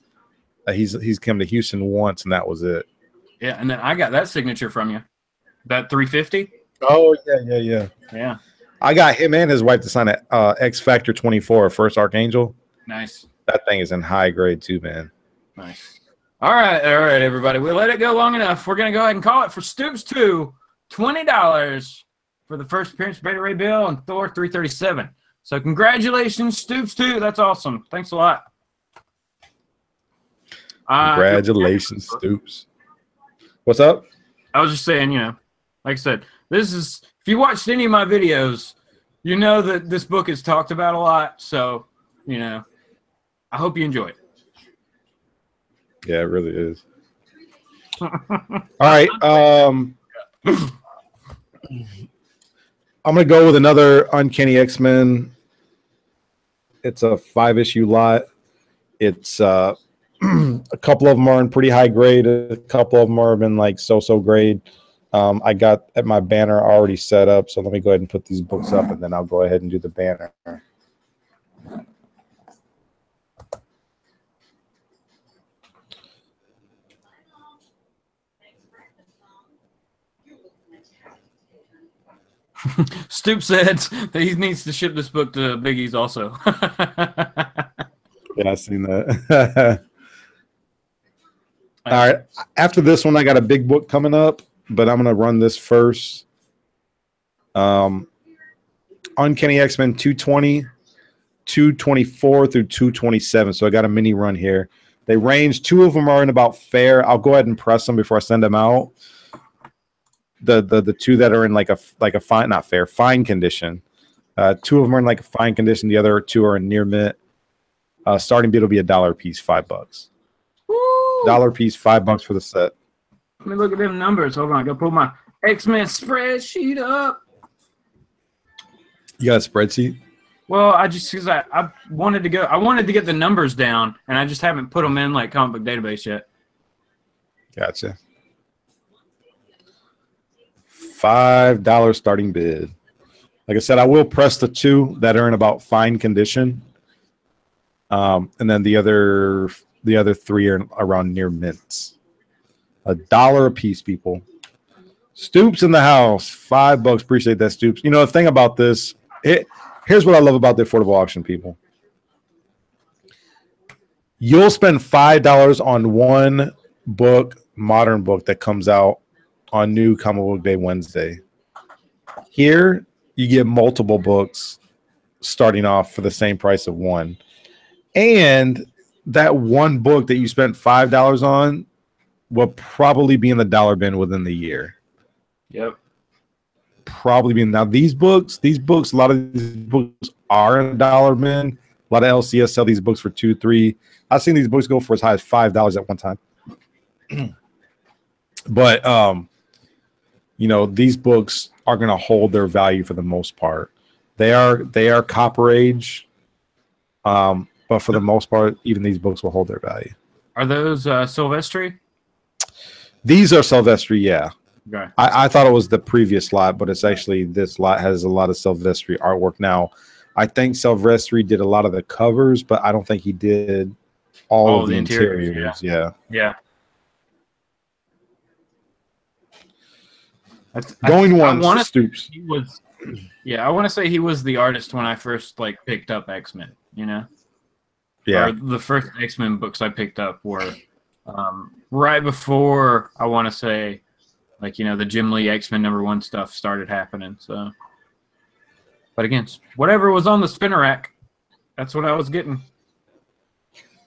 He's come to Houston once, and that was it. Yeah, and then I got that signature from you. That 350. Oh yeah. I got him and his wife to sign at X Factor 24, First Archangel. Nice. That thing is in high grade too, man. Nice. All right, everybody. We let it go long enough. We're gonna go ahead and call it for Stoops 2, $20 for the first appearance of Beta Ray Bill and Thor 337. So congratulations, Stoops 2. That's awesome. Thanks a lot. Congratulations, Stoops. What's up? I was just saying, like I said, this is, if you watched any of my videos, you know that this book is talked about a lot. So, I hope you enjoy it. Yeah, it really is. All right. I'm going to go with another Uncanny X-Men. It's a 5-issue lot. It's a couple of them are in pretty high grade. A couple of them are in like so-so grade. I got at my banner already set up, so let me go ahead and put these books up, and then I'll go ahead and do the banner. Stoop said that he needs to ship this book to Biggie's also. Yeah, I've seen that. All right. After this one, I got a big book coming up, but I'm going to run this first. Uncanny X-Men 220, 224 through 227. So I got a mini run here. They range. 2 of them are in about fair. I'll go ahead and press them before I send them out. The 2 that are in like a fine, not fair, fine condition. 2 of them are in like a fine condition. The other 2 are in near mint. Starting bid will be $1 a piece, $5. Woo! $1 piece, $5 for the set. Let me look at them numbers. Hold on, I gotta pull my X-Men spreadsheet up. You got a spreadsheet? Well, because I wanted to go. I wanted to get the numbers down, and I just haven't put them in like comic book database yet. Gotcha. $5 starting bid. Like I said, I will press the 2 that are in about fine condition, and then the other 3 are around near mints. $1 a piece, people. Stoops in the house. $5. Appreciate that, Stoops. The thing about this, here's what I love about the affordable auction, people. You'll spend $5 on one book, modern book that comes out on New Comic Book Day Wednesday. Here, you get multiple books starting off for the same price of one. And that one book that you spent $5 on will probably be in the dollar bin within the year. Yep. Probably be. Now, these books, a lot of these books are in dollar bin. A lot of LCS sell these books for $2, $3. I've seen these books go for as high as $5 at one time. But, these books are going to hold their value for the most part. They are copper age, but for the most part, even these books will hold their value. Are those Silvestri? These are Silvestri, yeah. Okay. I thought it was the previous lot, but it's actually this lot has a lot of Silvestri artwork now. I think Silvestri did a lot of the covers, but I don't think he did all of the interiors. Yeah. Going once, Stoops. He was, I want to say he was the artist when I first picked up X-Men. Yeah. Or the first X-Men books I picked up were right before, I want to say, the Jim Lee X-Men #1 stuff started happening. So, but again, whatever was on the spinner rack, that's what I was getting.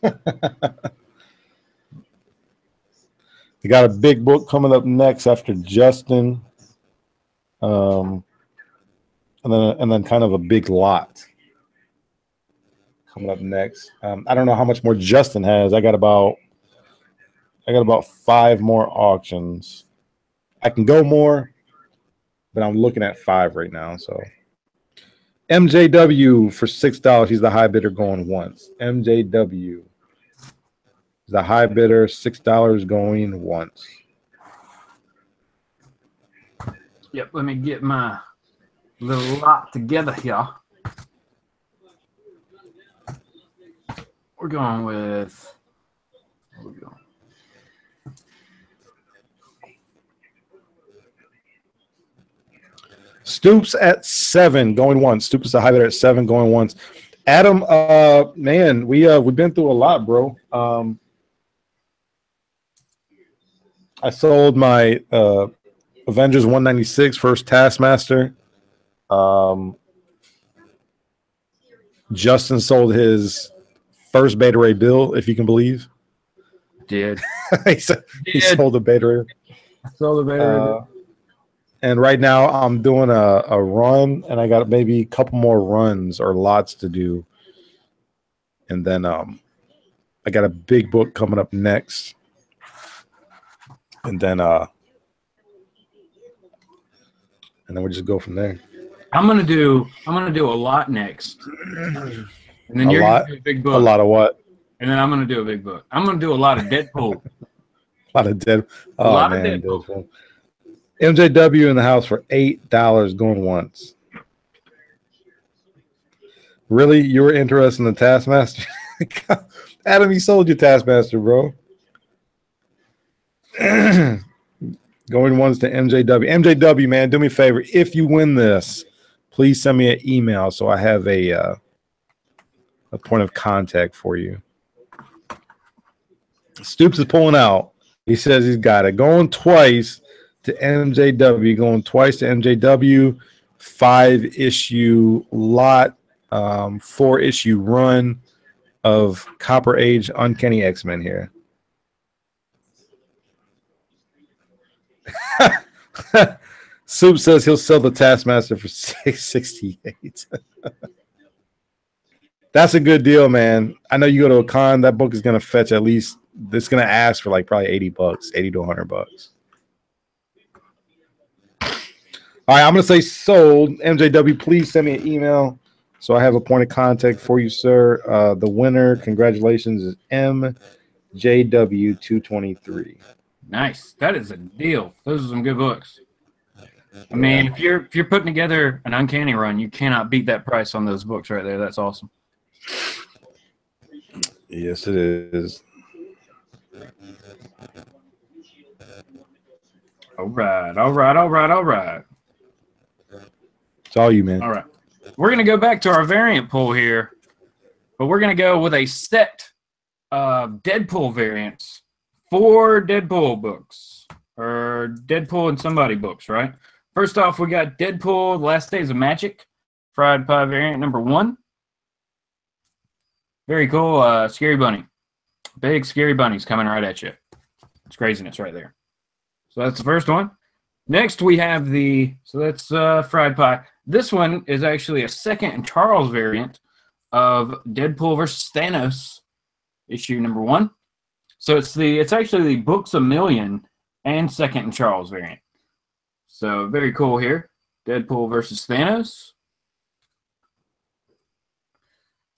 We got a big book coming up next after Justin. and then kind of a big lot coming up next. I don't know how much more Justin has. I got about 5 more auctions. I can go more, but I'm looking at 5 right now. So MJW for $6. He's the high bidder going once. MJW is the high bidder, $6 going once. Yep, let me get my little lot together here. We're going with. Where we going? Stoops at 7 going once. Stoops is a high bidder at 7 going once. Adam, man, we've been through a lot, bro. I sold my Avengers 196 first Taskmaster. Justin sold his first Beta Ray Bill, if you can believe. Did. he sold a Beta Ray. Sold a Beta Ray. And right now I'm doing a run, and I got maybe a couple more runs or lots to do. And then I got a big book coming up next. And then we'll just go from there. I'm gonna do a lot next. And then you're gonna do a big book. A lot of what? And then I'm gonna do a big book. I'm gonna do a lot of Deadpool. A lot of Deadpool. Oh, a lot man, of Deadpool. MJW in the house for $8 going once. Really? You were interested in the Taskmaster? Adam, you sold your Taskmaster, bro. Going once to MJW. MJW, man, do me a favor. If you win this, please send me an email so I have a point of contact for you. Stoops is pulling out. He says he's got it. Going twice to MJW. Going twice to MJW. 5-issue lot. 4-issue run of Copper Age Uncanny X-Men here. Soup says he'll sell the Taskmaster for $668. That's a good deal, man. I know you go to a con, that book is going to fetch at least, it's going to ask for like probably $80, $80 to $100. All right, I'm going to say sold. MJW, please send me an email so I have a point of contact for you, sir. The winner, congratulations, is MJW223. Nice. That is a deal. Those are some good books. I mean, if you're putting together an Uncanny run, you cannot beat that price on those books right there. That's awesome. Yes, it is. All right. It's all you, man. All right. We're going to go back to our variant pool here, but we're going to go with a set of Deadpool variants. 4 Deadpool books, or Deadpool and somebody books, right? First off, we got Deadpool, The Last Days of Magic, Fried Pie variant number 1. Very cool. Scary Bunny. Big Scary Bunny's coming right at you. It's craziness right there. So that's the first one. Next, we have that's Fried Pie. This one is actually a second and Charles variant of Deadpool versus Thanos, issue number 1. So it's actually the Books a Million and second and Charles variant. So very cool here. Deadpool versus Thanos.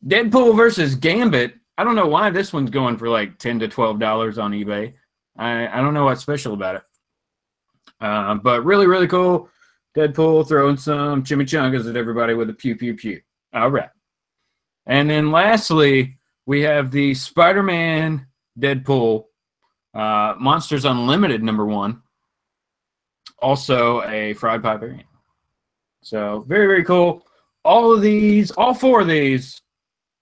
Deadpool versus Gambit. I don't know why this one's going for like $10 to $12 on eBay. I don't know what's special about it. But really, really cool. Deadpool throwing some chimichangas at everybody with a pew, pew, pew. All right. And then lastly, we have the Spider-Man Deadpool Monsters Unlimited number 1. Also a Fried Pie variant. So very, very cool. All 4 of these,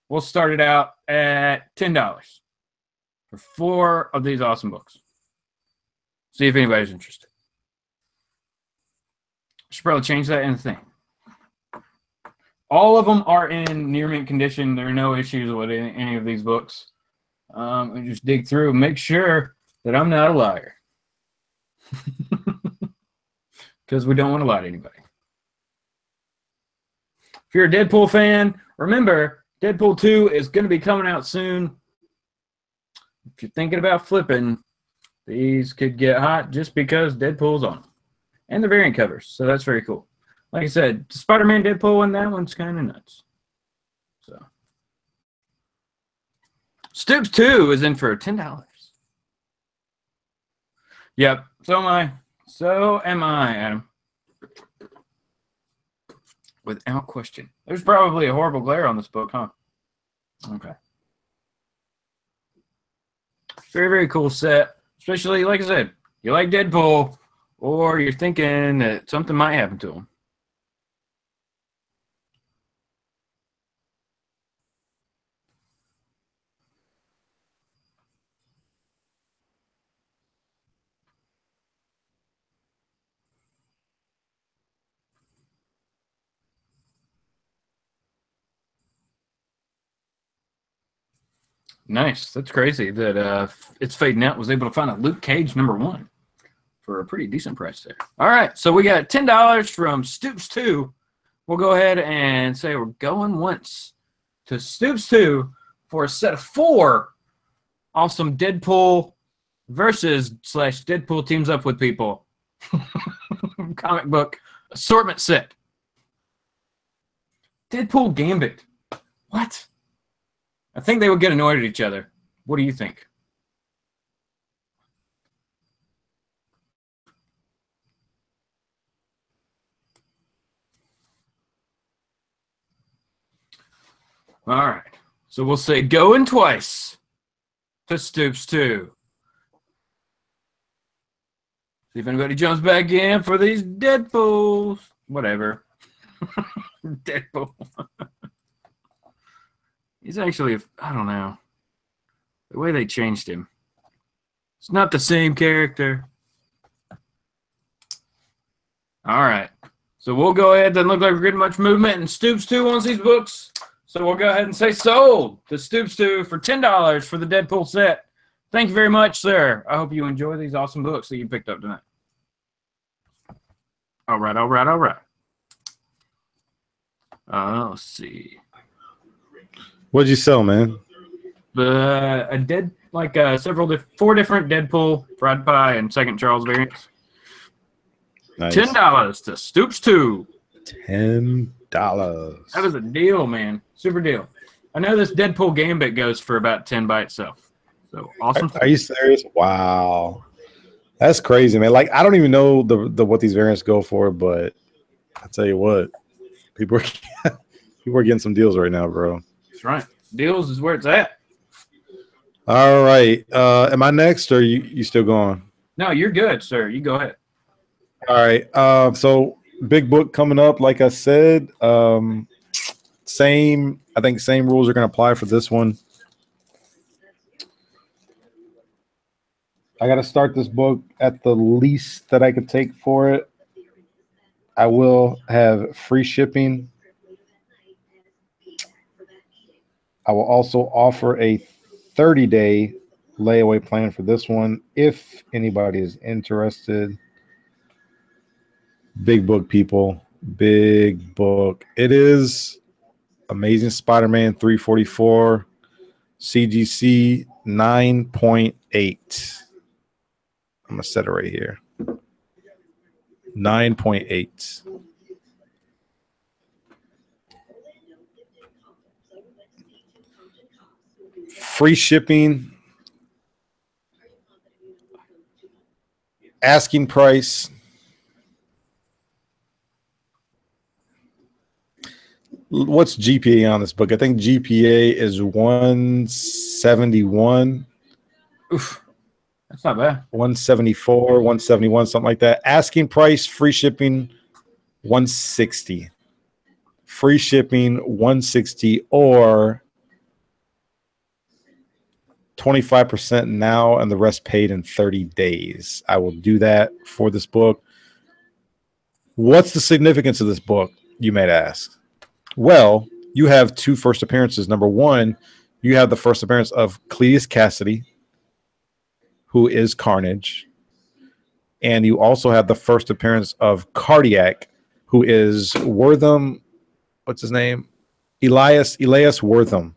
we'll start it out at $10 for 4 of these awesome books. See if anybody's interested. Should probably change that in the thing. All of them are in near mint condition. There are no issues with any of these books. We just dig through and make sure that I'm not a liar. Because we don't want to lie to anybody. If you're a Deadpool fan, remember, Deadpool 2 is going to be coming out soon. If you're thinking about flipping, these could get hot just because Deadpool's on them. And the variant covers, so that's very cool. Like I said, Spider-Man, Deadpool, and that one's kind of nuts. So, Stoops 2 is in for $10. Yep, so am I. So am I, Adam. Without question. There's probably a horrible glare on this book, huh? Okay. Very, very cool set. Especially, like I said, you like Deadpool, or you're thinking that something might happen to him. Nice. That's crazy that It's Fading Out was able to find a Luke Cage #1 for a pretty decent price there. All right, so we got $10 from Stoops 2. We'll go ahead and say we're going once to Stoops 2 for a set of 4 awesome Deadpool versus / Deadpool teams up with people comic book assortment set. Deadpool Gambit. What? I think they would get annoyed at each other. What do you think? All right. So we'll say going twice to Stoops 2. See if anybody jumps back in for these Deadpools. Whatever. Deadpool. He's actually, I don't know. The way they changed him. It's not the same character. All right. So we'll go ahead. Doesn't look like we're getting much movement. And Stoops 2 wants these books. So we'll go ahead and say sold to Stoops 2 for $10 for the Deadpool set. Thank you very much, sir. I hope you enjoy these awesome books that you picked up tonight. All right, all right, all right. Let's see. What'd you sell, man? Four different Deadpool, fried pie, and second Charles variants. Nice. $10 to Stoops 2. $10. That is a deal, man. Super deal. I know this Deadpool Gambit goes for about 10 by itself. So awesome. Are you serious? Wow. That's crazy, man. Like, I don't even know what these variants go for, but I tell you what, people are getting some deals right now, bro. That's right. Deals is where it's at. All right. Am I next, or you still going? No, you're good, sir. You go ahead. All right. So big book coming up. Like I said, I think same rules are going to apply for this one. I got to start this book at the least that I could take for it. I will have free shipping. I will also offer a 30-day layaway plan for this one if anybody is interested. Big book, people. Big book. It is Amazing Spider-Man 344 CGC 9.8. I'm going to set it right here. 9.8. Free shipping. Asking price. What's GPA on this book? I think GPA is 171. Oof. That's not bad. 174, 171, something like that. Asking price, free shipping, 160. Free shipping, 160, or 25% now and the rest paid in 30 days. I will do that for this book. What's the significance of this book, you might ask? Well, you have 2 first appearances. Number one, you have the first appearance of Cletus Cassidy, who is Carnage. And you also have the first appearance of Cardiac, who is Wortham what's his name? Elias Wortham.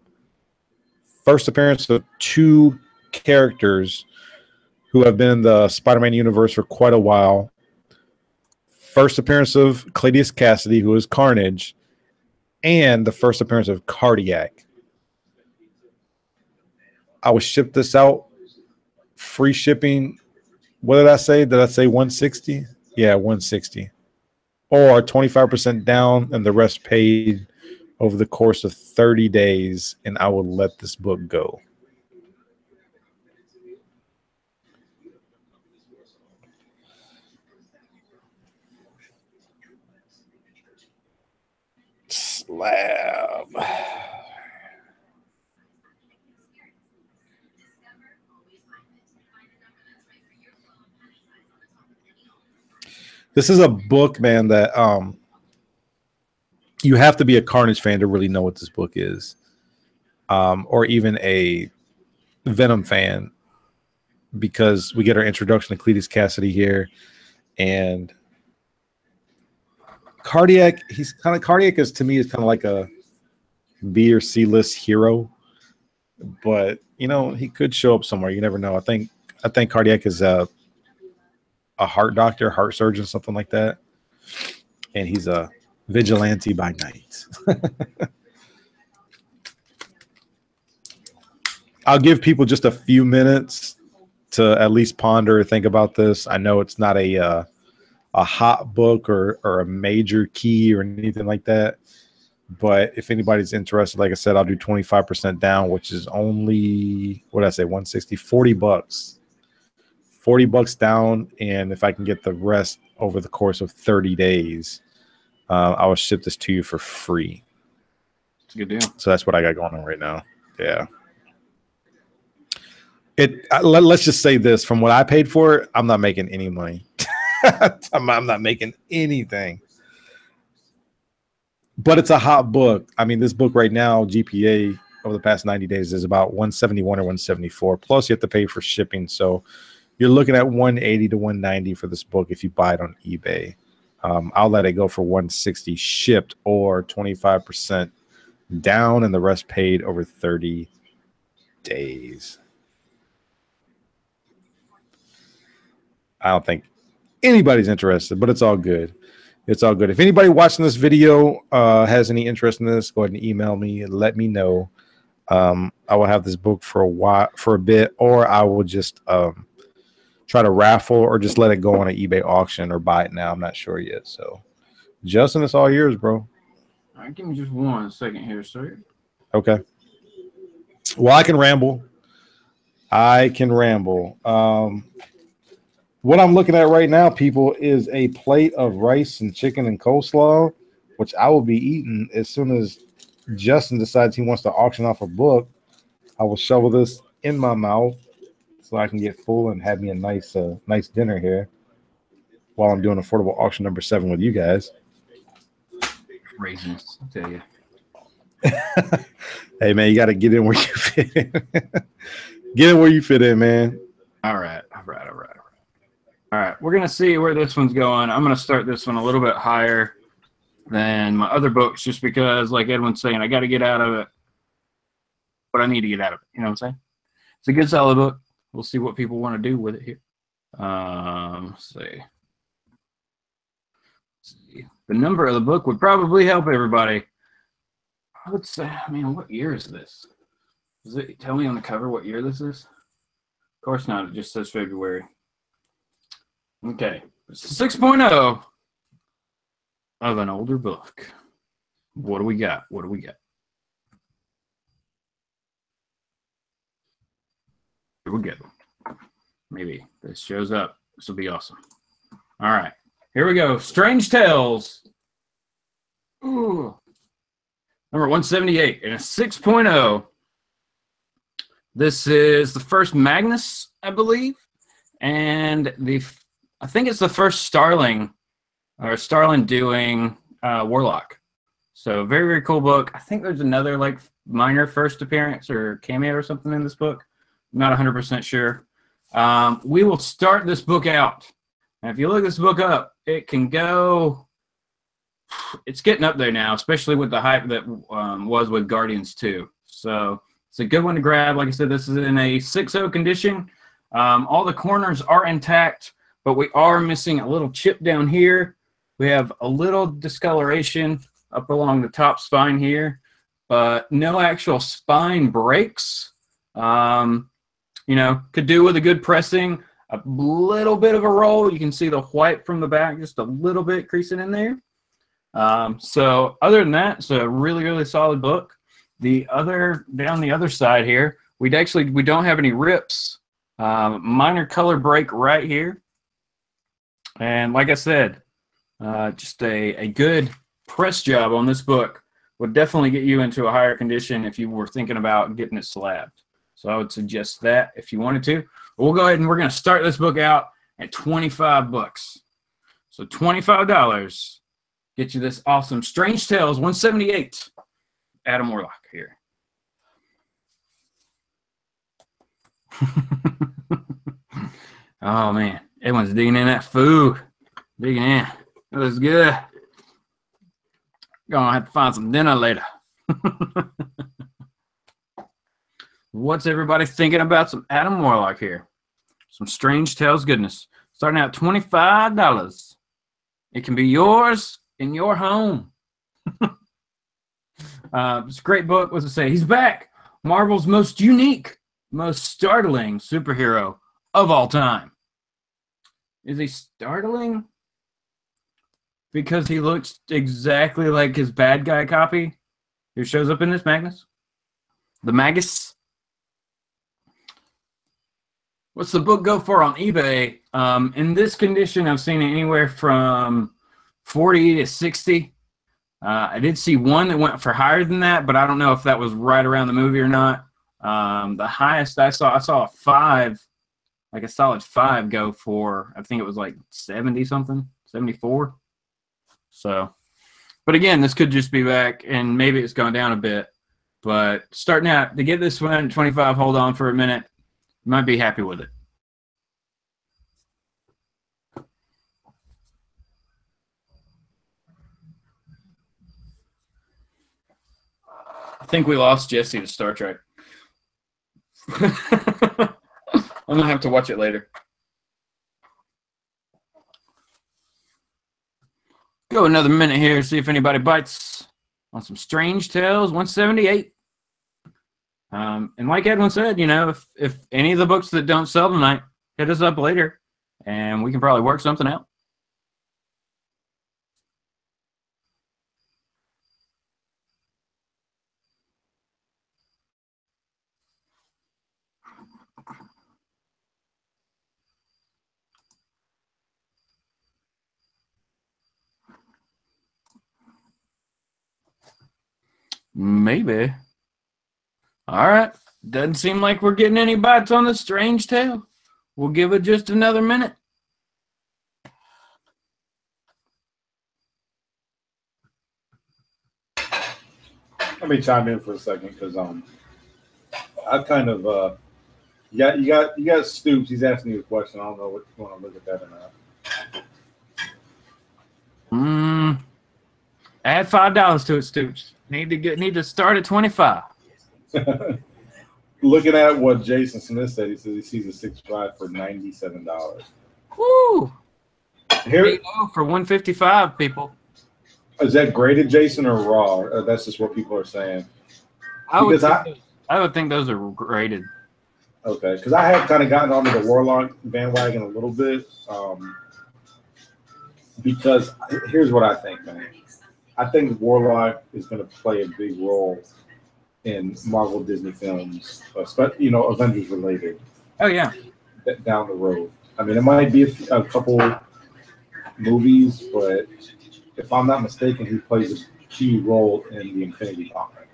First appearance of two characters who have been in the Spider-Man universe for quite a while. First appearance of Cletus Cassidy, who is Carnage, and the first appearance of Cardiac. I would ship this out. Free shipping. What did I say? Did I say 160? Yeah, 160. Or 25% down and the rest paid over the course of 30 days, and I will let this book go. Slab. This is a book, man, that you have to be a Carnage fan to really know what this book is, or even a Venom fan, because we get our introduction to Cletus Cassidy here, and Cardiac. Cardiac is, to me, is kind of like a B or C list hero, but you know, he could show up somewhere. You never know. I think Cardiac is a heart doctor, heart surgeon, something like that, and he's a vigilante by night. I'll give people just a few minutes to at least ponder or think about this. I know it's not a hot book or a major key or anything like that, but if anybody's interested, like I said, I'll do 25% down, which is only, what did I say, 160, $40. $40 down, and if I can get the rest over the course of 30 days, I will ship this to you for free. It's a good deal. So that's what I got going on right now. Yeah. Let's just say this: from what I paid for it, I'm not making any money. I'm not making anything. But it's a hot book. I mean, this book right now, GPA over the past 90 days is about 171 or 174. Plus, you have to pay for shipping, so you're looking at 180 to 190 for this book if you buy it on eBay. I'll let it go for 160 shipped, or 25% down and the rest paid over 30 days. I don't think anybody's interested, but it's all good. It's all good. If anybody watching this video has any interest in this, go ahead and email me and let me know. I will have this book for a bit, or I will just try to raffle or just let it go on an eBay auction or buy it now. I'm not sure yet. So, Justin, it's all yours, bro. All right, give me just 1 second here, sir. Okay. Well, I can ramble. What I'm looking at right now, people, is a plate of rice and chicken and coleslaw, which I will be eating as soon as Justin decides he wants to auction off a book. I will shovel this in my mouth so I can get full and have me a nice dinner here while I'm doing affordable auction number 7 with you guys. Raisins, I'll tell you. Hey, man, you got to get in where you fit in. Get in where you fit in, man. All right. All right, we're going to see where this one's going. I'm going to start this one a little bit higher than my other books, just because, like Edwin's saying, I got to get out of it what I need to get out of it. You know what I'm saying? It's a good, solid book. We'll see what people want to do with it here. Let's see. The number of the book would probably help everybody. I would say, I mean, what year is this? Does it tell me on the cover what year this is? Of course not. It just says February. Okay. It's 6.0 of an older book. What do we got? Here we go. Maybe this shows up. This will be awesome. All right. Here we go. Strange Tales. Ooh. Number 178 and a 6.0. This is the first Magnus, I believe. And I think it's the first Starling doing Warlock. So very, very cool book. I think there's another like minor first appearance or cameo or something in this book. I'm not 100% sure. We will start this book out. And if you look this book up, it can go it's getting up there now, especially with the hype that was with Guardians 2. So it's a good one to grab. Like I said, this is in a 6.0 condition. All the corners are intact, but we are missing a little chip down here. We have a little discoloration up along the top spine here, but no actual spine breaks. You know, could do with a good pressing, a little bit of a roll. You can see the white from the back, just a little bit creasing in there. So other than that, it's a really, really solid book. Down the other side here, we don't have any rips. Minor color break right here. And like I said, just a good press job on this book would definitely get you into a higher condition if you were thinking about getting it slabbed. So I would suggest that if you wanted to. We'll go ahead and we're going to start this book out at $25. So $25 get you this awesome Strange Tales 178 Adam Warlock here. Oh man, everyone's digging in that food. Digging in. It looks good. Gonna have to find some dinner later. What's everybody thinking about some Adam Warlock here? Some Strange Tales goodness. Starting out $25. It can be yours in your home. It's a great book. What's it say? He's back. Marvel's most unique, most startling superhero of all time. Is he startling? Because he looks exactly like his bad guy copy who shows up in this Magnus. The Magus. What's the book go for on eBay? In this condition, I've seen it anywhere from 40 to 60. I did see one that went for higher than that, but I don't know if that was right around the movie or not. The highest I saw a 5, like a solid 5 go for, I think it was like 70 something, 74. So, but again, this could just be back, and maybe it's gone down a bit. But starting out, to get this one at 25, hold on for a minute. You might be happy with it. I think we lost Jesse to Star Trek. I'm going to have to watch it later. Go another minute here, see if anybody bites on some Strange Tales 178. And like Edwin said, you know, if any of the books that don't sell tonight, hit us up later, and we can probably work something out. Maybe. All right. Doesn't seem like we're getting any bites on the Strange Tale. We'll give it just another minute. Let me chime in for a second because I've kind of you got Stoops. He's asking you a question. I don't know what you want to look at that or not. Add $5 to it, Stoops. Need to start at 25. Looking at what Jason Smith said, he says he sees a 6.5 for $97. Woo! Here you go for 155, people. Is that graded, Jason, or raw? That's just what people are saying. I would think those are graded. Okay, because I have kind of gotten onto the Warlock bandwagon a little bit. Because here's what I think, man. I think Warlock is going to play a big role in Marvel Disney films, you know, Avengers related. Oh yeah, down the road. I mean, it might be a couple movies, but if I'm not mistaken, he plays a key role in the Infinity Gauntlet.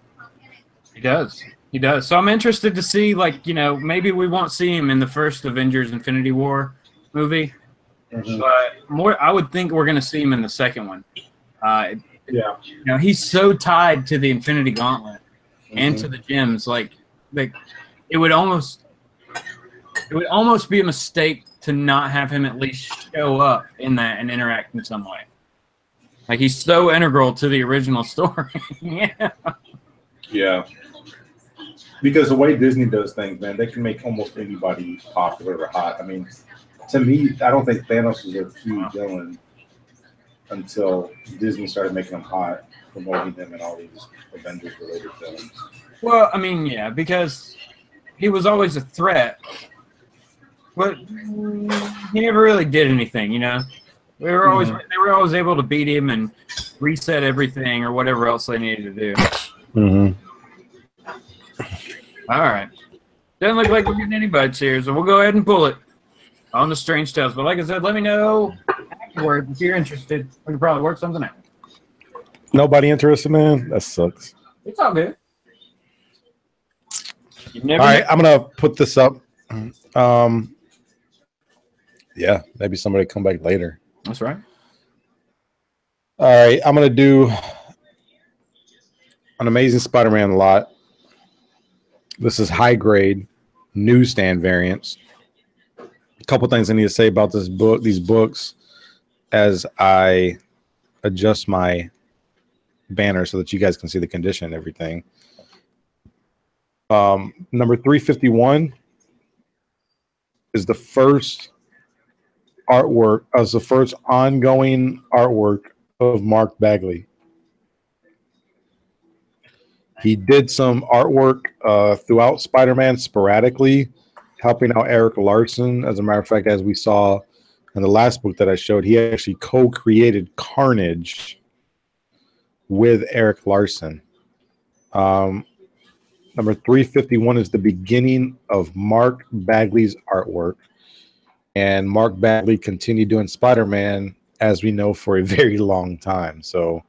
He does. He does. So I'm interested to see, like, you know, maybe we won't see him in the first Avengers Infinity War movie, but I would think we're going to see him in the second one. Yeah, you know, he's so tied to the Infinity Gauntlet and to the gems. Like it would almost be a mistake to not have him at least show up in that and interact in some way. Like he's so integral to the original story. Yeah. Yeah. Because the way Disney does things, man, they can make almost anybody popular or hot. I mean, to me, I don't think Thanos was a key villain until Disney started making them hot, promoting them in all these Avengers-related films. Well, I mean, yeah, because he was always a threat, but he never really did anything. You know, they were always able to beat him and reset everything or whatever else they needed to do. Mm-hmm. All right. Doesn't look like we're getting any bites here, so we'll go ahead and pull it on the Strange Tales. But like I said, let me know afterwards if you're interested. We can probably work something out. Nobody interested, man? That sucks. It's all good. All right, I'm going to put this up. Yeah, maybe somebody come back later. That's right. All right, I'm going to do an Amazing Spider-Man lot. This is high grade newsstand variants. A couple things I need to say about this book, these books, as I adjust my banner so that you guys can see the condition and everything. Number 351 is the first artwork, as the first ongoing artwork of Mark Bagley. He did some artwork throughout Spider-Man sporadically, helping out Eric Larson. As a matter of fact, as we saw in the last book that I showed, he actually co-created Carnage with Eric Larson. Number 351 is the beginning of Mark Bagley's artwork. And Mark Bagley continued doing Spider-Man, as we know, for a very long time. So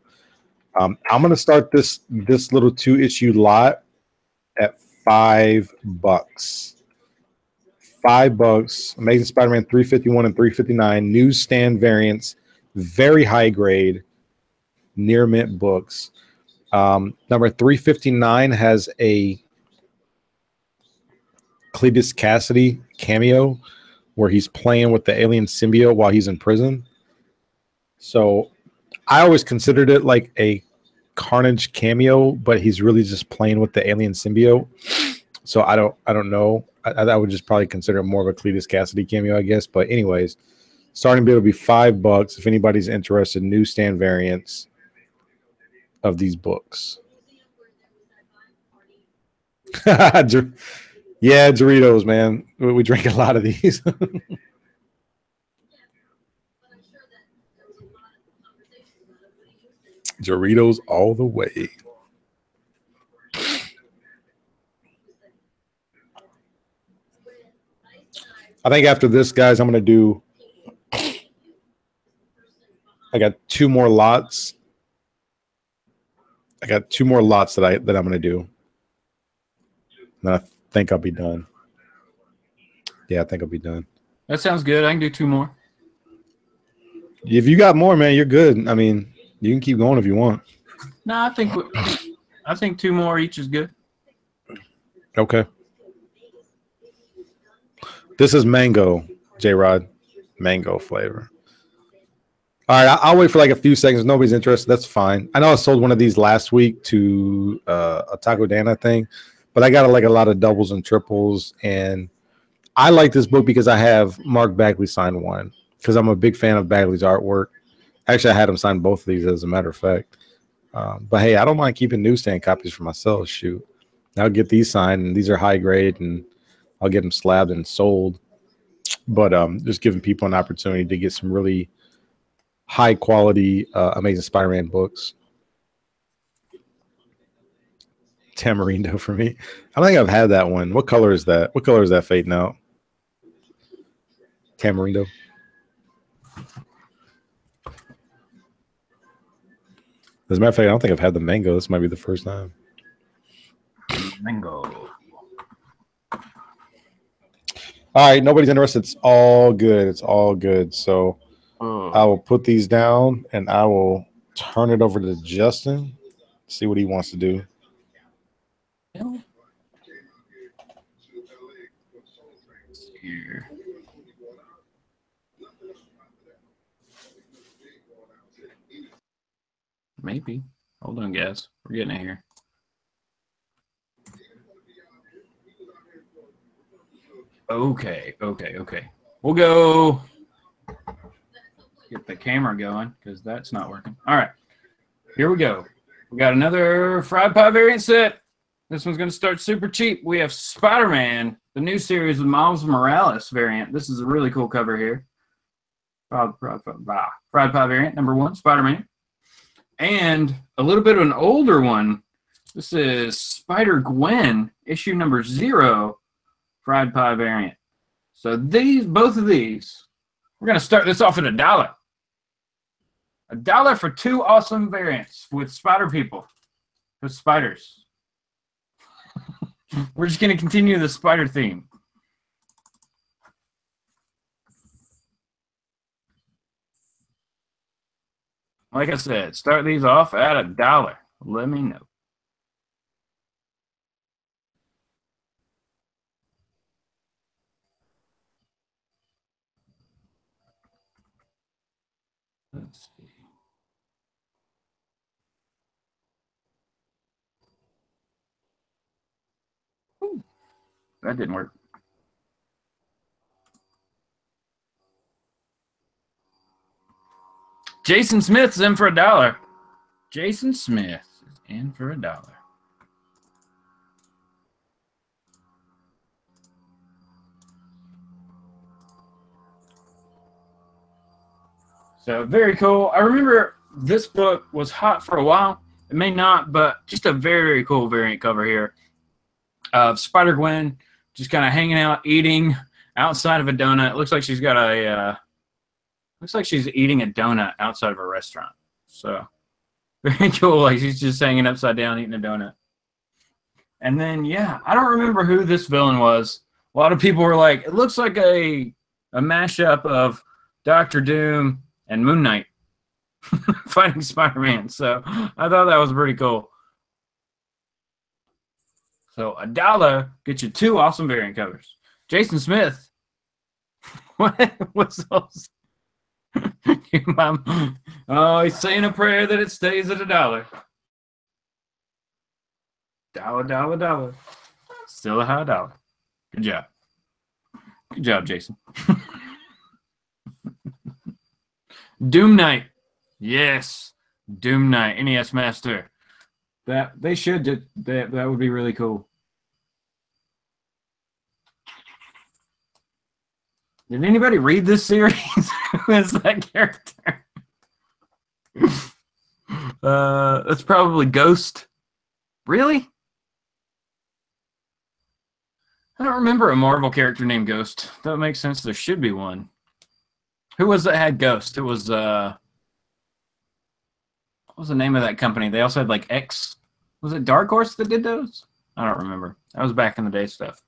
I'm going to start this little 2-issue lot at $5. $5. Amazing Spider-Man 351 and 359 newsstand variants, very high grade, near mint books. Number 359 has a Cletus Cassidy cameo where he's playing with the alien symbiote while he's in prison. So I always considered it like a Carnage cameo, but he's really just playing with the alien symbiote. So I don't know. I would just probably consider it more of a Cletus Cassidy cameo, I guess. But anyways, starting bid will be $5 if anybody's interested in newsstand variants of these books. Yeah, Doritos, man. We drink a lot of these. Doritos all the way. I think after this, guys, I'm going to do. I got 2 more lots. I got 2 more lots that I'm going to do. And I think I'll be done. Yeah, I think I'll be done. That sounds good. I can do 2 more. If you got more, man, you're good. I mean, you can keep going if you want. No, I think 2 more each is good. Okay. This is mango, J-Rod. Mango flavor. All right, I'll wait for like a few seconds. If nobody's interested, that's fine. I know I sold one of these last week to a Taco Dana thing, but I got like a lot of doubles and triples. And I like this book because I have Mark Bagley sign one because I'm a big fan of Bagley's artwork. Actually, I had him sign both of these, as a matter of fact. But hey, I don't mind keeping newsstand copies for myself. Shoot, I'll get these signed, and these are high grade, and I'll get them slabbed and sold. But just giving people an opportunity to get some really high quality Amazing Spider-Man books. Tamarindo for me. I don't think I've had that one. What color is that? What color is that fading out? Tamarindo. As a matter of fact, I don't think I've had the mango. This might be the first time. Mango. All right, nobody's interested. It's all good. It's all good. So I will put these down and I will turn it over to Justin. See what he wants to do. Here. Maybe. Hold on, guys. We're getting it here. Okay. We'll go get the camera going because that's not working. All right. Here we go. We got another fried pie variant set. This one's going to start super cheap. We have Spider-Man, the new series with Miles Morales variant. This is a really cool cover here. Fried pie variant, number 1, Spider-Man. And a little bit of an older one. This is Spider-Gwen, issue number 0, fried pie variant. So both of these, we're going to start this off at $1. $1 for 2 awesome variants with spider people, with spiders. We're just going to continue the spider theme. Like I said, start these off at $1. Let me know. Let's see. Ooh, that didn't work. Jason Smith's in for $1. Jason Smith is in for $1. So very cool. I remember this book was hot for a while. It may not, but just a very, very cool variant cover here of Spider-Gwen just kind of hanging out, eating outside of a donut. It looks like she's got a looks like she's eating a donut outside of a restaurant. So very cool. Like she's just hanging upside down eating a donut. And then, yeah, I don't remember who this villain was. A lot of people were like, it looks like a mashup of Doctor Doom and Moon Knight fighting Spider-Man. So I thought that was pretty cool. So $1 gets you 2 awesome variant covers. Jason Smith. What's those? Oh, he's saying a prayer that it stays at $1. $1. Still a high $1. Good job. Good job, Jason. Doom Knight. Yes. Doom Knight. NES Master. That they should do, that would be really cool. Did anybody read this series? Who is that character? That's probably Ghost. Really? I don't remember a Marvel character named Ghost. That makes sense. There should be one. Who was that had Ghost? It was what was the name of that company? They also had like X. Was it Dark Horse that did those? I don't remember. That was back in the day stuff.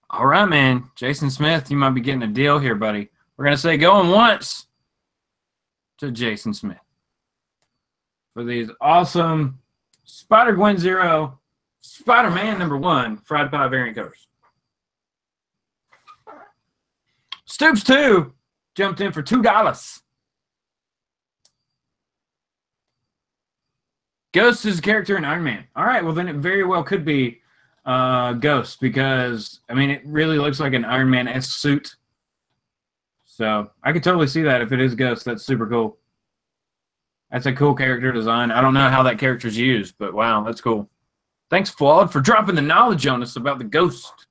All right, man. Jason Smith, you might be getting a deal here, buddy. We're going to say going once to Jason Smith for these awesome Spider-Gwen 0, Spider-Man number 1, fried pie variant covers. Stoops 2 jumped in for $2. Ghost is a character in Iron Man. All right, well, then it very well could be Ghost because, I mean, it really looks like an Iron Man-esque suit. So I could totally see that if it is Ghost. That's super cool. That's a cool character design. I don't know how that character's used, but wow, that's cool. Thanks, Flawed, for dropping the knowledge on us about the Ghost.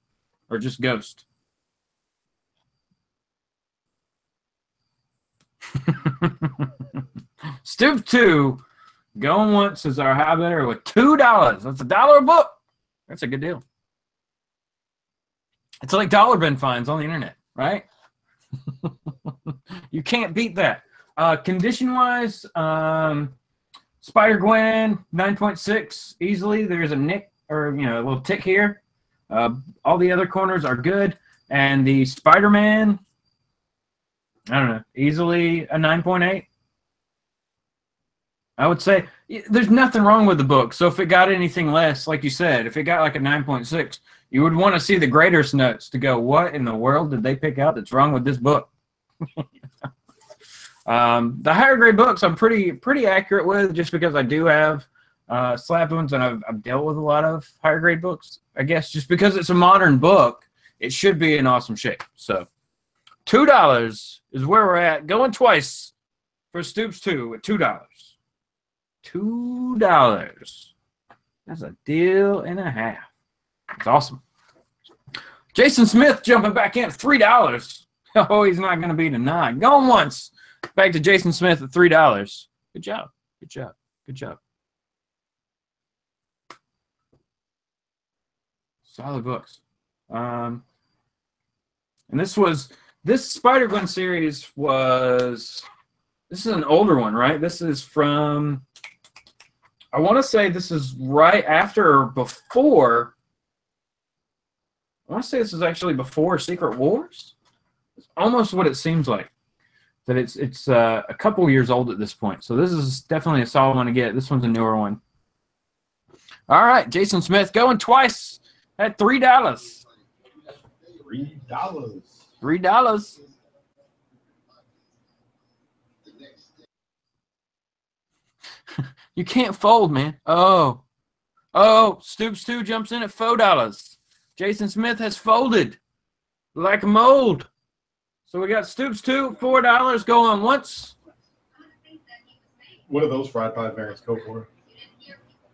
Or just Ghost. Stoop 2 going once is our high bidder with $2. That's $1 a book. That's a good deal. It's like dollar bin finds on the internet, right? You can't beat that. Condition-wise, Spider-Gwen 9.6 easily. There's a nick or a little tick here. All the other corners are good, and the Spider-Man, I don't know, easily a 9.8. I would say there's nothing wrong with the book. So if it got anything less, like you said, if it got like a 9.6, you would want to see the graders notes to go, what in the world did they pick out that's wrong with this book? The higher grade books I'm pretty accurate with, just because I do have slab ones, and I've dealt with a lot of higher grade books. I guess just because it's a modern book, it should be in awesome shape. So $2 is where we're at. Going twice for Stoops 2 at $2. $2. That's a deal and a half. It's awesome. Jason Smith jumping back in at $3. Oh, he's not going to be denied. Going once. Back to Jason Smith at $3. Good job. Good job. Good job. Solid books. And this Spider-Gwen series was, this is an older one, right? This is from, I want to say this is right after or before, I want to say this is actually before Secret Wars. It's almost what it seems like. That it's a couple years old at this point. So this is definitely a solid one to get. This one's a newer one. All right, Jason Smith going twice at $3. $3. $3. You can't fold, man. Oh, Stoops 2 jumps in at $4. Jason Smith has folded like a mold. So we got Stoops 2, $4 going once. What do those fried pie variants go for?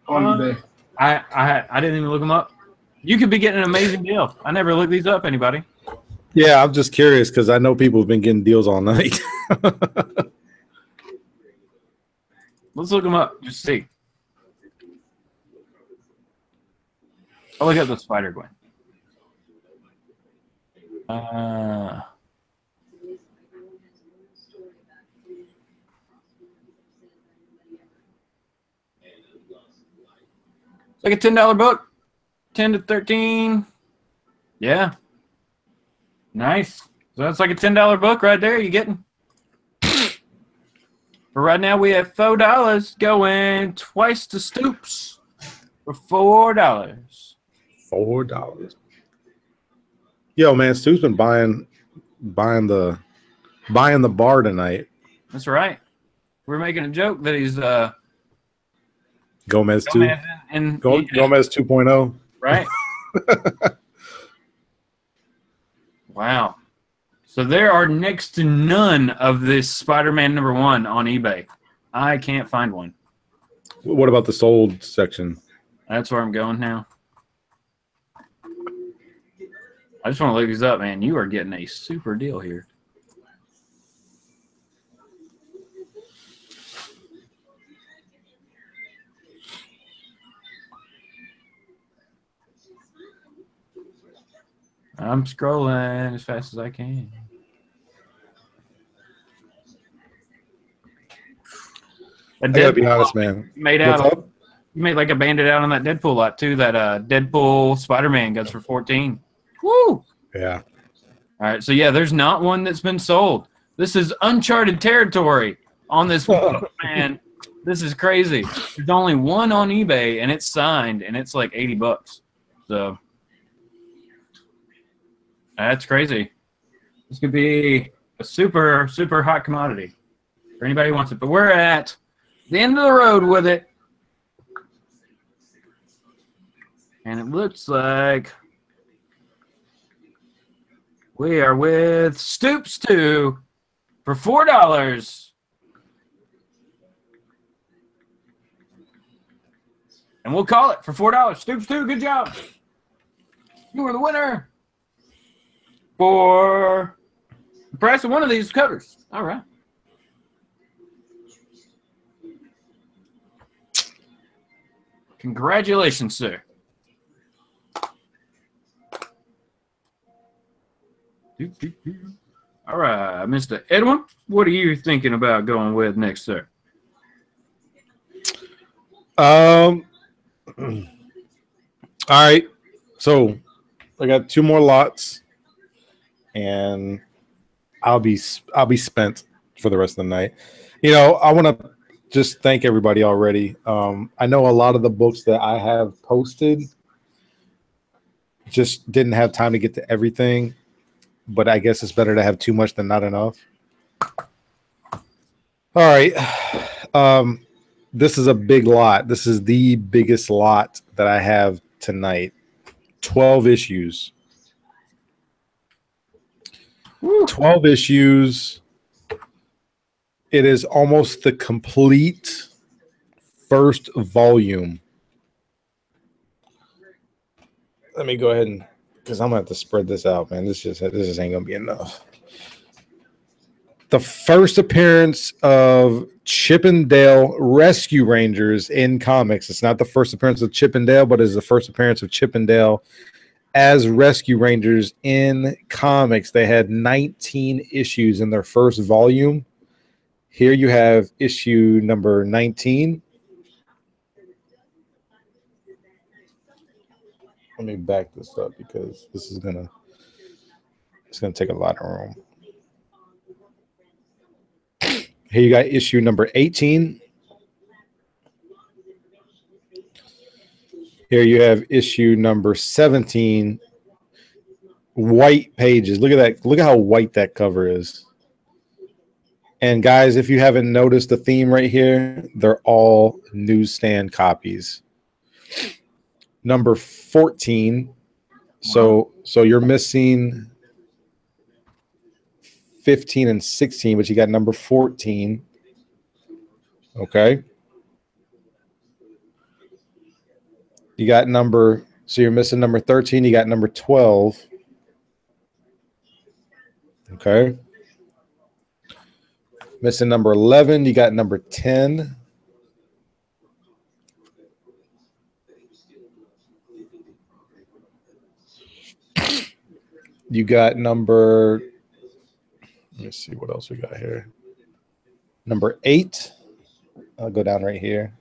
On eBay. I didn't even look them up. You could be getting an amazing deal. I never looked these up, anybody. Yeah, I'm just curious because I know people have been getting deals all night. Let's look them up. Just see. I'll look at the Spider-Gwen. It's like a $10 book. 10 to 13. Yeah. Nice. So that's like a $10 book right there. You're getting. For right now, we have $4 going twice to Stoops for $4. $4. Yo, man, Stoops been buying the bar tonight. That's right. We're making a joke that he's Gomez 2. Gomez 2.0. Right. Wow. So there are next to none of this Spider-Man #1 on eBay. I can't find one. What about the sold section? That's where I'm going now. I just want to look these up, man. You are getting a super deal here. I'm scrolling as fast as I can. I gotta be honest, man. You made like a bandit out on that Deadpool lot too. That Deadpool Spider-Man goes for 14. Woo! Yeah. All right, so yeah, there's not one that's been sold. This is uncharted territory on this one, man. This is crazy. There's only one on eBay, and it's signed, and it's like $80. So that's crazy. This could be a super, super hot commodity for anybody who wants it. But we're at the end of the road with it. And it looks like we are with Stoops 2 for $4. And we'll call it for $4. Stoops 2, good job. You are the winner for the price of one of these covers. All right. Congratulations, sir. All right, Mr. Edwin, what are you thinking about going with next, sir? All right. So I got 2 more lots, and I'll be spent for the rest of the night. You know, I want to just thank everybody already. I know a lot of the books that I have posted just didn't have time to get to everything, but I guess it's better to have too much than not enough. All right. This is a big lot. This is the biggest lot that I have tonight. 12 issues. Woo. 12 issues. It is almost the complete first volume. Let me go ahead and, because I'm gonna have to spread this out, man. This just ain't gonna be enough. The first appearance of Chip and Dale Rescue Rangers in comics. It's not the first appearance of Chip and Dale, but it's the first appearance of Chip and Dale as Rescue Rangers in comics. They had 19 issues in their first volume. Here you have issue number 19. Let me back this up because this is gonna take a lot of room. Here you got issue number 18. Here you have issue number 17. White pages. Look at that. Look at how white that cover is. And guys, if you haven't noticed the theme right here, they're all newsstand copies. Number 14. So you're missing 15 and 16, but you got number 14. Okay. You got so you're missing number 13. You got number 12. Okay. Missing number 11. You got number 10. You got number, let me see what else we got here. Number 8. I'll go down right here.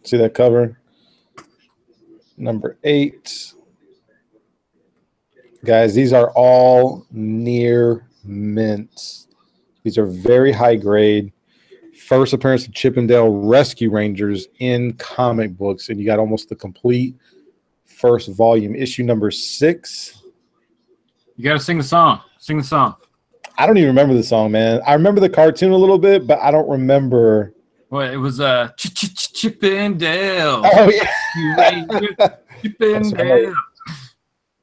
See that cover? Number 8. Guys, these are all near mint. These are very high grade. First appearance of Chip and Dale Rescue Rangers in comic books, and you got almost the complete first volume. Issue number 6. You got to sing the song. Sing the song. I don't even remember the song, man. I remember the cartoon a little bit, but I don't remember. Well, it was Chip and Dale. Oh, yeah. Chip and Dale.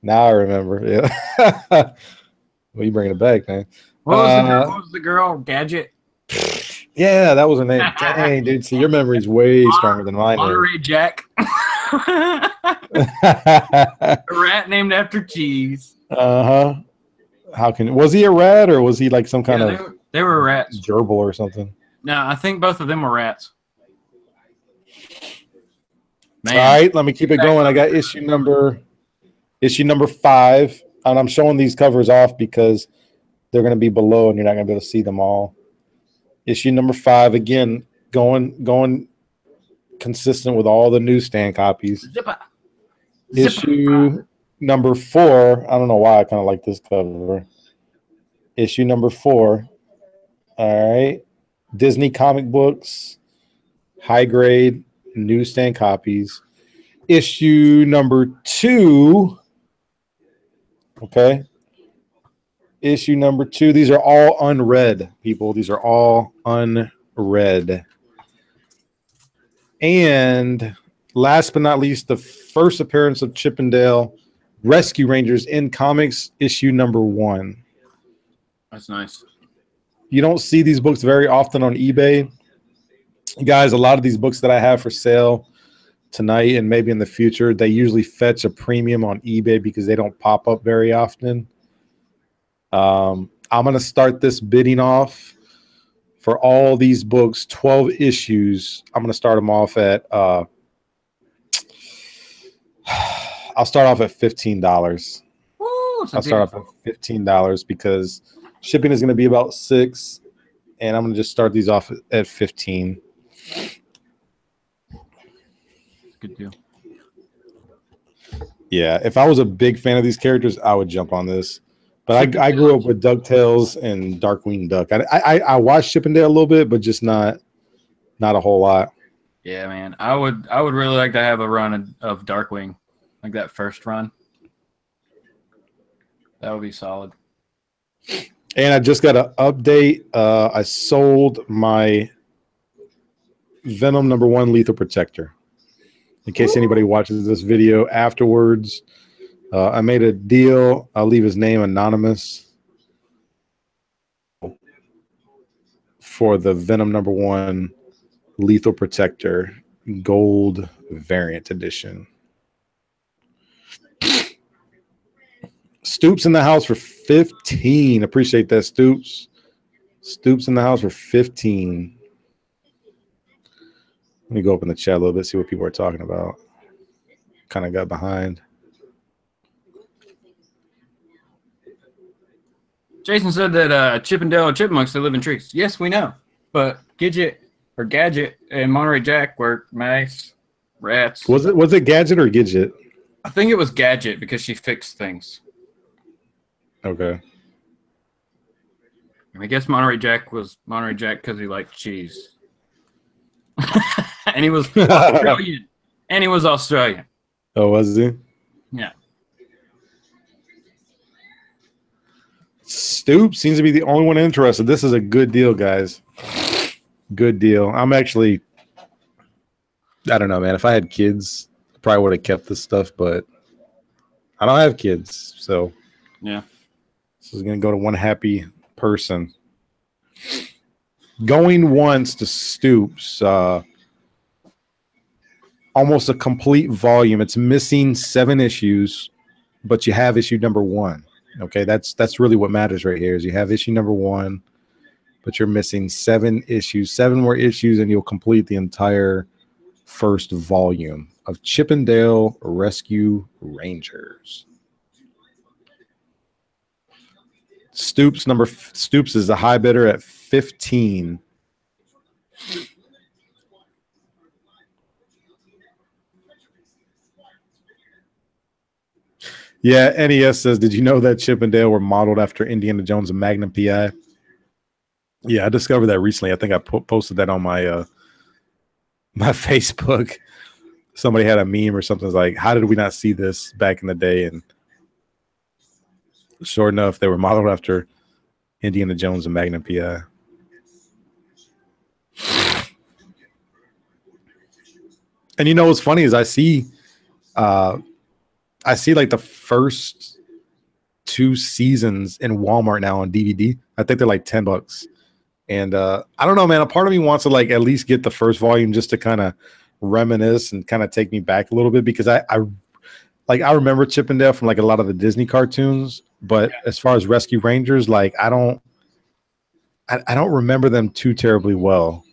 Now I remember. Yeah. Well, you bringing it back, man. What was the girl? Gadget? Yeah, that was her name. Dang, dude. See, your memory's way stronger than mine. Monterey Jack. A rat named after cheese. Uh-huh. Was he a rat or was he like some kind of they were rats. gerbil or something? No, I think both of them were rats. Man. All right, let me keep it going. I got issue number 5. And I'm showing these covers off because they're going to be below and you're not going to be able to see them all. Issue number 5, again, going consistent with all the newsstand copies. Issue number 4. I don't know why I kind of like this cover. Issue number 4. All right. Disney comic books, high grade newsstand copies. Issue number 2. Okay. Issue number 2. These are all unread, people. These are all unread. And last but not least, the first appearance of Chip and Dale Rescue Rangers in comics, issue number 1. That's nice. You don't see these books very often on eBay. Guys, a lot of these books that I have for sale tonight and maybe in the future, they usually fetch a premium on eBay because they don't pop up very often. I'm going to start this bidding off for all these books, 12 issues. I'm going to start them off at, I'll start off at $15. Woo, I'll start off at $15 because shipping is going to be about $6, and I'm going to just start these off at $15. Good deal. Yeah, if I was a big fan of these characters, I would jump on this. But I grew up with DuckTales and Darkwing Duck. I watched Chip and Dale a little bit, but just not a whole lot. Yeah, man. I would really like to have a run of Darkwing, like that first run. That would be solid. And I just got an update. I sold my Venom #1 Lethal Protector. In case anybody watches this video afterwards, I made a deal. I'll leave his name anonymous for the Venom #1 Lethal Protector Gold Variant Edition. Stoops in the house for 15. Appreciate that, Stoops. Stoops in the house for 15. Let me go up in the chat a little bit, see what people are talking about. Kind of got behind. Jason said that Chippendale and Chipmunks, they live in trees. Yes, we know. But Gadget and Monterey Jack were mice, rats. Was it Gadget or Gidget? I think it was Gadget because she fixed things. Okay. I guess Monterey Jack was Monterey Jack because he liked cheese. And he was Australian. Oh, was he? Yeah. Stoops seems to be the only one interested. This is a good deal, guys. Good deal. I'm actually, I don't know, man. If I had kids, I probably would have kept this stuff, but I don't have kids, so yeah. This is going to go to one happy person. Going once to Stoops. Almost a complete volume. It's missing 7 issues, but you have issue #1. Okay, that's really what matters right here. Is you have issue #1, but you're missing 7 issues. 7 more issues, and you'll complete the entire first volume of Chippendale Rescue Rangers. Stoops is the high bidder at 15. Yeah, NES says, did you know that Chip and Dale were modeled after Indiana Jones and Magnum P.I.? Yeah, I discovered that recently. I think I posted that on my my Facebook. Somebody had a meme or something like, how did we not see this back in the day? And sure enough, they were modeled after Indiana Jones and Magnum P.I. And you know what's funny is I see like the first 2 seasons in Walmart now on DVD. I think they're like $10. And I don't know, man. A part of me wants to like at least get the first volume just to kind of reminisce and kind of take me back a little bit, because I remember Chip and Dale from like a lot of the Disney cartoons, but as far as Rescue Rangers, like I don't remember them too terribly well.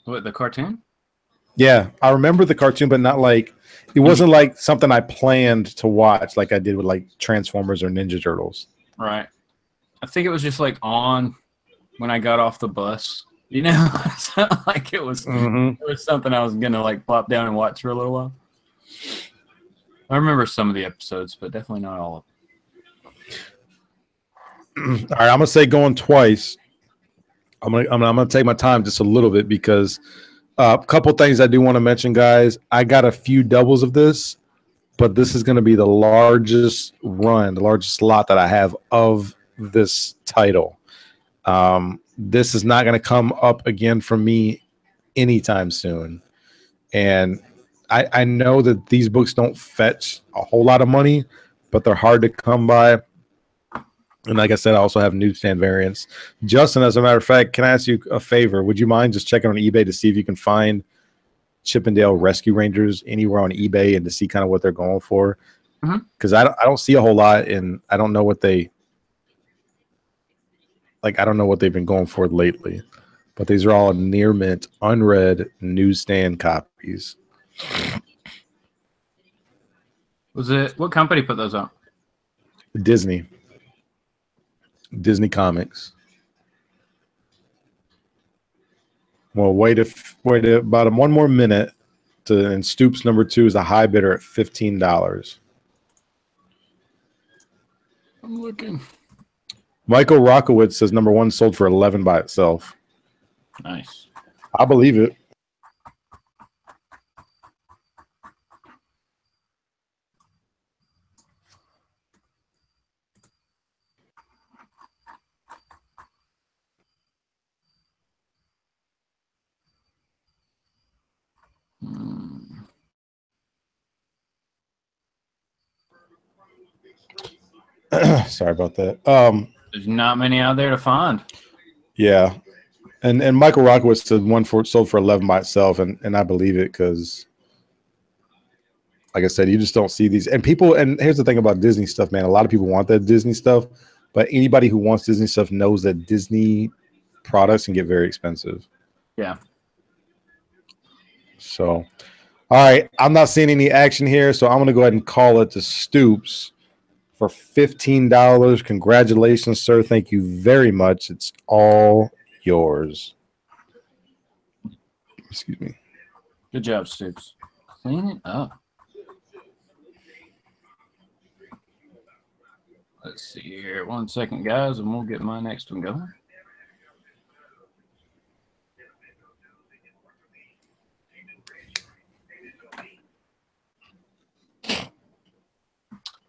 What, the cartoon? Yeah, I remember the cartoon, but not like it wasn't like something I planned to watch like I did with like Transformers or Ninja Turtles. Right. I think it was just like on when I got off the bus. You know, it's not like it was something I was gonna like plop down and watch for a little while. I remember some of the episodes, but definitely not all of them. All right, I'm gonna say going twice. I'm gonna take my time just a little bit because a couple things I do want to mention, guys. I got a few doubles of this, but this is going to be the largest run, the largest lot that I have of this title. This is not going to come up again for me anytime soon. And I know that these books don't fetch a whole lot of money, but they're hard to come by. And like I said, I also have newsstand variants. Justin, as a matter of fact, can I ask you a favor? Would you mind just checking on eBay to see if you can find Chip and Dale Rescue Rangers anywhere on eBay and to see kind of what they're going for? Because I don't see a whole lot, and I don't know what they like. I don't know what they've been going for lately. But these are all near mint, unread newsstand copies. What company put those on? Disney Comics. Well, wait about one more minute and Stoops #2 is a high bidder at $15. I'm looking. Michael Rockowitz says #1 sold for $11 by itself. Nice. I believe it. Sorry about that. There's not many out there to find. Yeah. And Michael Rockowitz said sold for 11 by itself, and I believe it because, like I said, you just don't see these. And people, and here's the thing about Disney stuff, man. A lot of people want that Disney stuff, but anybody who wants Disney stuff knows that Disney products can get very expensive. Yeah. So, all right, I'm not seeing any action here, so I'm going to go ahead and call it to Stoops for $15. Congratulations, sir. Thank you very much. It's all yours. Excuse me. Good job, Stoops. Clean it up. Let's see here. 1 second, guys, and we'll get my next one going.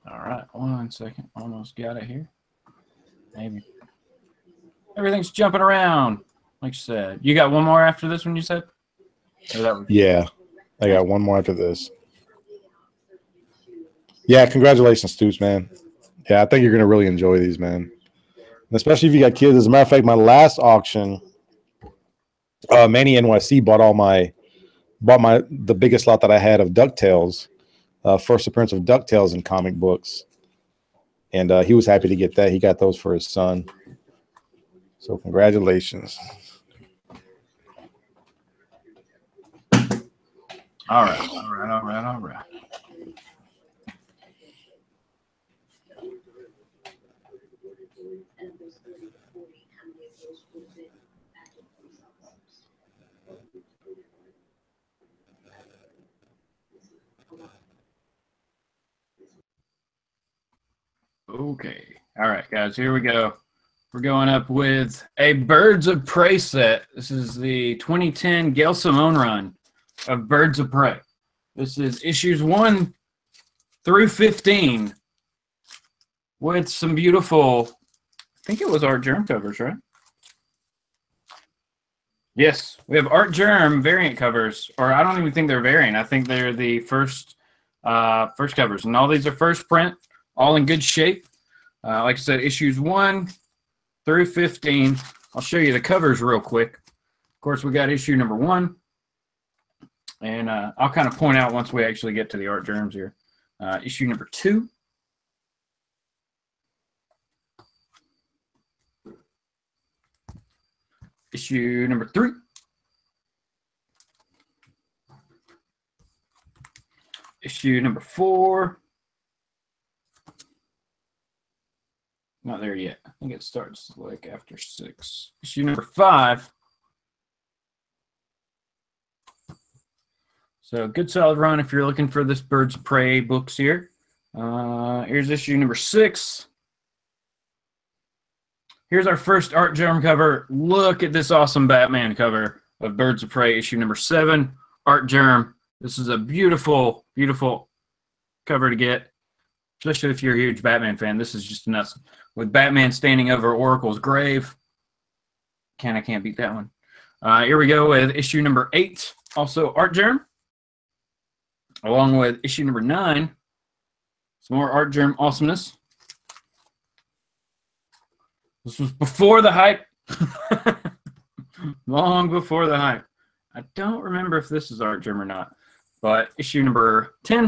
All right, 1 second. Almost got it here. Maybe. Everything's jumping around, like you said. You got one more after this one, you said? Or that one? Yeah, I got one more after this. Yeah, congratulations, Stoops, man. Yeah, I think you're going to really enjoy these, man. And especially if you got kids. As a matter of fact, my last auction, Manny NYC bought the biggest lot that I had of DuckTales, first appearance of DuckTales in comic books. And he was happy to get that. He got those for his son. So congratulations. All right. Okay. All right, guys, here we go. We're going up with a Birds of Prey set. This is the 2010 Gail Simone run of Birds of Prey. This is issues 1 through 15 with some beautiful, I think it was Art Germ covers, right? Yes, we have Art Germ variant covers, or I don't even think they're variant. I think they're the first covers, and all these are first print, all in good shape. Like I said, issues 1 through 15. I'll show you the covers real quick. Of course, we got issue number 1, and I'll kind of point out once we actually get to the Art Germs here. Issue number 2. Issue number 3. Issue number 4. Not there yet. I think it starts like after 6. Issue number 5. So good solid run if you're looking for this Birds of Prey books here. Here's issue number 6. Here's our first Art Germ cover. Look at this awesome Batman cover of Birds of Prey, issue number 7, Art Germ. This is a beautiful, beautiful cover to get, especially if you're a huge Batman fan. This is just nuts. With Batman standing over Oracle's grave. I can't beat that one. Here we go with issue number 8, also Art Germ. Along with issue number 9, some more Art Germ awesomeness. This was before the hype. Long before the hype. I don't remember if this is Art Germ or not. But issue number 10.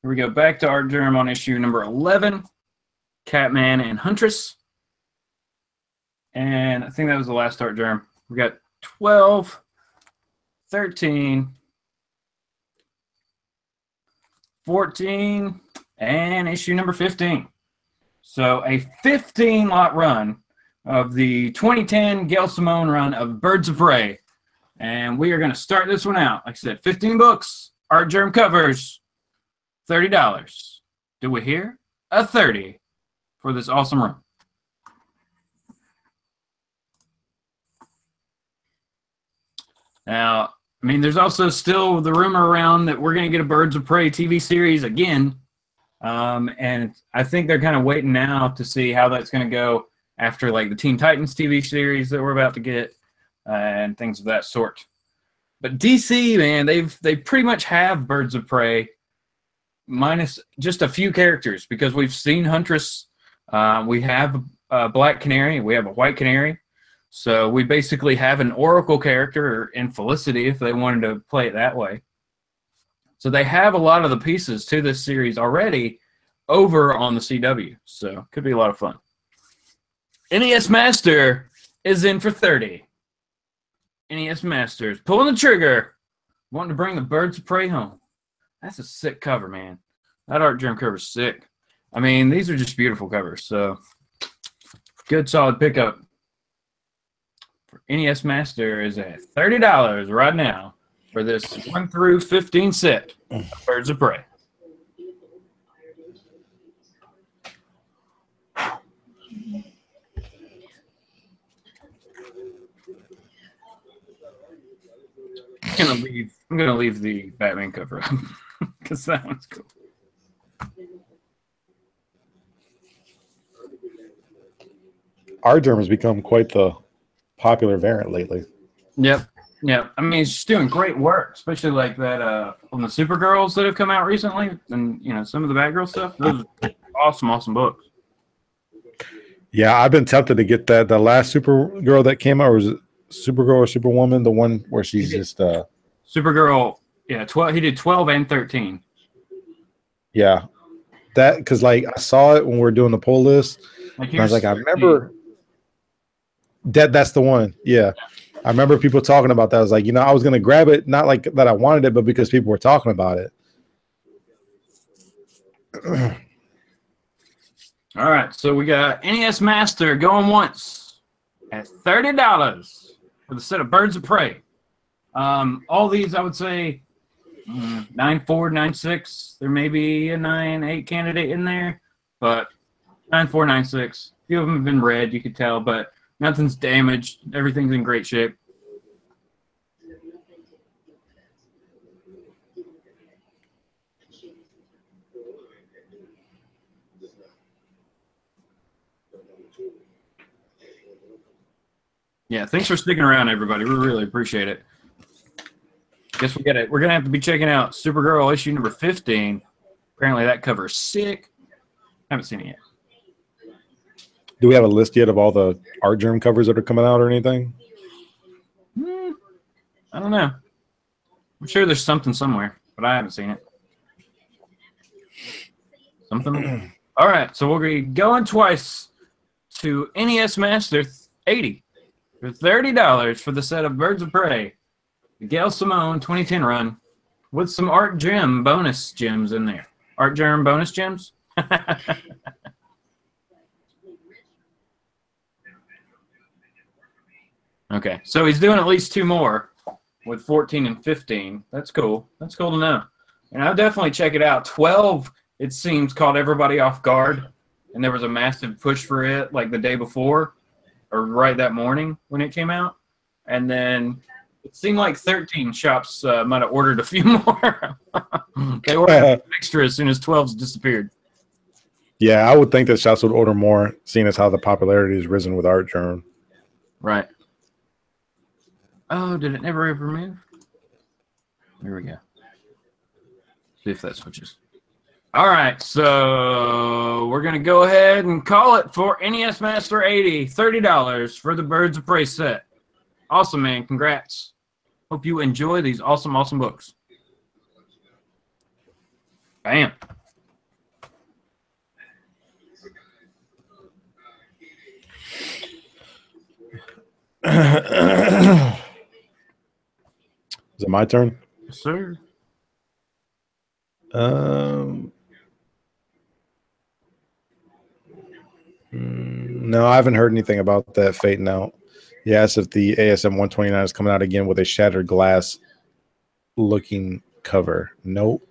Here we go back to Art Germ on issue number 11. Catman and Huntress. And I think that was the last Art Germ. We got 12, 13, 14, and issue number 15. So a 15-lot run of the 2010 Gail Simone run of Birds of Prey. And we are going to start this one out. Like I said, 15 books, Art Germ covers, $30. Do we hear? A 30 for this awesome run. Now, I mean, there's also still the rumor around that we're going to get a Birds of Prey TV series again. And I think they're kind of waiting now to see how that's going to go after like the Teen Titans TV series that we're about to get and things of that sort. But DC, man, they pretty much have Birds of Prey, minus just a few characters, because we've seen Huntress, we have a Black Canary, we have a White Canary, so we basically have an Oracle character in Felicity if they wanted to play it that way. So they have a lot of the pieces to this series already over on the CW, so could be a lot of fun. NES Master is in for 30. NES Masters pulling the trigger, wanting to bring the Birds of Prey home. That's a sick cover, man. That art germ cover is sick. I mean, these are just beautiful covers. So, good solid pickup. For NES Master is at $30 right now for this 1 through 15 set of Birds of Prey. I'm gonna leave the Batman cover up because that one's cool. Art germ has become quite the popular variant lately. Yep. I mean, it's just doing great work, especially like that on the Supergirls that have come out recently, and some of the Batgirl stuff. Those are awesome books. Yeah, I've been tempted to get that. The last Supergirl that came out, or was it Supergirl or Superwoman? The one where she's just Supergirl. Yeah, 12. He did 12 and 13. Yeah, that because like I saw it when we were doing the poll list. Like and I was like, I remember that. That's the one. Yeah, I remember people talking about that. I was like, I was gonna grab it, not like that I wanted it, but because people were talking about it. All right, so we got NES Master going once at $30 for the set of Birds of Prey. All these, I would say, 9.4, 9.6. There may be a 9.8 candidate in there, but 9.4, 9.6. A few of them have been read, you could tell, but nothing's damaged. Everything's in great shape. Yeah, thanks for sticking around, everybody. We really appreciate it. Guess we got it. We're gonna have to be checking out Supergirl issue number 15. Apparently, that cover's sick. Haven't seen it yet. Do we have a list yet of all the art germ covers that are coming out or anything? I don't know. I'm sure there's something somewhere, but I haven't seen it. Something. All right, so we'll be going twice to NES Master 80 for $30 for the set of Birds of Prey. The Gail Simone 2010 run with some art gem bonus gems in there. Art germ bonus gems? Okay, so he's doing at least 2 more with 14 and 15. That's cool. That's cool to know. And I'll definitely check it out. 12, it seems, caught everybody off guard, and there was a massive push for it like the day before or right that morning when it came out. And then it seemed like 13 shops might have ordered a few more. They ordered an extra as soon as 12's disappeared. Yeah, I would think that shops would order more, seeing as how the popularity has risen with art germ. Right. Oh, did it never ever move? There we go. See if that switches. All right, so we're going to go ahead and call it for NES Master 80, $30 for the Birds of Prey set. Awesome, man. Congrats. Hope you enjoy these awesome books. Bam. Is it my turn? Yes, sir. No, I haven't heard anything about that fading out. Yes, if the ASM 129 is coming out again with a shattered glass looking cover. Nope.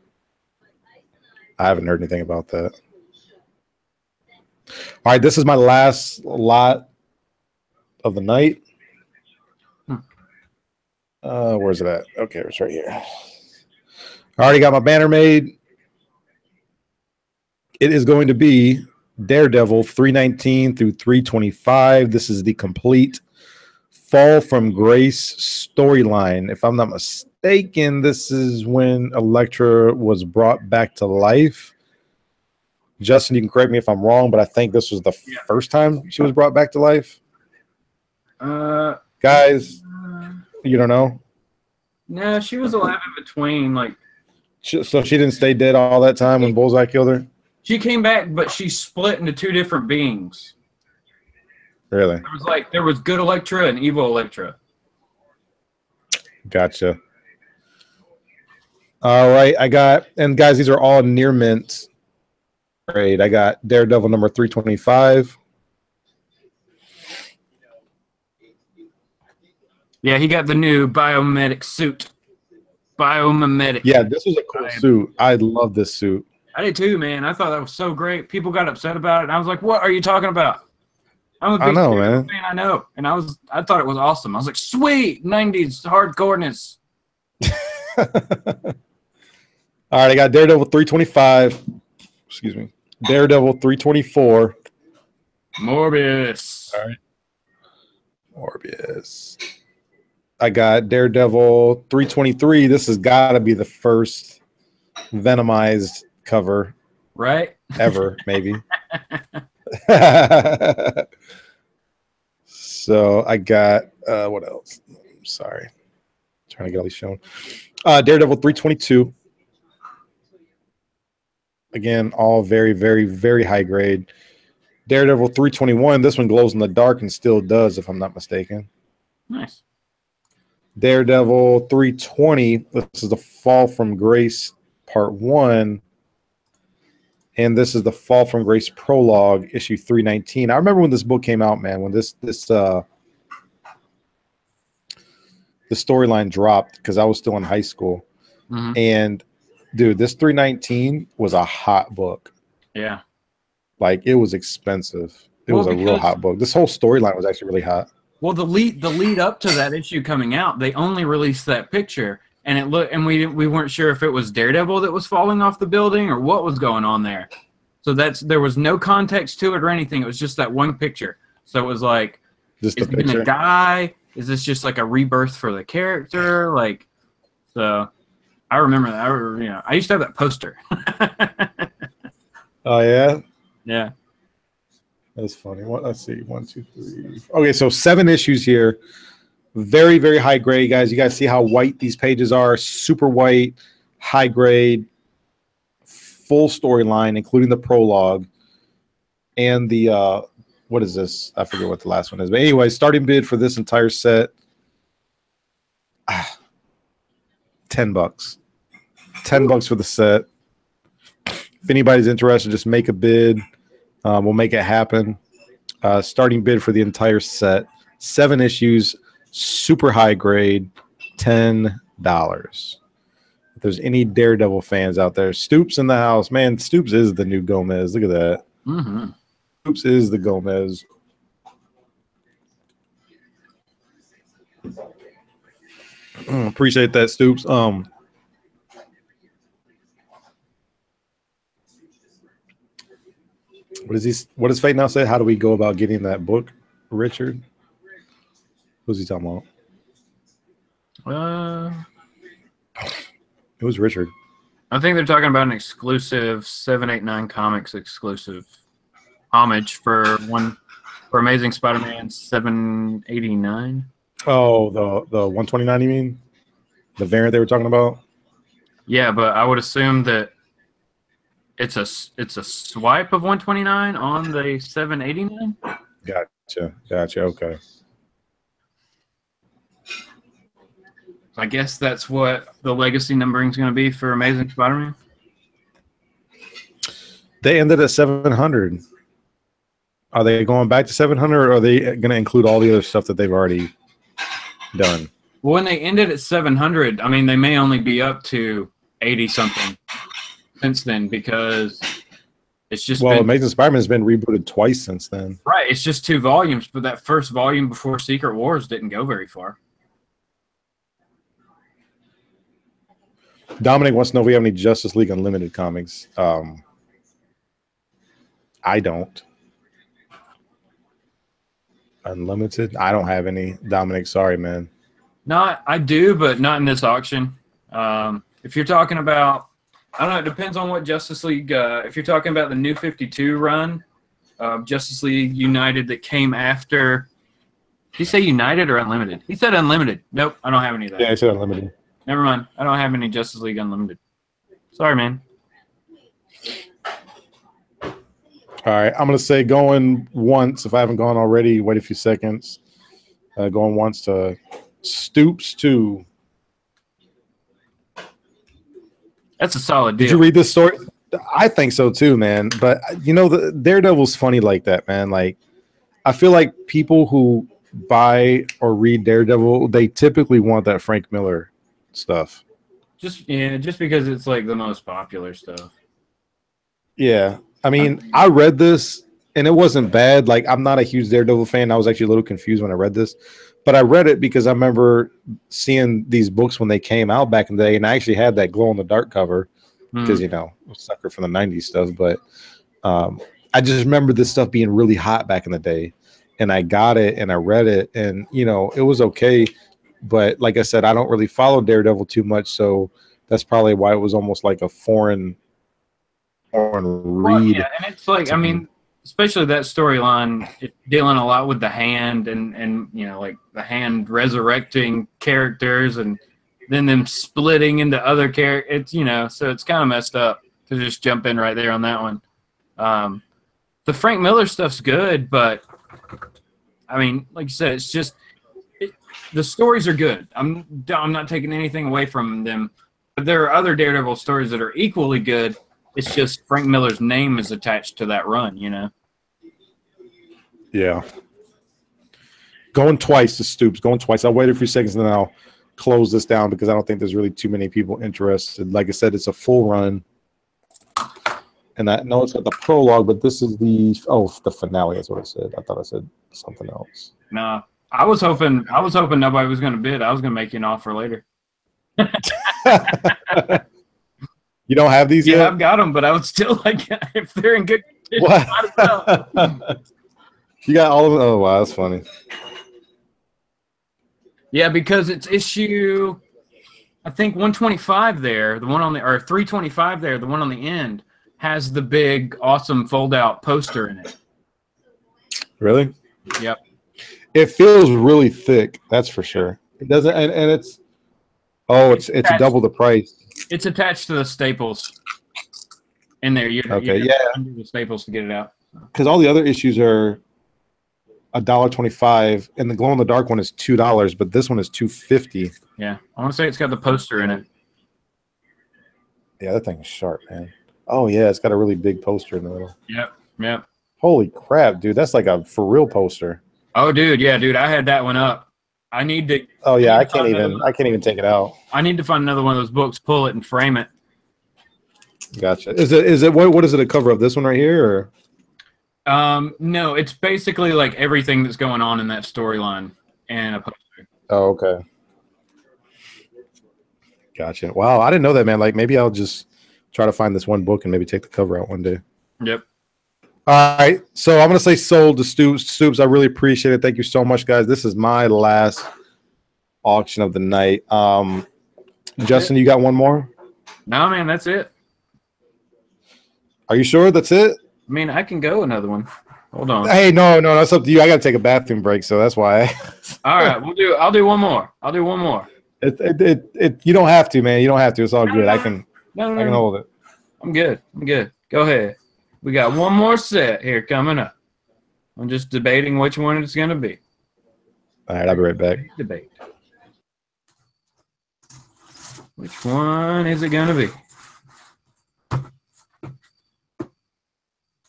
I haven't heard anything about that. All right, this is my last lot of the night. Where's it at? Okay, it's right here. I already got my banner made. It is going to be Daredevil 319 through 325. This is the complete Fall from Grace storyline. If I'm not mistaken, this is when Elektra was brought back to life. Justin, you can correct me if I'm wrong, but I think this was the first time she was brought back to life. Guys, you don't know? No, she was alive in between. Like, So she didn't stay dead all that time when Bullseye killed her? she came back, but she split into two different beings. Really? There was good Elektra and evil Elektra. Gotcha. All right, and guys, these are all near mint. Great. I got Daredevil number 325. Yeah, he got the new biomedic suit. Biomimetic. Yeah, this was a cool suit. I love this suit. I did too, man. I thought that was so great. People got upset about it, and I was like, "What are you talking about?" I'm a big man. fan. I know, and I thought it was awesome. I was like, "Sweet, '90s hardcoreness." All right, I got Daredevil 325. Excuse me. Daredevil 324. Morbius. All right. Morbius. I got Daredevil 323. This has got to be the first Venomized cover. Right? Ever, maybe. So I got, what else? Sorry. Trying to get all these shown. Daredevil 322. Again, all very, very, very high grade. Daredevil 321. This one glows in the dark and still does, if I'm not mistaken. Nice. Daredevil 320. This is the Fall from Grace Part 1. And this is the Fall from Grace Prologue, issue 319. I remember when this book came out, man, when the storyline dropped, because I was still in high school. Mm-hmm. And dude, this 319 was a hot book. Yeah. Like, it was expensive. It was a real hot book. This whole storyline was actually really hot. Well, the lead up to that issue coming out, they only released that picture, and we weren't sure if it was Daredevil that was falling off the building or what was going on there. So there was no context to it or anything. It was just that one picture. So it was like, just is he gonna die? Is this just like a rebirth for the character? Like, so I remember that. I used to have that poster. Oh yeah. Yeah. That's funny. Let's see. 1, 2, 3. Okay, so 7 issues here. Very, very high grade, guys. You guys see how white these pages are? Super white, high grade, full storyline, including the prologue. And the what is this? I forget what the last one is. But anyway, starting bid for this entire set. $10. $10 for the set. If anybody's interested, just make a bid. We'll make it happen. Starting bid for the entire set. 7 issues, super high grade, $10. If there's any Daredevil fans out there, Stoops in the house. Man, Stoops is the new Gomez. Look at that. Mm-hmm. Stoops is the Gomez. Appreciate that, Stoops. What does Fate now say? How do we go about getting that book, Richard? Who's he talking about? It was Richard. I think they're talking about an exclusive 789 Comics exclusive homage for Amazing Spider-Man 789. Oh, the 129, you mean? The variant they were talking about? Yeah, but I would assume that it's a swipe of 129 on the 789. Gotcha. Okay. I guess that's what the legacy numbering is going to be for Amazing Spider-Man. They ended at 700. Are they going back to 700, or are they going to include all the other stuff that they've already done? Well, when they ended at 700, I mean, they may only be up to 80-something since then, because it's just Amazing Spider-Man has been rebooted twice since then. Right, it's just 2 volumes, but that first volume before Secret Wars didn't go very far. Dominic wants to know if we have any Justice League Unlimited comics. I don't. Unlimited. I don't have any. Dominic, sorry, man. Not, I do, but not in this auction. If you're talking about, I don't know, it depends on what Justice League. If you're talking about the New 52 run of Justice League United that came after. Did he say United or Unlimited? He said Unlimited. Nope, I don't have any of that. Yeah, I said Unlimited. Never mind. I don't have any Justice League Unlimited. Sorry, man. All right, I'm gonna say going once. If I haven't gone already, wait a few seconds. Going once to Stoops 2. That's a solid deal. Did you read this story? I think so too, man. But you know, the Daredevil's funny like that, man. Like, I feel like people who buy or read Daredevil, they typically want that Frank Miller stuff. Just because it's like the most popular stuff. Yeah. I mean, I read this and it wasn't bad. Like, I'm not a huge Daredevil fan. I was actually a little confused when I read this, but I read it because I remember seeing these books when they came out back in the day, and I actually had that glow in the dark cover because, you know, I'm a sucker for the 90s stuff. But I just remember this stuff being really hot back in the day, and I got it and I read it, and, you know, it was okay. But like I said, I don't really follow Daredevil too much, so that's probably why it was almost like a foreign read. Well, yeah, and it's like, I mean, especially that storyline, dealing a lot with the Hand and you know, like the Hand resurrecting characters and then them splitting into other characters. It's, you know, so it's kind of messed up to just jump in right there on that one. The Frank Miller stuff's good, but I mean, like you said, it's just the stories are good. I'm not taking anything away from them, but there are other Daredevil stories that are equally good. It's just Frank Miller's name is attached to that run, you know? Yeah. Going twice to Stoops. Going twice. I'll wait a few seconds and then I'll close this down because I don't think there's really too many people interested. Like I said, it's a full run. And I know it's got the prologue, but this is the finale is what I said. I thought I said something else. Nah. I was hoping nobody was gonna bid. I was gonna make you an offer later. You don't have these yet? Yeah, I've got them, but I would still like if they're in good condition. What? You got all of them? Oh, wow, that's funny. Yeah, because it's issue, I think 125 there, the one on the, or 325 there, the one on the end has the big, awesome fold-out poster in it. Really? Yep. It feels really thick, that's for sure. It doesn't, and it's double the price. It's attached to the staples in there. You undo the staples to get it out. Because all the other issues are $1.25, and the glow in the dark one is $2, but this one is $2.50. Yeah, I want to say it's got the poster in it. Yeah, that thing is sharp, man. Oh yeah, it's got a really big poster in the middle. Yep. Holy crap, dude! That's like a for real poster. Oh, dude, yeah, dude, I had that one up. I need to. Oh yeah, I can't even take it out. I need to find another one of those books, pull it, and frame it. Gotcha. Is it what is it a cover of this one right here or? No, it's basically like everything that's going on in that storyline and a poster. Oh, okay. Gotcha. Wow, I didn't know that, man. Like maybe I'll just try to find this one book and maybe take the cover out one day. Yep. All right, so I'm gonna say sold to Stoops. I really appreciate it. Thank you so much, guys. This is my last auction of the night. Justin, you got one more? No, man, that's it. Are you sure that's it? I mean, I can go another one. Hold on. Hey, no, that's up to you. I gotta take a bathroom break, so that's why. All right, I'll do one more. You don't have to, man. You don't have to. It's all good. I can hold it. I'm good. Go ahead. We got one more set here coming up. I'm just debating which one it's going to be. All right, I'll be right back. Debate. Which one is it going to be?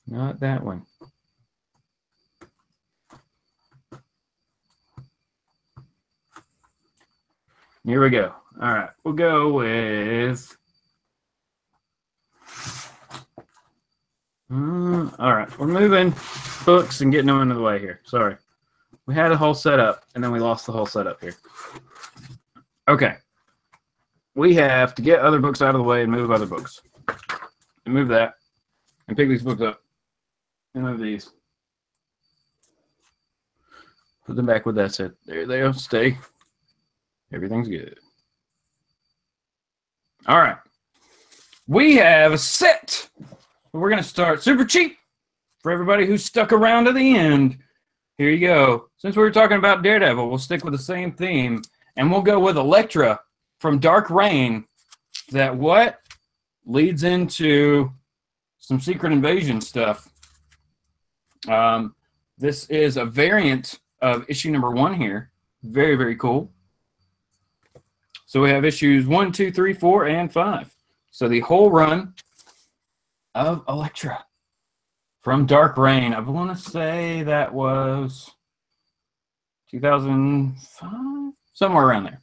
Not that one. Here we go. All right, we'll go with... all right, we're moving books and getting them into the way here. Sorry. We had a whole setup, and then we lost the whole setup here. Okay. We have to get other books out of the way and move other books. And move that. And pick these books up. And move these. Put them back with that set. There they go. Stay. Everything's good. All right. We have a set. We're going to start super cheap for everybody who stuck around to the end. Here you go. Since we were talking about Daredevil, we'll stick with the same theme, and we'll go with Elektra from Dark Reign. That what leads into some Secret Invasion stuff. This is a variant of issue number 1 here. Very, very cool. So we have issues 1, 2, 3, 4, and 5. So the whole run of Elektra from Dark Reign. I want to say that was 2005, somewhere around there.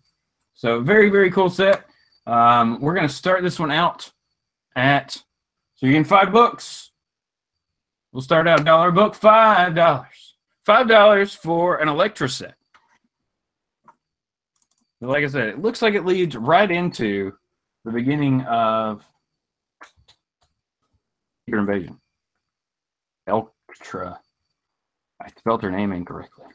So very, very cool set. We're going to start this one out at, so you're getting 5 books. We'll start out $1 a book, $5. $5 for an Elektra set. But like I said, it looks like it leads right into the beginning of Secret Invasion. Elektra. I spelled her name incorrectly.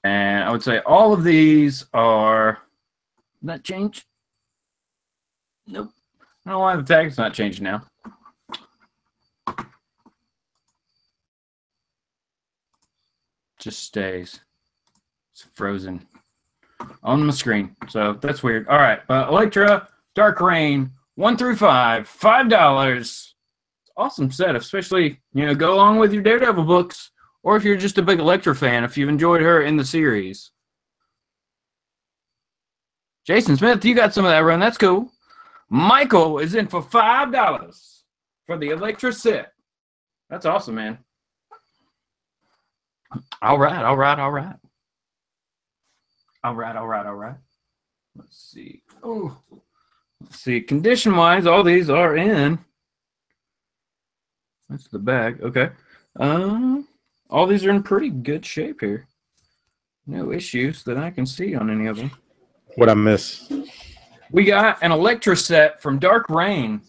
And I would say all of these are, did that change? Nope. I don't know why the tag's not changing now. Just stays. It's frozen on my screen. So that's weird. All right. Elektra, Dark Reign, 1 through 5, $5. Awesome set, especially, go along with your Daredevil books. Or if you're just a big Elektra fan, if you've enjoyed her in the series. Jason Smith, you got some of that run. That's cool. Michael is in for $5 for the Elektra set. That's awesome, man. All right. Let's see. Oh, let's see. Condition-wise, all these are in. That's the bag. Okay. All these are in pretty good shape here. No issues that I can see on any of them. What I miss? We got an Elektra set from Dark Reign,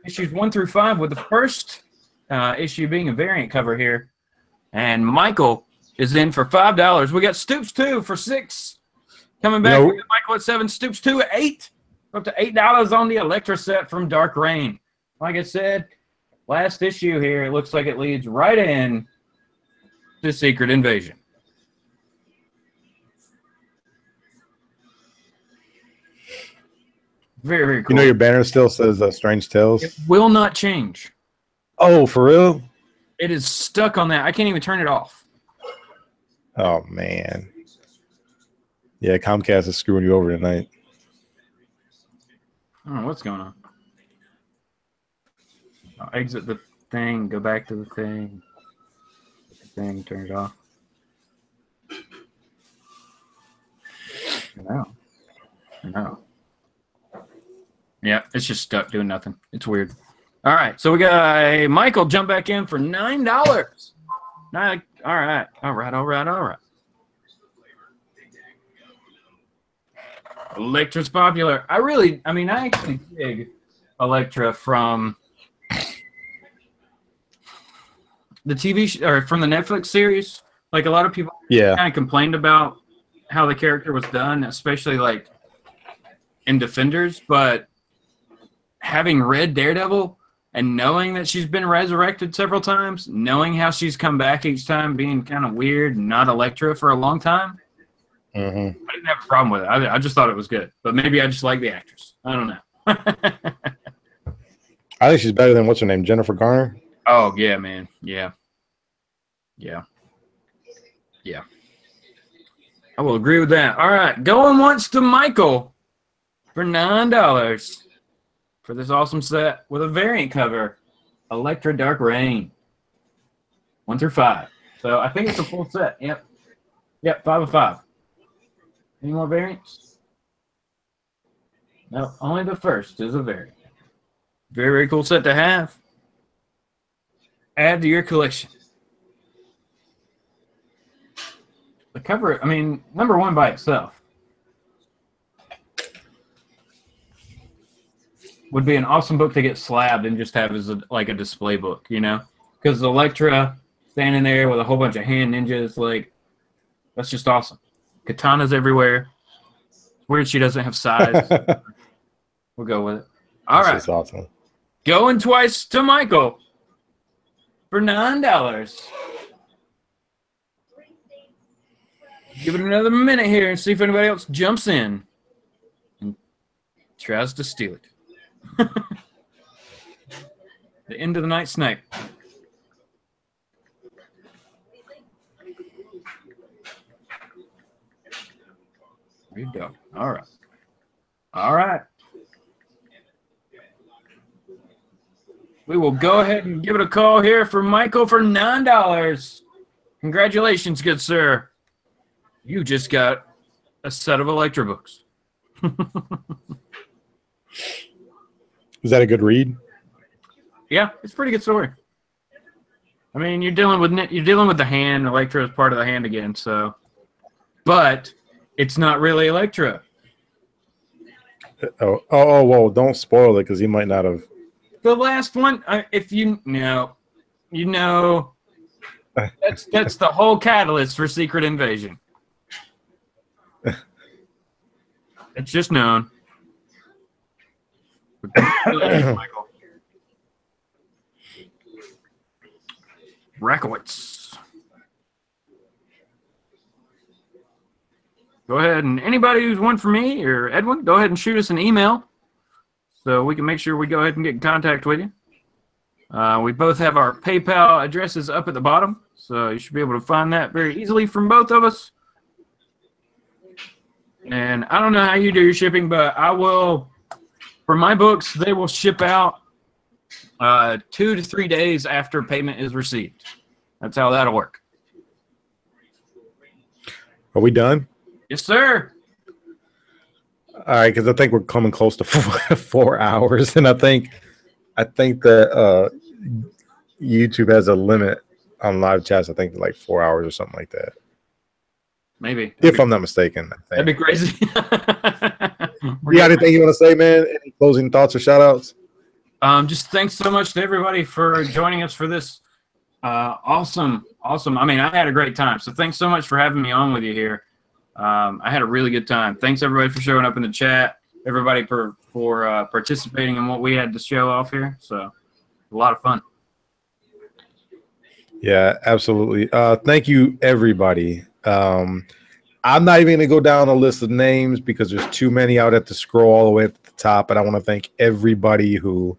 issues 1 through 5, with the first issue being a variant cover here. And Michael is in for $5. We got Stoops 2 for $6. Coming back, we got Michael at 7, Stoops 2 at 8. Up to $8 on the Elektra set from Dark Reign. Like I said, last issue here, it looks like it leads right in to Secret Invasion. Very, very cool. Your banner still says Strange Tales? It will not change. Oh, for real? It is stuck on that. I can't even turn it off. Oh, man. Yeah, Comcast is screwing you over tonight. I don't know what's going on. I'll exit the thing, go back to the thing. Turn it off. No. Yeah, it's just stuck doing nothing. It's weird. All right, so we got Michael jump back in for $9. All right. Elektra's popular. I actually dig Elektra from the TV or from the Netflix series. Like a lot of people kind of complained about how the character was done, especially like in Defenders, but having read Daredevil and knowing that she's been resurrected several times, knowing how she's come back each time being kind of weird and not Elektra for a long time, I didn't have a problem with it. I just thought it was good. But maybe I just like the actress. I don't know. I think she's better than, what's her name, Jennifer Garner? Oh, yeah, man. Yeah. I will agree with that. All right. Going once to Michael for $9 for this awesome set with a variant cover, Elektra Dark Reign, 1 through 5. So I think it's a full set. Yep, 5 of 5. Any more variants? No, only the first is a variant. Very, very cool set to have. Add to your collection. The cover, number 1 by itself. would be an awesome book to get slabbed and just have as like a display book, you know? Because Elektra standing there with a whole bunch of hand ninjas, like, that's just awesome. Katanas everywhere. It's weird she doesn't have size. We'll go with it. All right. That's awesome. Going twice to Michael for $9. Give it another minute here and see if anybody else jumps in and tries to steal it. The end of the night snipe. There you go. All right. All right. We will go ahead and give it a call here for Michael for $9. Congratulations, good sir. You just got a set of Elektra books. Was that a good read? Yeah, it's a pretty good story. I mean, you're dealing with the hand. Elektra is part of the hand again, so. But it's not really Elektra. Oh, whoa! Don't spoil it because he might not have. The last one, if you know, that's the whole catalyst for Secret Invasion. It's just known. Michael. Rakowitz. Go ahead, and anybody who's one for me or Edwin, go ahead and shoot us an email so we can make sure we go ahead and get in contact with you. We both have our PayPal addresses up at the bottom, so you should be able to find that very easily from both of us. And I don't know how you do your shipping, but I will, for my books, they will ship out 2 to 3 days after payment is received. That's how that'll work. Are we done? Yes, sir. All right, because I think we're coming close to 4 hours, and I think that YouTube has a limit on live chats. I think like 4 hours or something like that. Maybe. If I'm not mistaken. That'd be crazy. You got anything you want to say, man? Any closing thoughts or shout outs? Just thanks so much to everybody for joining us for this awesome. I mean, I had a great time. So thanks so much for having me on with you here. I had a really good time. Thanks everybody for showing up in the chat. Everybody for participating in what we had to show off here. So a lot of fun. Yeah, absolutely. Thank you, everybody. I'm not even going to go down a list of names because there's too many out at the scroll all the way at the top. But I want to thank everybody who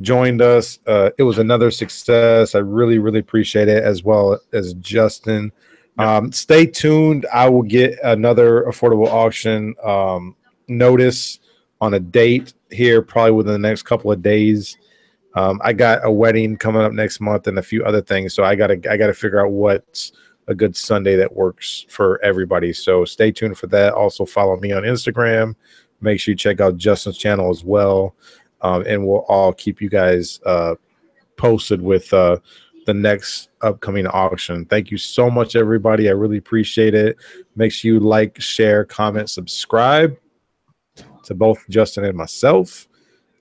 joined us. It was another success. I really, really appreciate it, as well as Justin. Stay tuned. I will get another affordable auction notice on a date here probably within the next couple of days. I got a wedding coming up next month and a few other things, so I gotta figure out what's a good Sunday that works for everybody. So stay tuned for that. Also follow me on Instagram. Make sure you check out Justin's channel as well, and we'll all keep you guys posted with the next upcoming auction. Thank you so much, everybody. I really appreciate it. Make sure you like, share, comment, subscribe to both Justin and myself.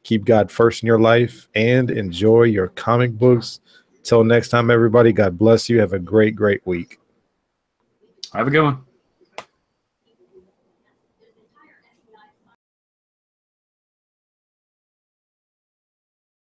Keep God first in your life and enjoy your comic books. Till next time, everybody, God bless you. Have a great, great week. Have a good one.